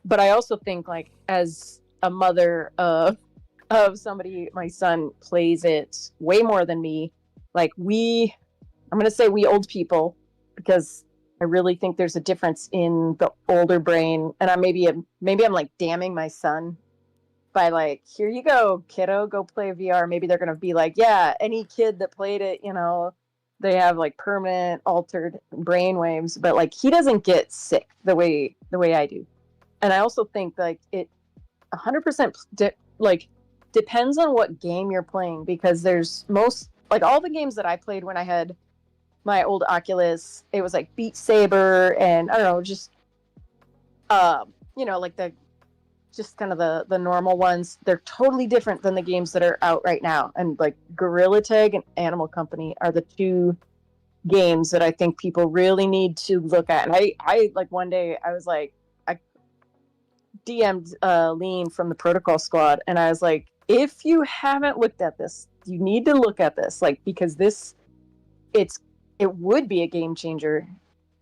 But I also think like as a mother of somebody, my son plays it way more than me. Like I'm going to say we old people, because I really think there's a difference in the older brain. And maybe I'm like damning my son by like, here you go, kiddo, go play VR. Maybe they're going to be like, yeah, any kid that played it, you know, they have like permanent altered brain waves, but like he doesn't get sick the way I do. And I also think like it 100% depends on what game you're playing, because there's like all the games that I played when I had my old Oculus, it was like Beat Saber and I don't know, just you know, like just kind of the normal ones. They're totally different than the games that are out right now. And like Gorilla Tag and Animal Company are the two games that I think people really need to look at. And I like one day I was like, I DM'd Lean from the Protocol Squad, and I was like, if you haven't looked at this, you need to look at this, like, because it would be a game changer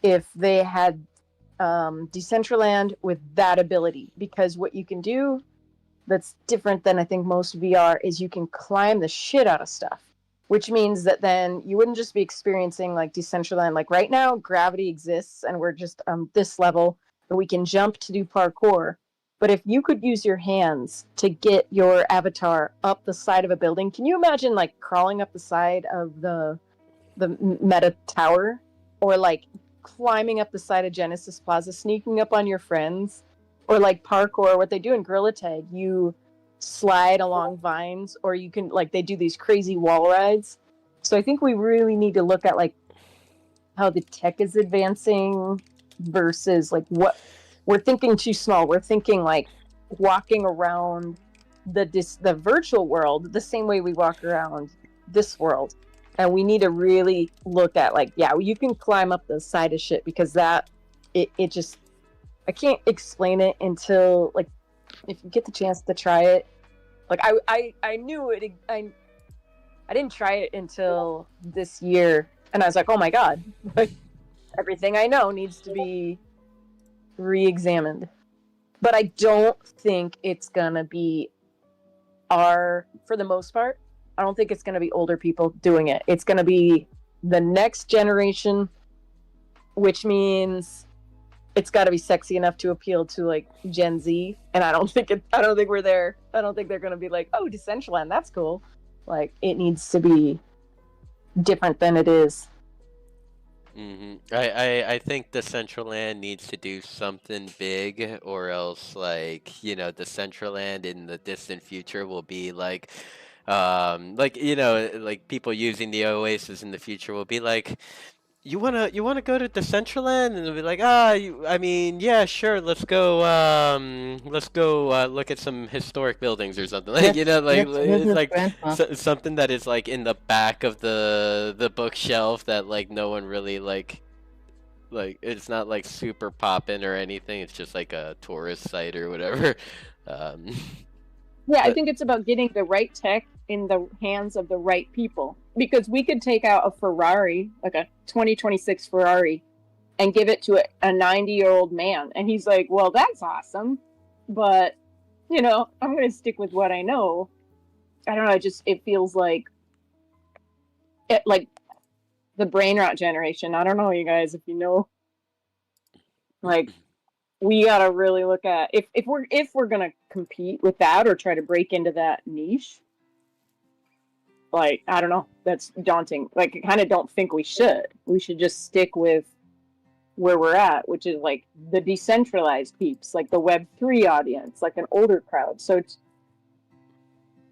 if they had Decentraland with that ability. Because what you can do that's different than I think most VR is you can climb the shit out of stuff, which means that then you wouldn't just be experiencing like Decentraland. Like right now, gravity exists and we're just on this level, but we can jump to do parkour. But if you could use your hands to get your avatar up the side of a building, can you imagine like crawling up the side of the Meta Tower, or like climbing up the side of Genesis Plaza, sneaking up on your friends, or like parkour, what they do in Gorilla Tag, you slide along vines, or you can like they do these crazy wall rides. So I think we really need to look at like how the tech is advancing versus like what we're thinking too small. We're thinking like walking around the virtual world the same way we walk around this world. And we need to really look at like, yeah, you can climb up the side of shit, because that it just, I can't explain it until like if you get the chance to try it, like I knew it. I didn't try it until this year, and I was like, oh my god, like everything I know needs to be re-examined. But I don't think it's gonna be for the most part, I don't think it's gonna be older people doing it. It's gonna be the next generation, which means it's got to be sexy enough to appeal to like Gen Z, and I don't think we're there. I don't think they're gonna be like, oh, Decentraland, that's cool. Like, it needs to be different than it is. I think Decentraland needs to do something big, or else, like, Decentraland in the distant future will be like, like people using the Oasis in the future will be like, you wanna go to Decentraland, and they'll be like, I mean, yeah, sure, let's go look at some historic buildings or something, like, it's like something that is like in the back of the bookshelf that like no one really like it's not like super poppin' or anything. It's just like a tourist site or whatever. Um, Yeah, I but think it's about getting the right tech in the hands of the right people. Because we could take out a Ferrari, like a 2026 Ferrari, and give it to a 90-year-old man. And he's like, well, that's awesome. But, I'm going to stick with what I know. I don't know, it feels like the brain rot generation. I don't know, you guys, if you know. Like, we gotta really look at if we're gonna compete with that or try to break into that niche. Like, I don't know, that's daunting. Like, I kind of don't think we should. We should just stick with where we're at, which is like the decentralized peeps, like the Web3 audience, like an older crowd. So it's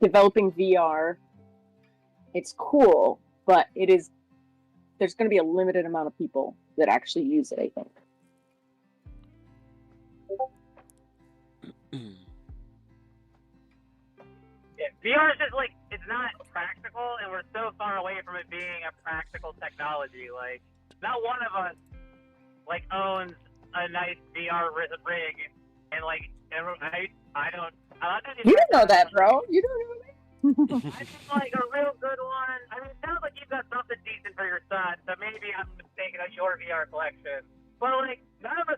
developing VR. It's cool, but there's going to be a limited amount of people that actually use it, I think. Yeah, VR is just like, it's not practical, and we're so far away from it being a practical technology. Like, not one of us like owns a nice VR rig, and like, I don't. You don't know that, bro. You don't know that. I just like a real good one. I mean, it sounds like you've got something decent for your son, so maybe I'm mistaken on your VR collection. But like, none of us.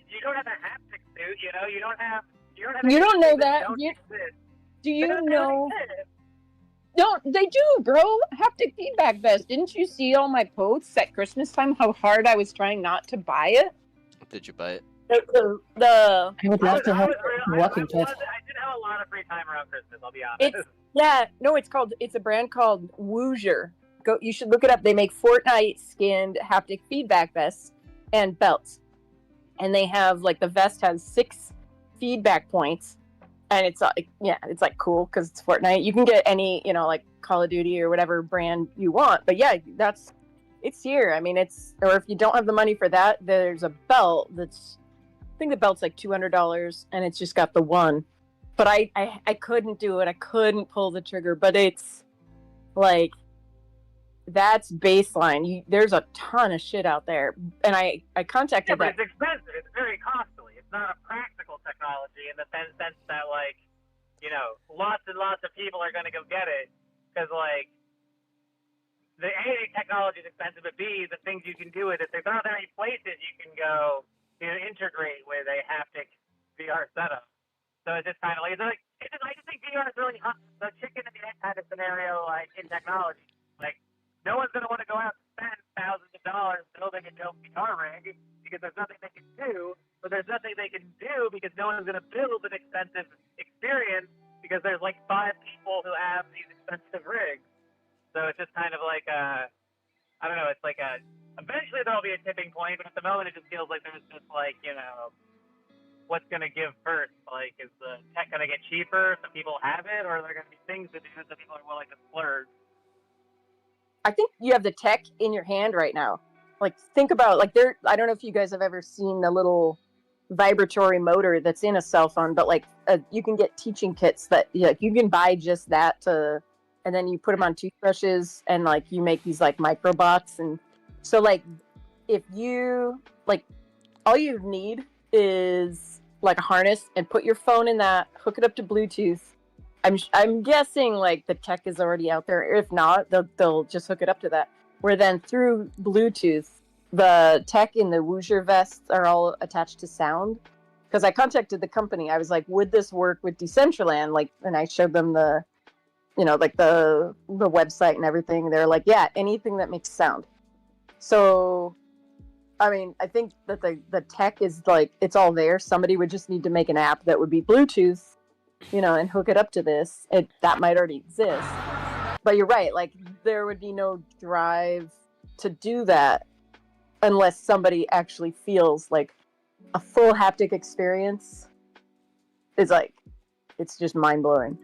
You don't have a haptic suit. You don't have. You don't know that. Exist. Do you know? No, they do, bro. Haptic feedback vest. Didn't you see all my posts at Christmas time? How hard I was trying not to buy it. Did you buy it? I would love to have a walking I test. did have a lot of free time around Christmas. I'll be honest. It's a brand called Woosier. You should look it up. They make Fortnite skinned haptic feedback vests and belts, and they have like the vest has 6 feedback points. And it's like cool because it's Fortnite. You can get any, like Call of Duty or whatever brand you want. But yeah, it's here. I mean, or if you don't have the money for that, there's a belt I think the belt's like $200 and it's just got the one. But I couldn't do it. I couldn't pull the trigger. But it's like, that's baseline. There's a ton of shit out there. And I contacted but it's expensive. It's very costly. It's not a practical technology in the sense that, like, lots and lots of people are going to go get it because, like, the A, technology is expensive, but B, the things you can do with it, there's not that many places you can go to integrate with a haptic VR setup. So it's just kind of like, I just think VR is really the chicken and the egg kind of scenario, like, in technology. Like, no one's going to want to go out and spend thousands of dollars building a dope VR rig because there's nothing they can do. But there's nothing they can do because no one's going to build an expensive experience because there's like 5 people who have these expensive rigs. So it's just kind of like I don't know. It's like eventually there'll be a tipping point, but at the moment it just feels like there's just like what's going to give first? Like, is the tech going to get cheaper so people have it, or are there going to be things to do so people are willing to splurge? I think you have the tech in your hand right now. Like, think about I don't know if you guys have ever seen the little vibratory motor that's in a cell phone, but like you can get teaching kits that you can buy just that and then you put them on toothbrushes and like you make these like microbots. And so like if you like, all you need is like a harness and put your phone in that, hook it up to Bluetooth. I'm guessing like the tech is already out there. If not, they'll just hook it up to that. Where then through Bluetooth, the tech in the Woozer vests are all attached to sound. Because I contacted the company, I was like, would this work with Decentraland? Like, and I showed them the, like the website and everything. They're like, yeah, anything that makes sound. So, I mean, I think that the tech is like, it's all there. Somebody would just need to make an app that would be Bluetooth, and hook it up to this. That might already exist. But you're right, like, there would be no drive to do that unless somebody actually feels like a full haptic experience is like, it's just mind-blowing.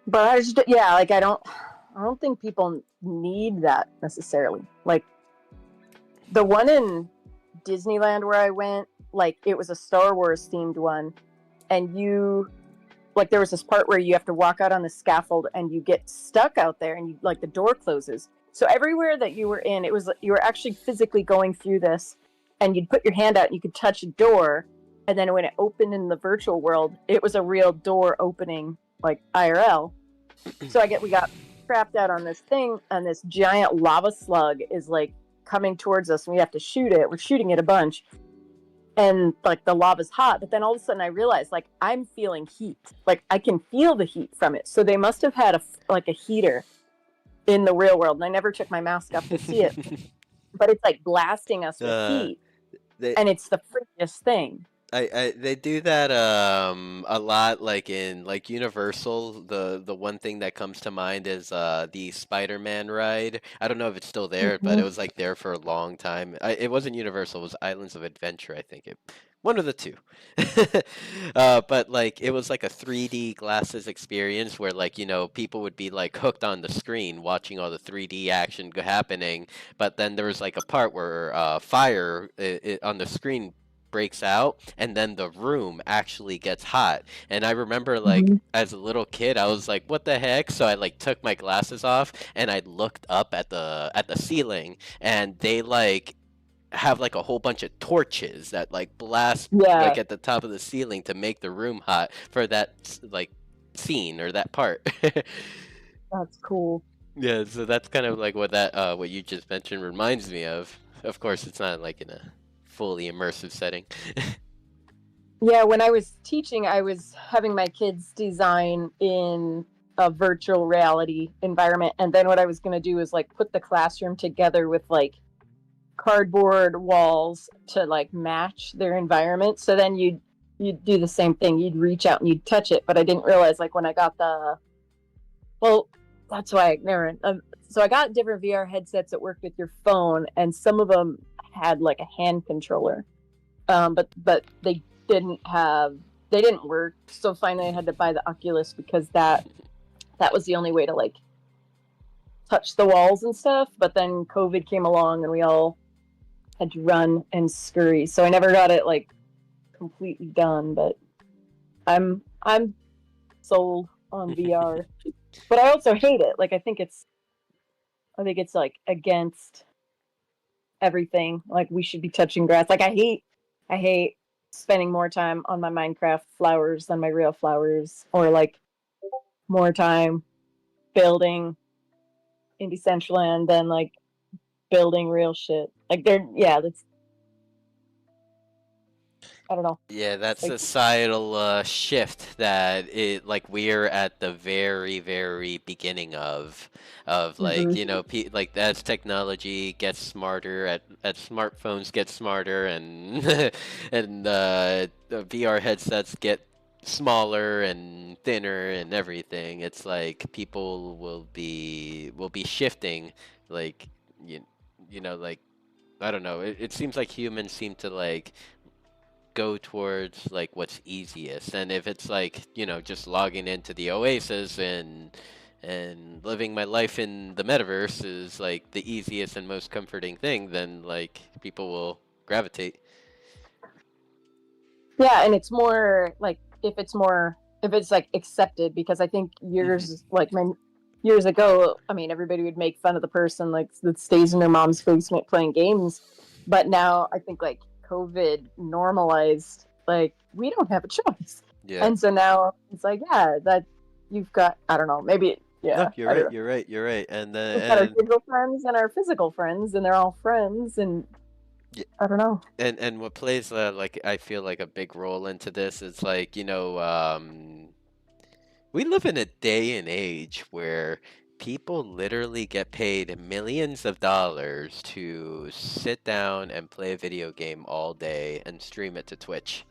But I just, like, I don't think people need that necessarily. Like, the one in Disneyland where I went, like, it was a Star Wars themed one, and there was this part where you have to walk out on the scaffold and you get stuck out there and the door closes. So everywhere that you were in, you were actually physically going through this, and you'd put your hand out and you could touch a door, and then when it opened in the virtual world, it was a real door opening, like IRL. So we got trapped out on this thing, and this giant lava slug is like coming towards us, and we have to shoot it. We're shooting it a bunch, and like the lava's hot, but then all of a sudden I realized, like, I'm feeling heat. Like, I can feel the heat from it. So they must have had a heater in the real world, and I never took my mask off to see it. But it's like blasting us with heat, and it's the freakiest thing. They do that a lot, like in like Universal. The one thing that comes to mind is the Spider-Man ride. I don't know if it's still there, but it was like there for a long time. It wasn't Universal, it was Islands of Adventure, I think. One of the two. But like it was like a 3D glasses experience where like, people would be like hooked on the screen watching all the 3D action happening, but then there was like a part where fire on the screen breaks out, and then the room actually gets hot. And I remember like as a little kid, I was like, what the heck? So I like took my glasses off and I looked up at the ceiling, and they like have like a whole bunch of torches that like blast like at the top of the ceiling to make the room hot for that like scene or that part. That's cool. Yeah, so that's kind of like what what you just mentioned reminds me of. Of course, it's not like in a fully immersive setting. Yeah, when I was teaching, I was having my kids design in a virtual reality environment, and then what I was going to do is like put the classroom together with like cardboard walls to like match their environment. So then you'd do the same thing. You'd reach out and you'd touch it, but I didn't realize like when I got that's why so I got different VR headsets that worked with your phone, and some of them had like a hand controller, but they didn't work. So finally I had to buy the Oculus, because that was the only way to like touch the walls and stuff. But then COVID came along and we all had to run and scurry, so I never got it like completely done. But I'm sold on VR. But I also hate it. Like I think it's like against everything. Like we should be touching grass. Like I hate spending more time on my Minecraft flowers than my real flowers, or like more time building in Decentraland than like building real shit. Like that's, I don't know. Yeah, that Like, societal shift that we're at the very, very beginning of like, like as technology gets smarter, as smartphones get smarter, and and the VR headsets get smaller and thinner and everything, it's like people will be shifting, like like, I don't know, it seems like humans seem to like go towards like what's easiest. And if it's like, just logging into the Oasis and living my life in the metaverse is like the easiest and most comforting thing, then like people will gravitate. yeah, and it's more like if it's like accepted, because I think years ago, I mean, everybody would make fun of the person like that stays in their mom's basement playing games. But now I think like COVID normalized, like, we don't have a choice. Yeah. And so now it's like, yeah, that you've got, I don't know, maybe, yeah. No, you're I don't right. know. You're right. You're right. And We've got our and digital friends and our physical friends, and they're all friends, and Yeah. I don't know. and what plays like I feel like a big role into this is like we live in a day and age where people literally get paid millions of dollars to sit down and play a video game all day and stream it to Twitch.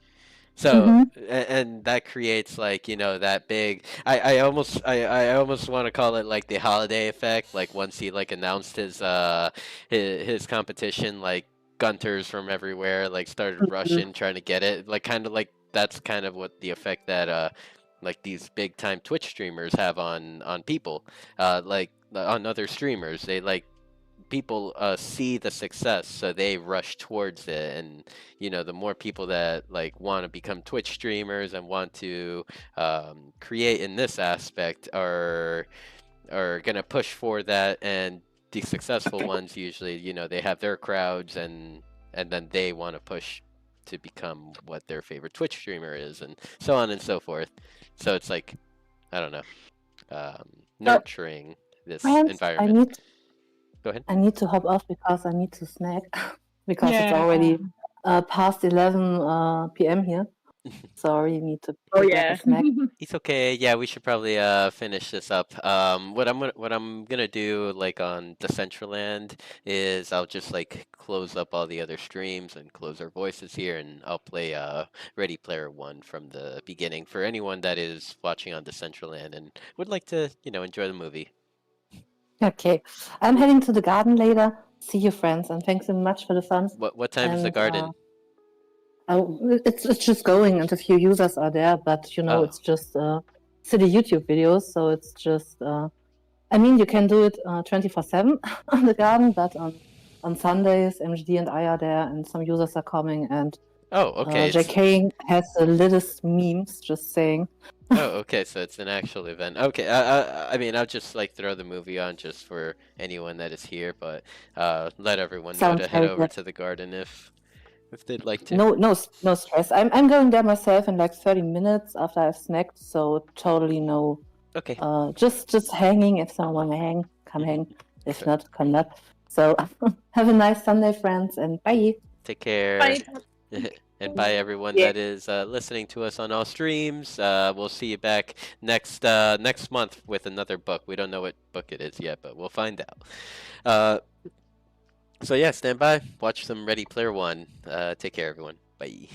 So, Mhm. and that creates like, that big, I almost want to call it like the holiday effect. Like once he like announced his competition, like gunters from everywhere like started Mhm. rushing trying to get it. Like kind of like that's kind of what the effect that like these big time Twitch streamers have on people, like on other streamers. They like people see the success, so they rush towards it, and the more people that like want to become Twitch streamers and want to create in this aspect are gonna push for that, and the successful ones usually they have their crowds, and then they want to push to become what their favorite Twitch streamer is, and so on and so forth. So it's like, I don't know, nurturing this Friends, environment. Go ahead. I need to hop off because I need to snack because it's Yeah. already past 11 p.m. here. So I really need to Oh prepare yeah. a snack. It's okay. Yeah, we should probably finish this up. What I'm gonna do like on Decentraland is I'll just like close up all the other streams and close our voices here, and I'll play Ready Player One from the beginning for anyone that is watching on Decentraland and would like to enjoy the movie. Okay, I'm heading to the garden later. See you, friends, and thanks so much for the fun. What time is the And, garden? it's just going, and a few users are there, but Oh. it's just silly YouTube videos, so it's just. I mean, you can do it 24/7 on the garden, but on Sundays, MGD and I are there, and some users are coming, and Oh, okay. JK has the latest memes. Just saying. Oh, okay. So it's an actual event. Okay. I mean, I'll just like throw the movie on just for anyone that is here, but let everyone know Sounds to head very over good. to the garden if they'd like to. No stress. I'm going there myself in like 30 minutes after I've snacked, so totally no. Okay. Just hanging. If someone wanna hang, come hang. If Sure. not, come not. So have a nice Sunday, friends, and bye. Take care. Bye. And bye everyone Yeah. that is listening to us on all streams. We'll see you back next month with another book. We don't know what book it is yet, but we'll find out. So yeah, stand by. Watch some Ready Player One. Take care, everyone. Bye.